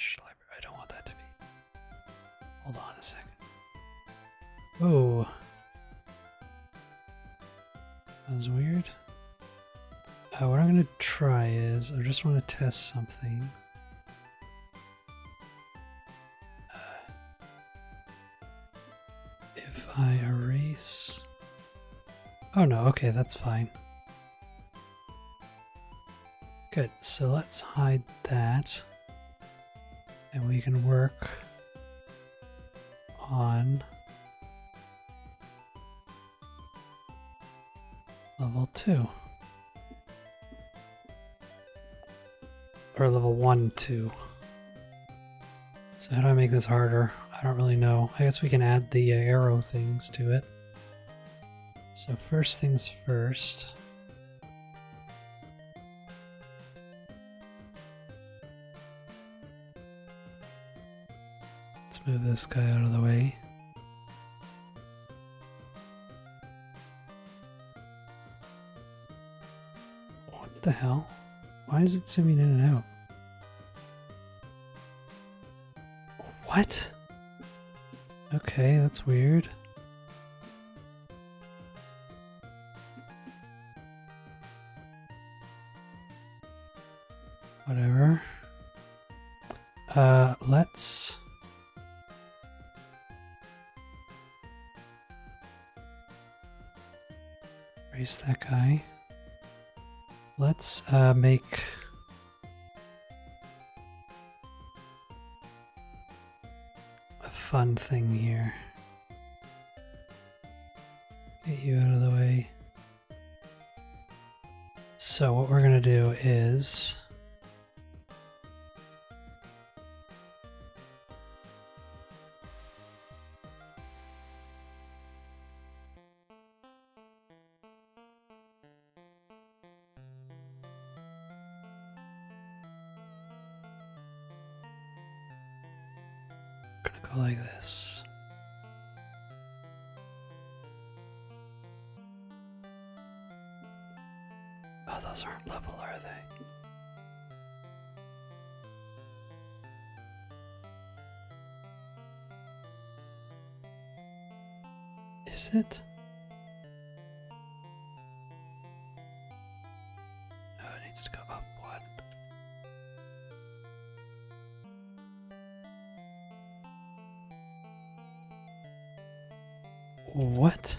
I don't want that to be. Hold on a second. Oh, that was weird. What I'm going to try is, I just want to test something. If I erase... Oh no, okay, that's fine. Good, so let's hide that. And we can work on level 2. Or level 1-2. So how do I make this harder? I don't really know. I guess we can add the arrow things to it. So first things first. Let's move this guy out of the way. What the hell? Why is it zooming in and out? What? Okay, that's weird. Whatever. Let's... erase that guy. Let's make a fun thing here. Get you out of the way. So what we're gonna do is go like this. Oh, those aren't level, are they? Is it? No, it needs to go up one. What?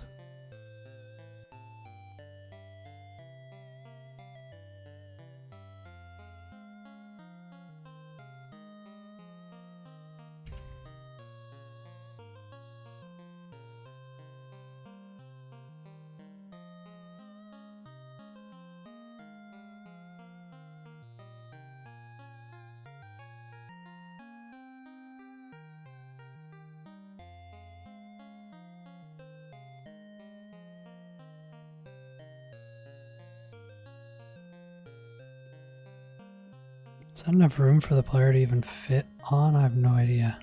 Is that enough room for the player to even fit on? I have no idea.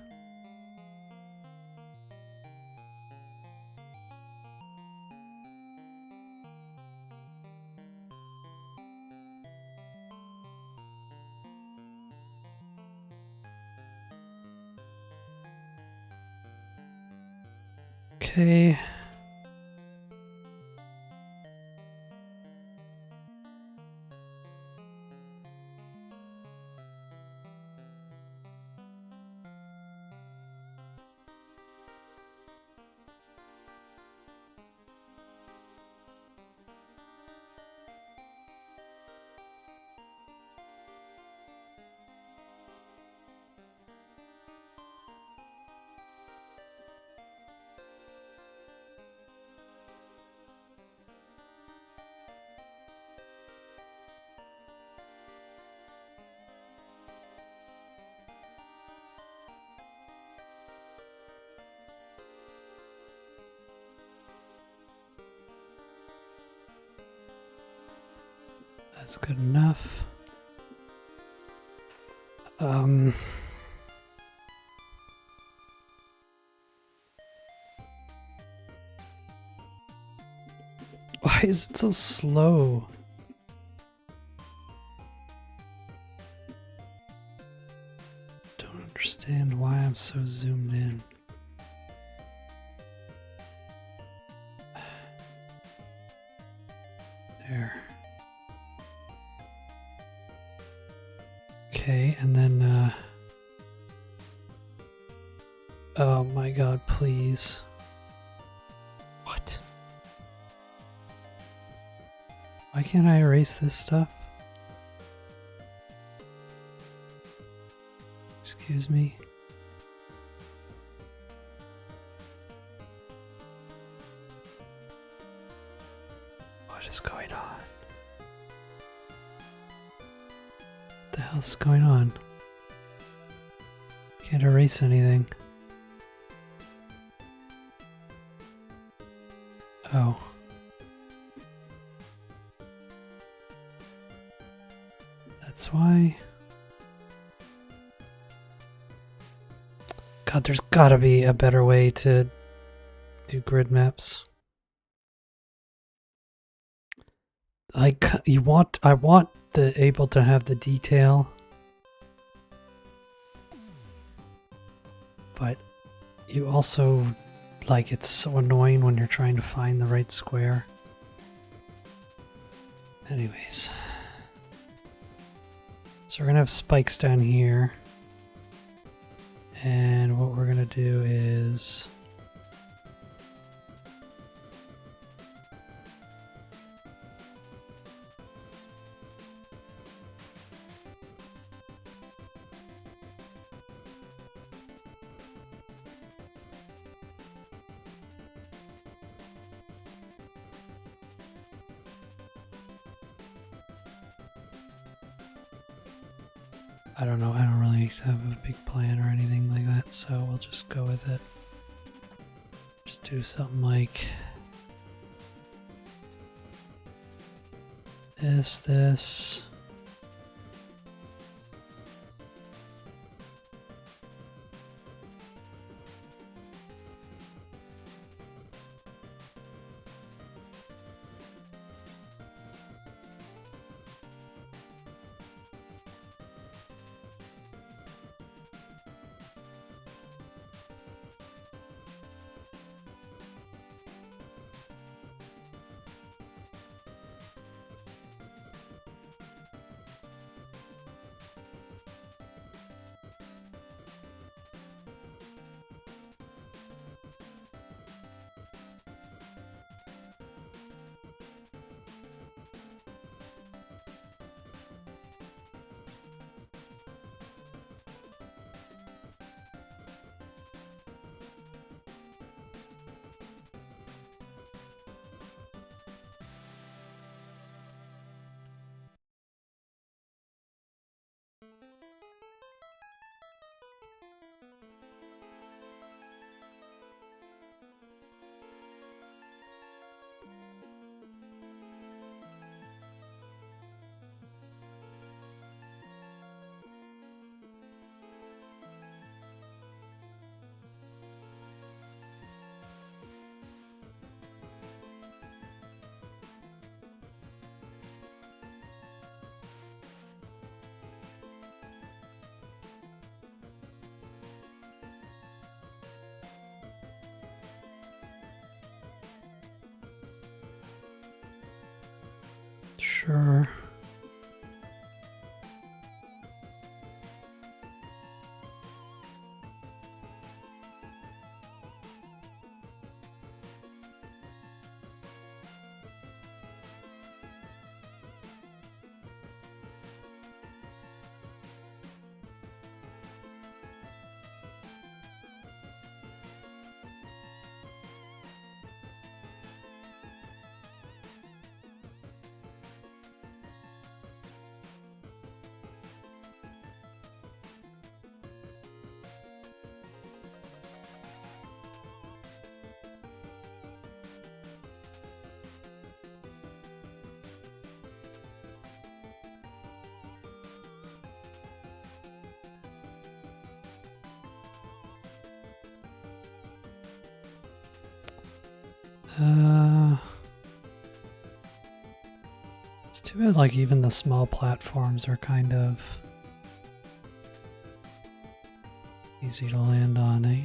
Okay. That's good enough. Why is it so slow? Don't understand why I'm so zoomed in. There. Okay, and then, oh my god, please. What? Why can't I erase this stuff? Excuse me. What is going on? What the hell's going on? Can't erase anything. Oh. That's why. God, there's gotta be a better way to do grid maps. Like, I want able to have the detail, but you also, like, it's so annoying when you're trying to find the right square. Anyways. So we're gonna have spikes down here. And what we're gonna do is I don't know, I don't really have a big plan or anything like that, so we'll just go with it. Just do something like this. Sure. It's too bad, like, even the small platforms are kind of easy to land on, eh?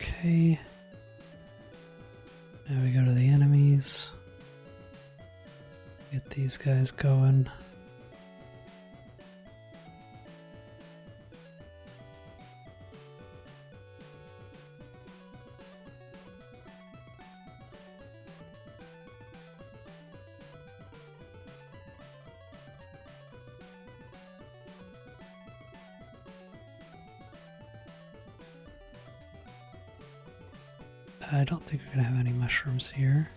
Okay. Now we go to the enemies. Get these guys going. I don't think we're gonna have any mushrooms here.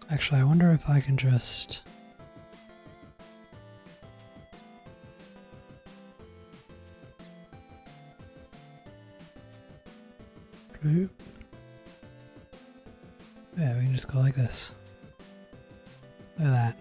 Actually, I wonder if I can just... Bloop. Yeah, we can just go like this. Look at that.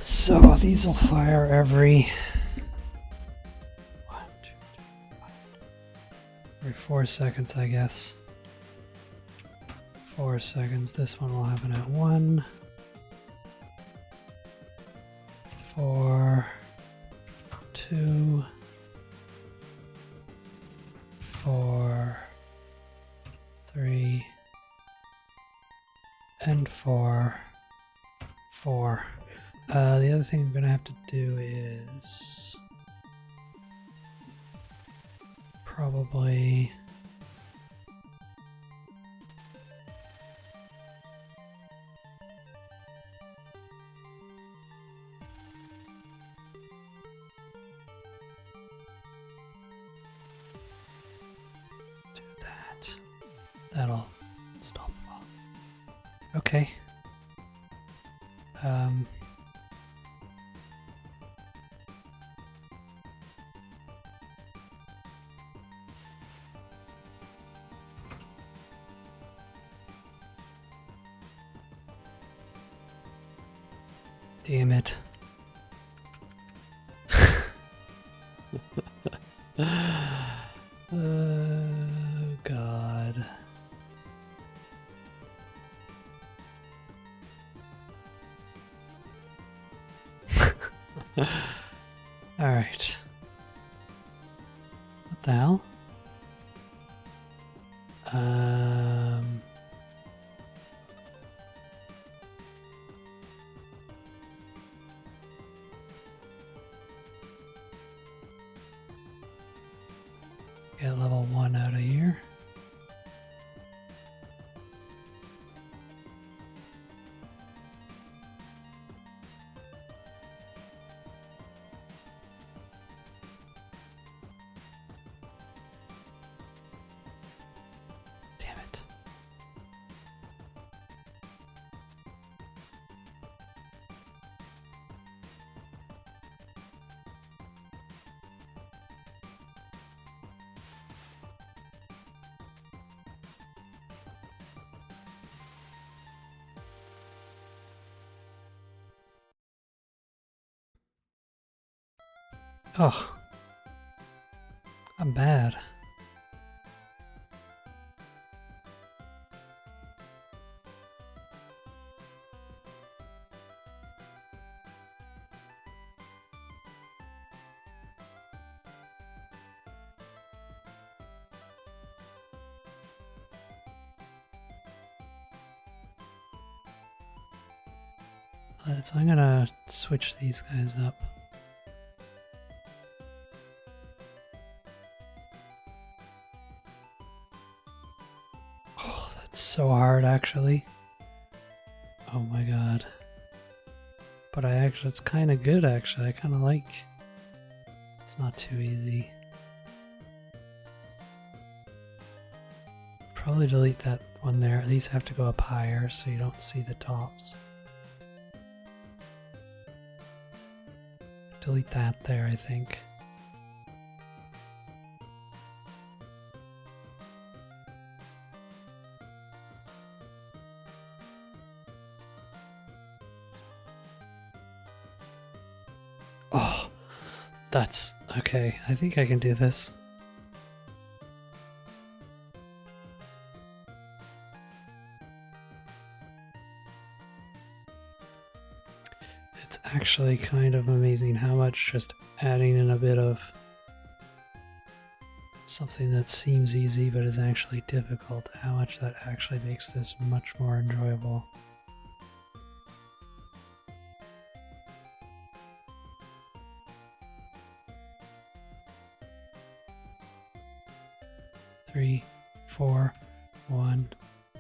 So these will fire every 4 seconds, I guess. 4 seconds. This one will happen at 1, 4, 2, 4, 3, and 4, 4. The other thing I'm gonna have to do is probably do that. That'll stop them all. Okay. Damn it. Oh, God. Alright. What the hell? Get level 1 out of here. Damn it. Oh, I'm bad. I'm gonna switch these guys up. Oh, that's so hard actually. Oh my god. But it's kind of good actually. I kind of like. It's not too easy. Probably delete that one there. These have to go up higher so you don't see the tops. Delete that there, I think. Oh, that's okay. I think I can do this. It's actually kind of amazing how much just adding in a bit of something that seems easy but is actually difficult, how much that actually makes this much more enjoyable. Three, 4, 1,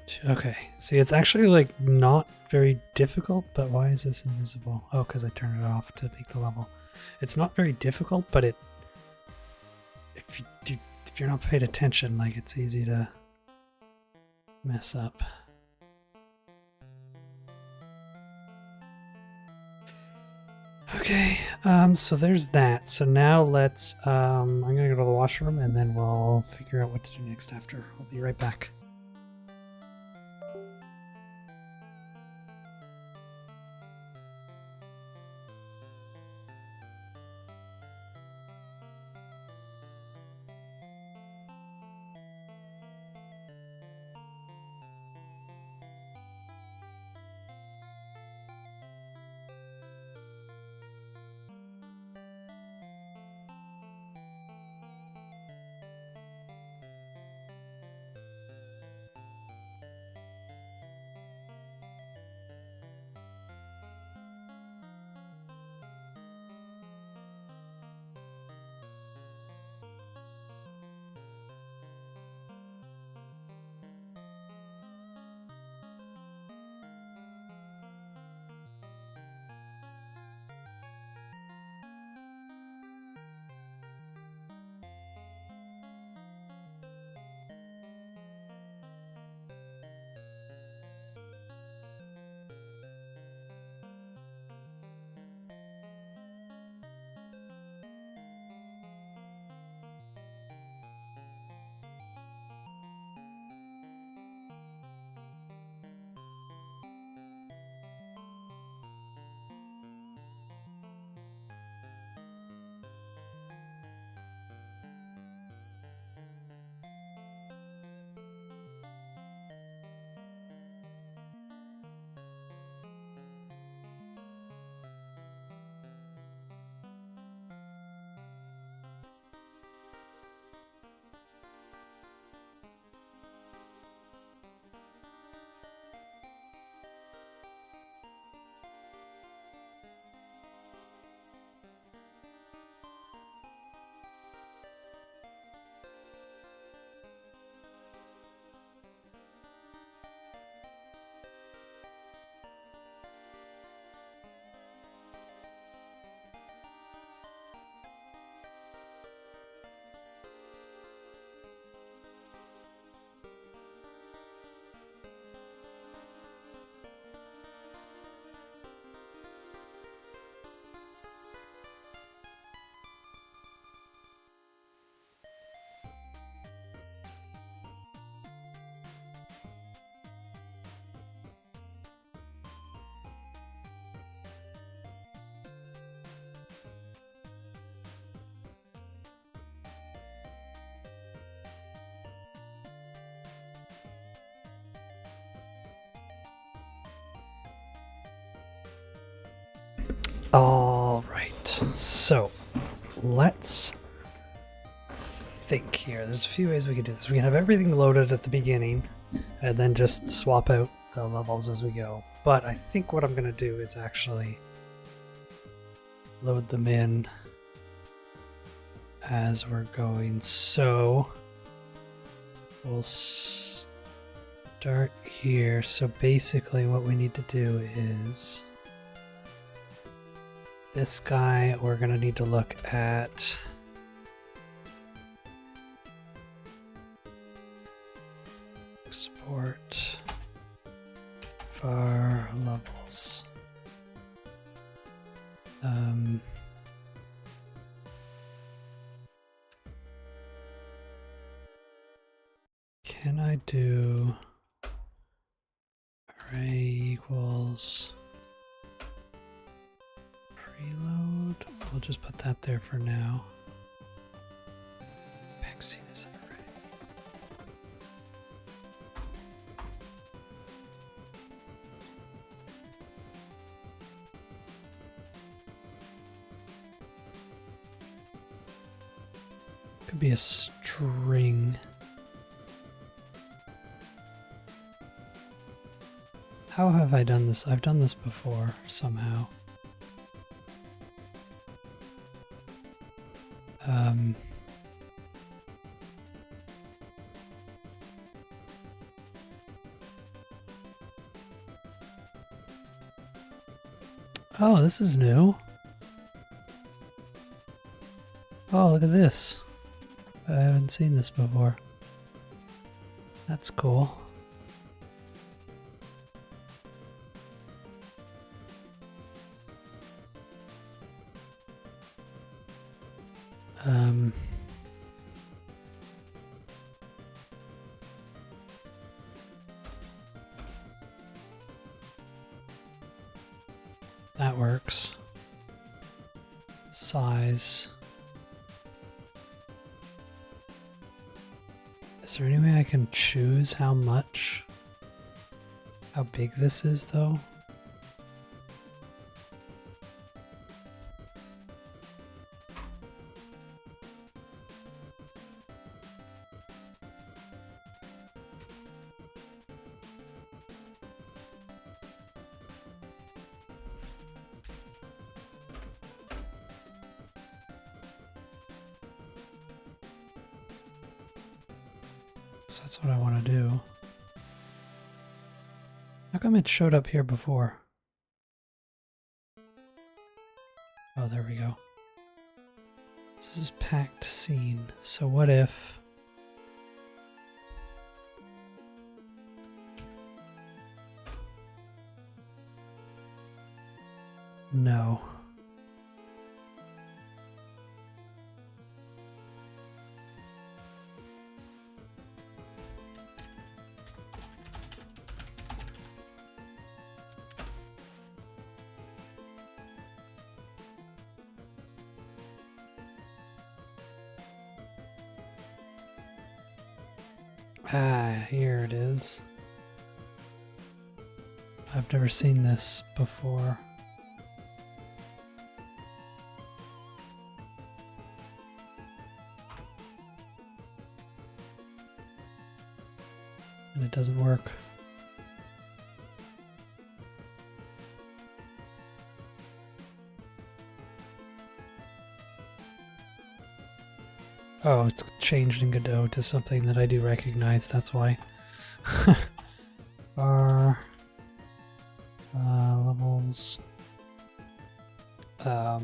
2. Okay, see, it's actually like not very difficult, but why is this invisible? Oh, because I turned it off to make the level. It's not very difficult, but if you're not paying attention, like, it's easy to mess up. Okay, so there's that. So now let's, I'm gonna go to the washroom and then we'll figure out what to do next after. I'll be right back. All right, so let's think here. There's a few ways we could do this. We can have everything loaded at the beginning and then just swap out the levels as we go. But I think what I'm going to do is actually load them in as we're going. So we'll start here. So basically what we need to do is this guy, we're going to need to look at export var levels. Can I do array equals preload? We'll just put that there for now. Vaccine is an array. Could be a string. How have I done this? I've done this before somehow. Oh, this is new. Oh, look at this. I haven't seen this before. That's cool. That works. Size. Is there any way I can choose how much? How big this is, though? So that's what I want to do. How come it showed up here before? Oh, there we go. This is packed scene. So what if... No. Ah, here it is. I've never seen this before. And it doesn't work. Oh, it's changed in Godot to something that I do recognize, that's why. Var levels. Yeah,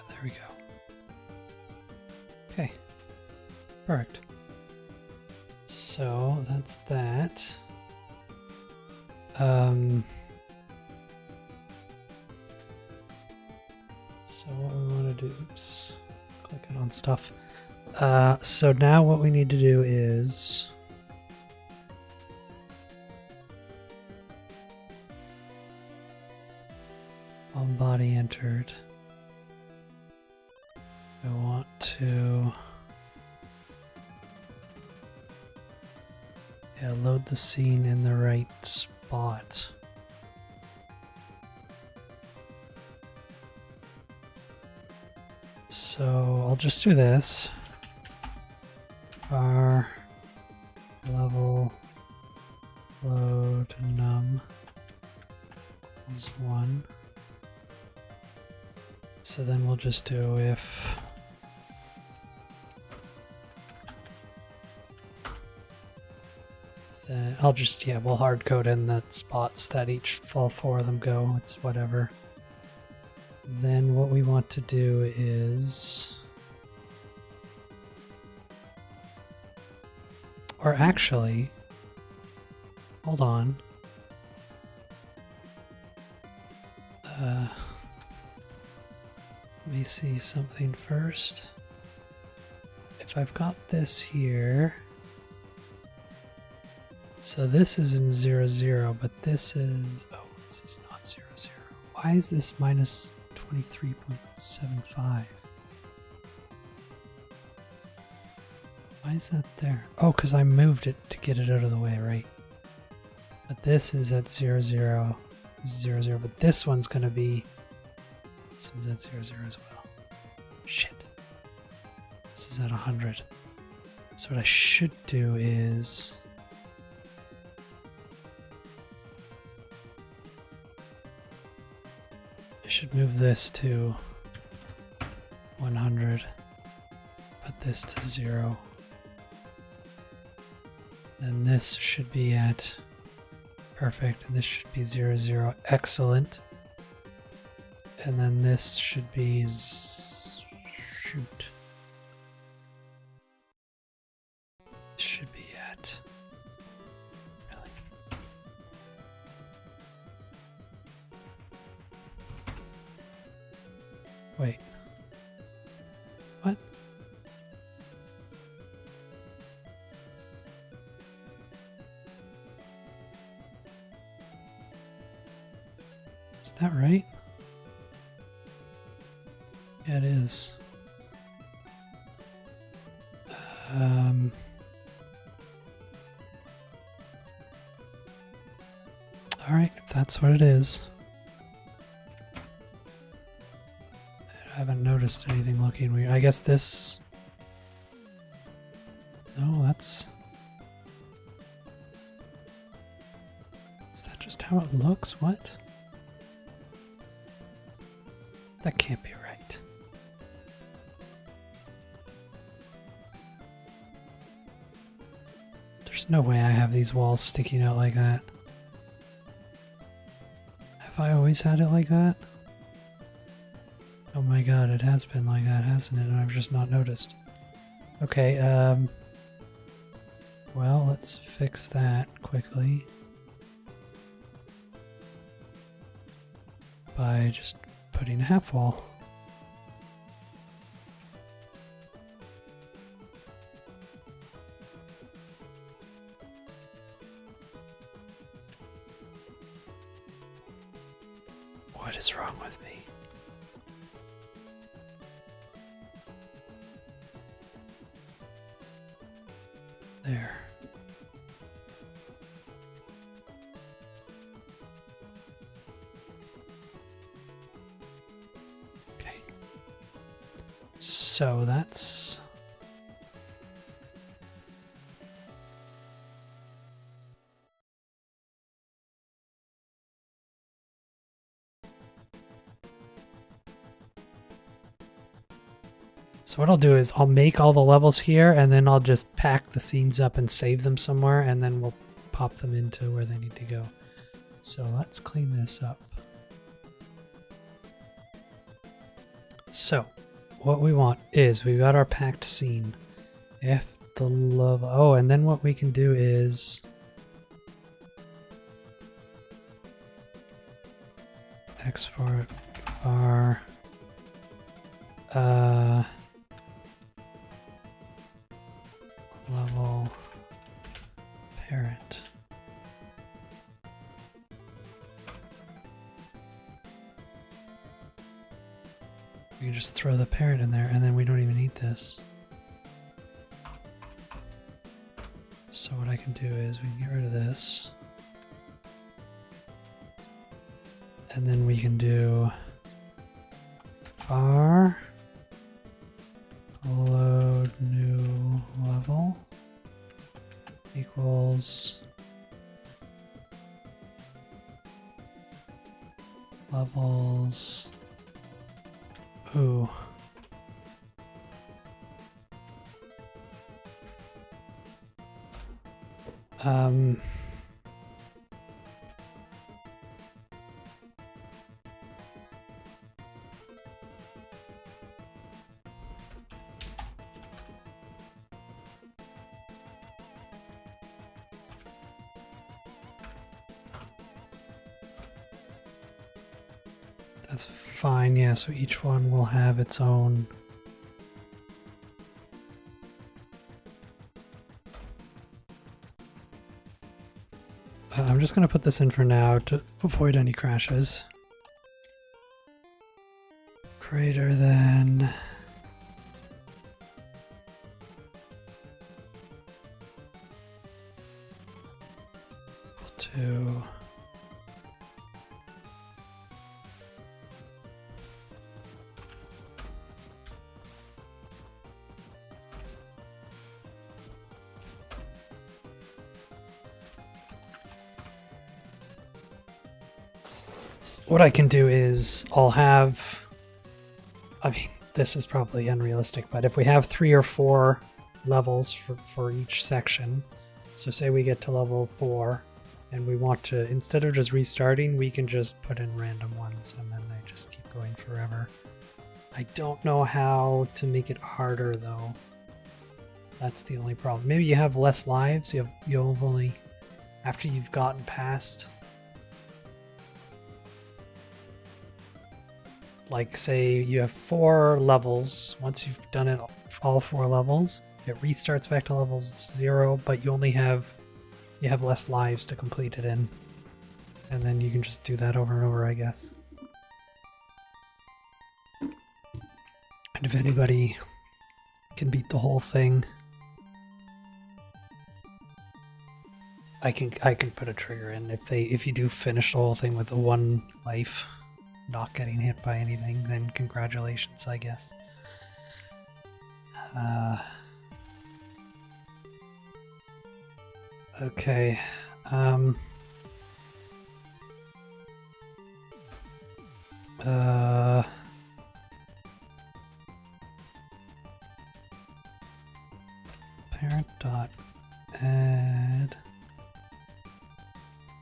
there we go. Okay, perfect. So that's that. So what we want to do, oops, clicking on stuff. So now what we need to do is on body entered. I want to, yeah, Yeah, load the scene in the right spot. So I'll just do this. Var level load num equals 1. So then we'll just do if then I'll just, yeah, we'll hard code in the spots that all 4 of them go. It's whatever. Then what we want to do is, or actually, hold on. Let me see something first. If I've got this here, so this is in 0, 0, but this is, oh, this is not 0, 0. Why is this minus 23.75? Why is that there? Oh, because I moved it to get it out of the way, right? But this is at 0, 0, 0, 0, but this one's going to be, this one's at 0, 0 as well. Shit. This is at 100. So what I should do is, I should move this to 100, put this to 0. Then this should be at perfect, and this should be 0, 0. Excellent. And then this should be shoot. Should be at, really. Wait. What? Is that right? Yeah, it is. All right, if that's what it is. I haven't noticed anything looking weird. I guess this... No, that's... Is that just how it looks? What? That can't be right. There's no way I have these walls sticking out like that. Have I always had it like that? Oh my god, it has been like that, hasn't it? And I've just not noticed. Okay, well, let's fix that quickly. By just putting a half wall. What is wrong with me? There. Okay. So that's... So what I'll do is I'll make all the levels here, and then I'll just pack the scenes up and save them somewhere, and then we'll pop them into where they need to go. So let's clean this up. So what we want is, we've got our packed scene. If the level... Oh, and then what we can do is... export our... level parent. We can just throw the parent in there, and then we don't even need this. So what I can do is we can get rid of this. And then we can do var load new level equals levels. Ooh. That's fine, yeah, so each one will have its own. I'm just going to put this in for now to avoid any crashes. Greater than equal to what I can do is I'll have, I mean, this is probably unrealistic, but if we have 3 or 4 levels for each section, so say we get to level 4 and we want to, instead of just restarting, we can just put in random ones and then they just keep going forever. I don't know how to make it harder though. That's the only problem. Maybe you have less lives, you'll only, after you've gotten past, like say you have 4 levels. Once you've done it all 4 levels, it restarts back to level 0, but you have less lives to complete it in. And then you can just do that over and over, I guess. And if anybody can beat the whole thing, I can put a trigger in. If you do finish the whole thing with the 1 life, not getting hit by anything, then congratulations, I guess. Okay. Parent dot add.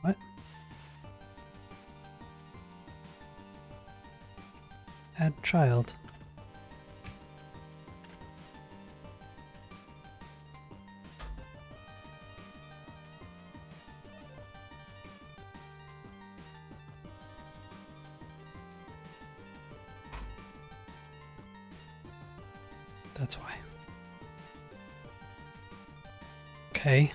What? Add child. That's why. Okay.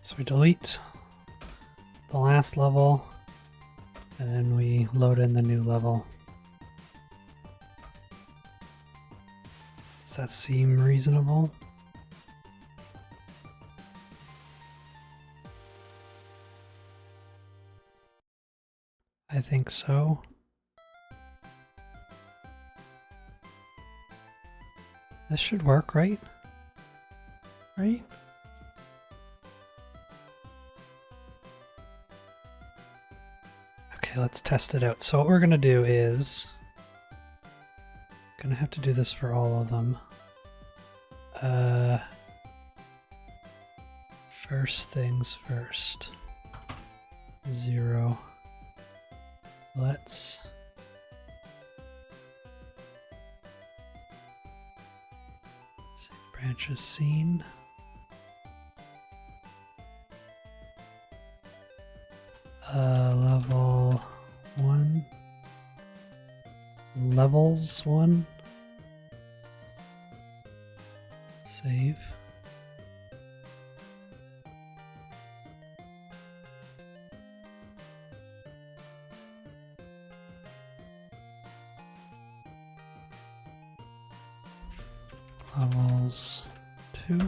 So we delete the last level, and then we load in the new level. Does that seem reasonable? I think so. This should work, right? Right? Okay, let's test it out. So what we're gonna do is, gonna have to do this for all of them. First things first. 0. Let's Save branches seen. Level 1. Levels 1. Save. Levels 2.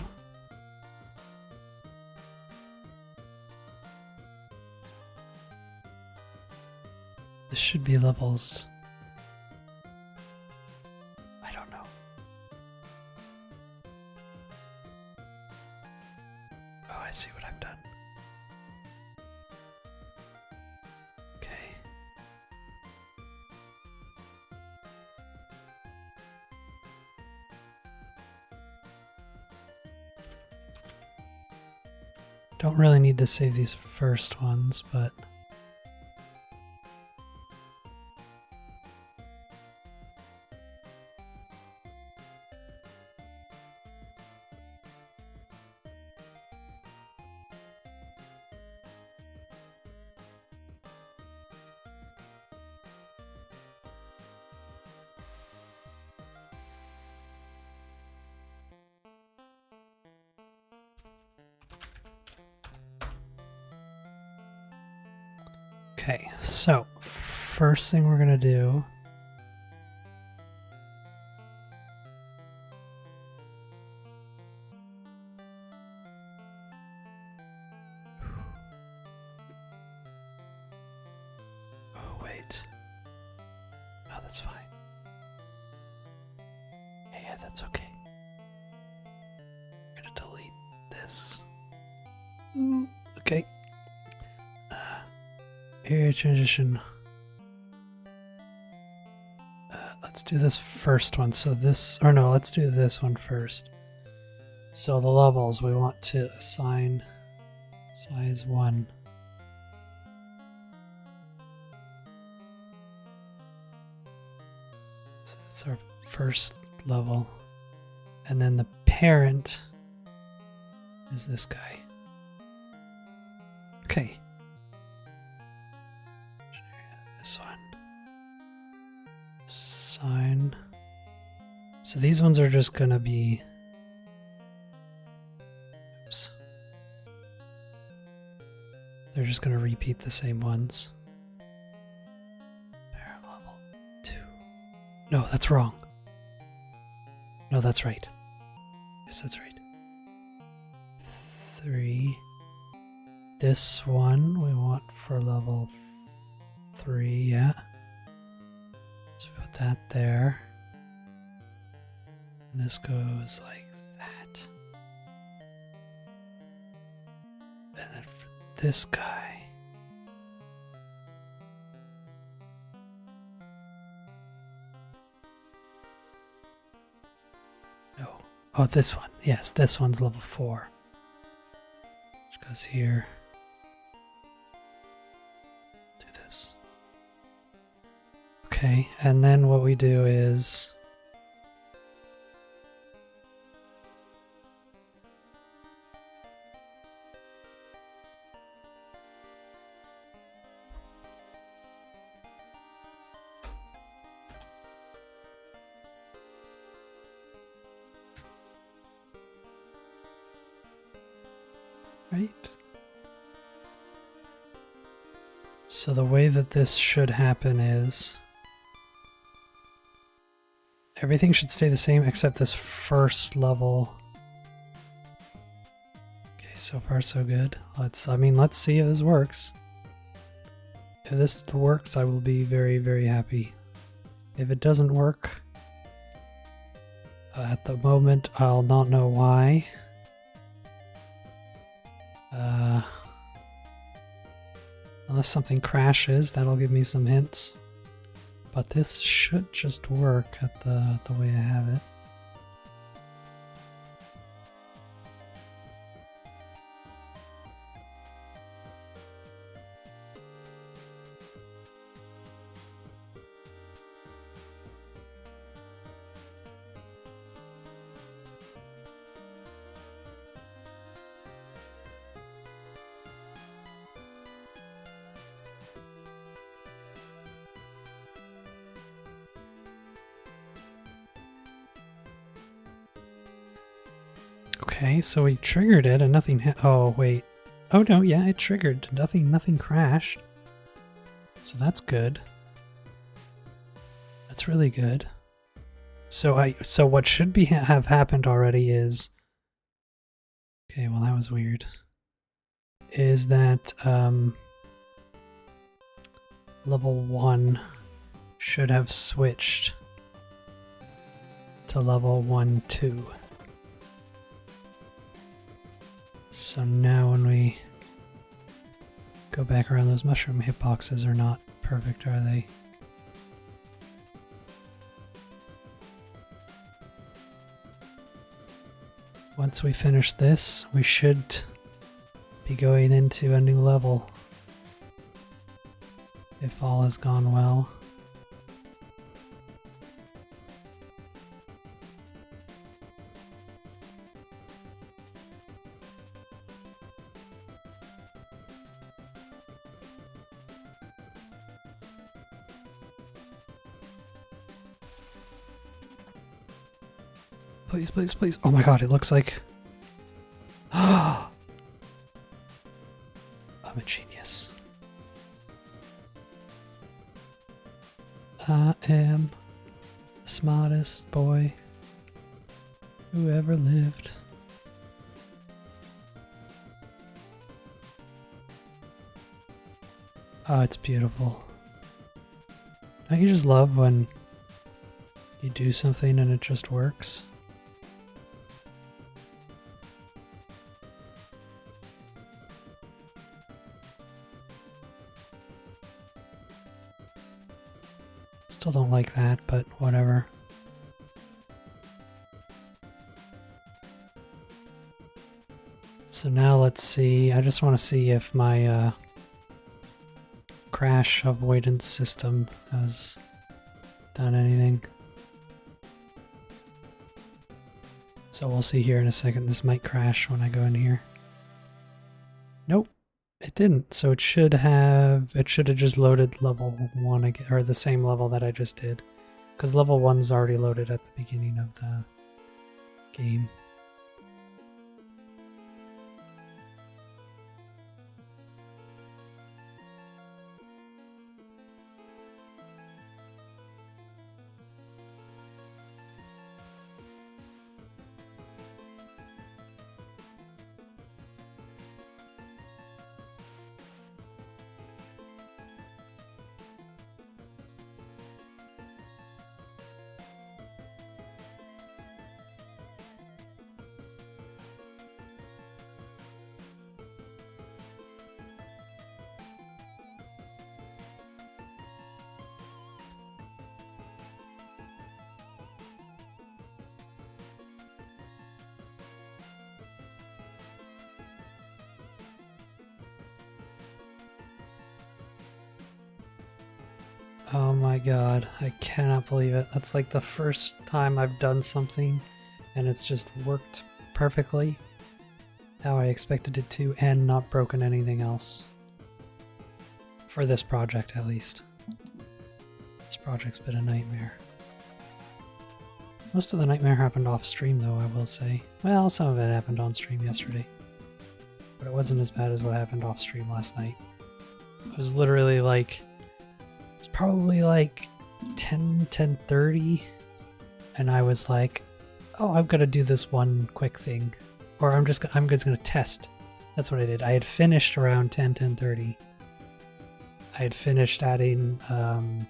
This should be levels. I don't know. Oh, I see what I've done. Okay. Don't really need to save these first ones, but okay, so first thing we're gonna do oh wait. No, that's fine. Yeah, that's okay. I'm gonna delete this. Ooh, okay. Area transition. Let's do this first one. So this, or no, let's do this one first. So the levels, we want to assign size 1. So that's our first level. And then the parent is this guy. Okay. This one. Sign. So these ones are just gonna be. Oops. They're just gonna repeat the same ones. Parent level 2. No, that's wrong. No, that's right. Yes, that's right. 3. This one we want for level 3, yeah. So put that there. And this goes like that. And then for this guy. No. Oh, this one. Yes, this one's level 4. Which goes here. Do this. Okay, and then what we do is right. So the way that this should happen is everything should stay the same except this first level. Okay, so far so good. Let's see if this works. If this works, I will be very, very happy. If it doesn't work, at the moment, I'll not know why. Unless something crashes, that'll give me some hints. But this should just work at the way I have it. Okay, so we triggered it and nothing oh, wait. Oh no, yeah, it triggered. Nothing crashed. So that's good. That's really good. So what should be have happened already is, okay, well that was weird. Is that level 1 should have switched to level 1, 2. So now when we go back around, those mushroom hitboxes are not perfect, are they? Once we finish this, we should be going into a new level, if all has gone well. Please, please, please. Oh my god, it looks like... I'm a genius. I am the smartest boy who ever lived. Oh, it's beautiful. Don't you just love when you do something and it just works? Still don't like that, but whatever. So now let's see. I just want to see if my crash avoidance system has done anything. So we'll see here in a second. This might crash when I go in here. Nope. It didn't, so it should have just loaded level 1 again, or the same level that I just did. Because level 1's already loaded at the beginning of the game. Oh my god, I cannot believe it. That's like the first time I've done something and it's just worked perfectly how I expected it to and not broken anything else. For this project, at least. This project's been a nightmare. Most of the nightmare happened off stream though, I will say. Well, some of it happened on stream yesterday. But it wasn't as bad as what happened off stream last night. It was literally like... It's probably like 10:30, and I was like, oh, I'm gonna do this one quick thing. Or I'm just gonna test. That's what I did. I had finished around 10:30. I had finished adding the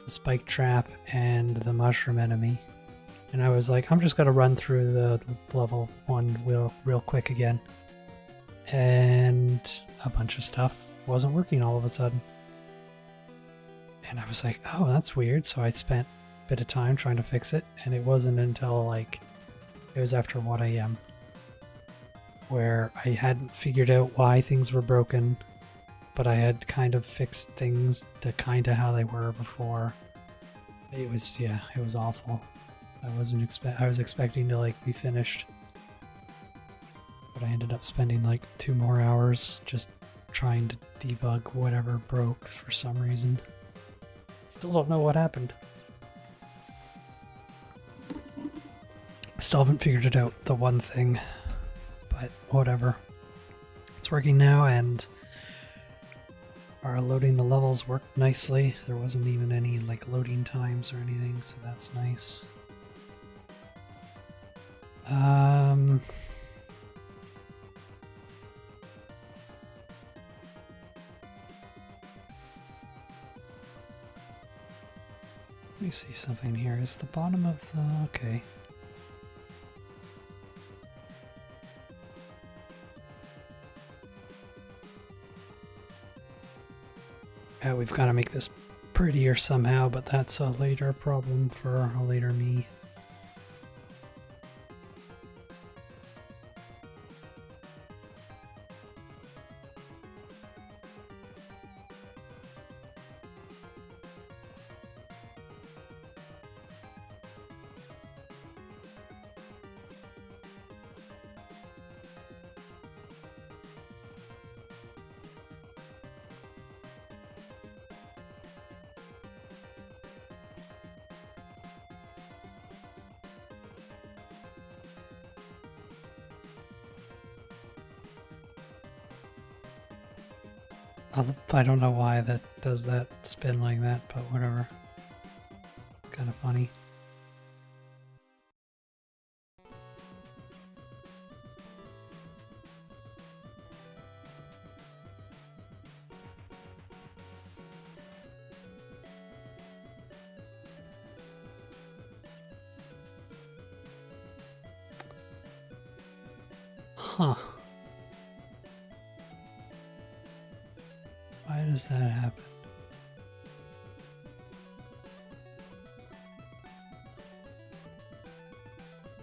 spike trap and the mushroom enemy. And I was like, I'm just gonna run through the level 1 real quick again. And a bunch of stuff wasn't working all of a sudden. And I was like, oh, that's weird. So I spent a bit of time trying to fix it. And it wasn't until like, it was after 1 AM where I hadn't figured out why things were broken, but I had kind of fixed things to kind of how they were before. It was, yeah, it was awful. I was expecting to like be finished, but I ended up spending like 2 more hours just trying to debug whatever broke for some reason. Still don't know what happened. Still haven't figured it out, the one thing, but whatever. It's working now, and our loading the levels worked nicely. There wasn't even any like loading times or anything, so that's nice. Let me see something here. Is the bottom of the... okay. Yeah, we've got to make this prettier somehow, but that's a later problem for a later me. I don't know why that does that spin like that, but whatever. It's kind of funny. Huh. Why does that happen?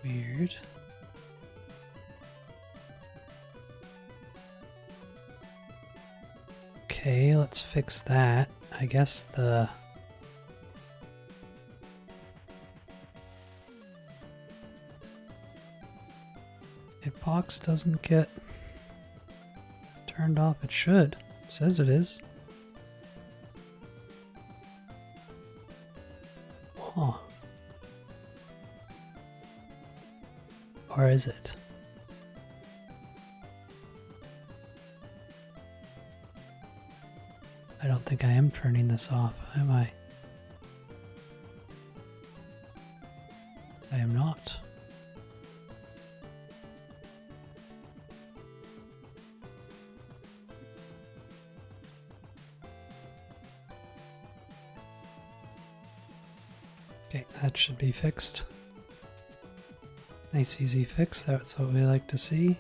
Weird. Okay, let's fix that. I guess the... hitbox doesn't get turned off. It should. It says it is. Huh. Or is it? I don't think I am turning this off, am I? I am not. Okay, that should be fixed. Nice easy fix, that's what we like to see.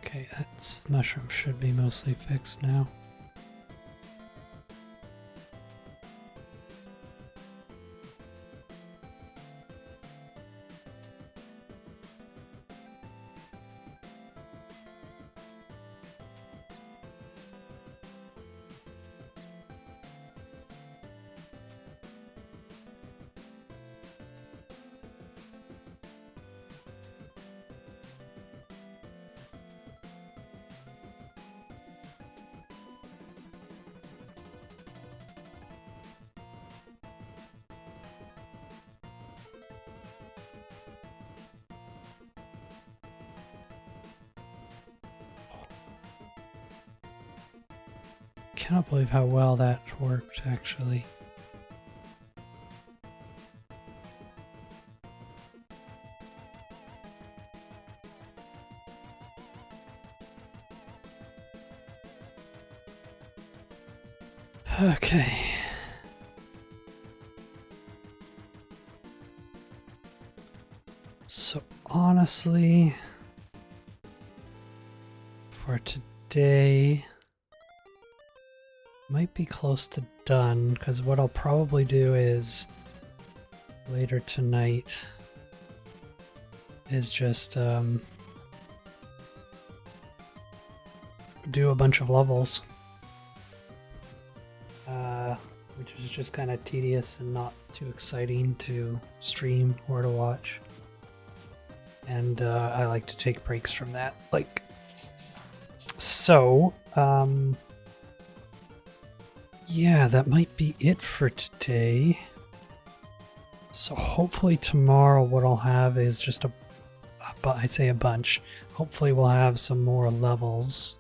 Okay, that mushroom should be mostly fixed now. cannot believe how well that worked, actually. Okay. So honestly, for today, might be close to done, because what I'll probably do is later tonight is just do a bunch of levels. Which is just kind of tedious and not too exciting to stream or to watch. And I like to take breaks from that. Like, so, yeah, that might be it for today. So hopefully tomorrow what I'll have is just I'd say a bunch. Hopefully we'll have some more levels.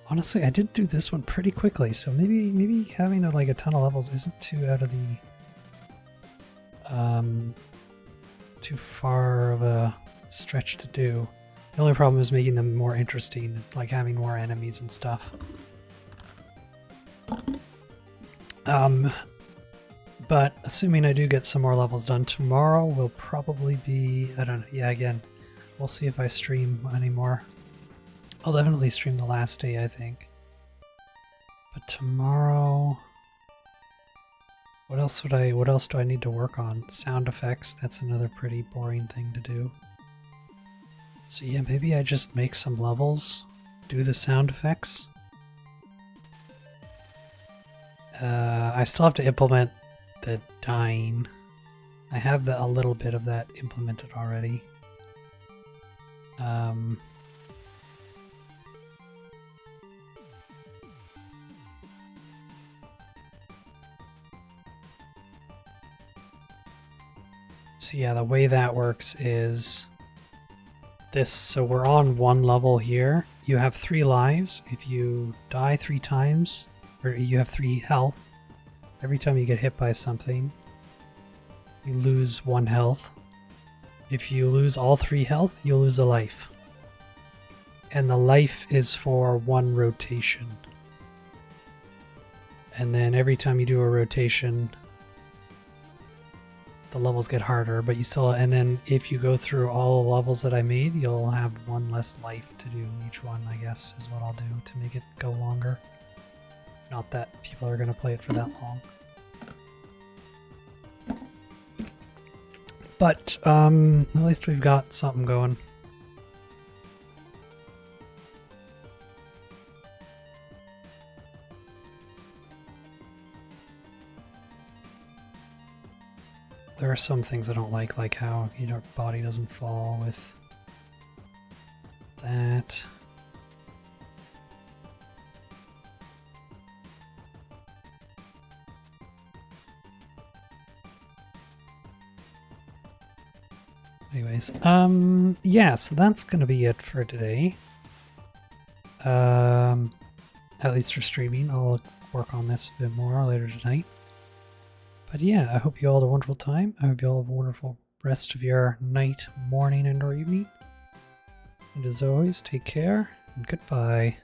Honestly, I did do this one pretty quickly, so maybe having like a ton of levels isn't too out of the too far of a stretch to do. The only problem is making them more interesting, like having more enemies and stuff. But assuming I do get some more levels done tomorrow, will probably be, I don't know, yeah, again, we'll see if I stream anymore. I'll definitely stream the last day, I think. But tomorrow, what else do I need to work on? Sound effects, that's another pretty boring thing to do. So yeah, maybe I just make some levels, do the sound effects. I still have to implement the dying. I have a little bit of that implemented already. So yeah, the way that works is this. So we're on one level here. You have 3 lives. If you die 3 times, or you have 3 health, every time you get hit by something, you lose 1 health. If you lose all 3 health, you'll lose a life. And the life is for 1 rotation. And then every time you do a rotation, the levels get harder, but you still, and then if you go through all the levels that I made, you'll have 1 less life to do each one, I guess, is what I'll do to make it go longer. Not that people are going to play it for that long. But, at least we've got something going. There are some things I don't like how your body doesn't fall with that. Anyways, yeah, so that's gonna be it for today. At least for streaming. I'll work on this a bit more later tonight. But yeah, I hope you all had a wonderful time. I hope you all have a wonderful rest of your night, morning, and or evening. And as always, take care and goodbye.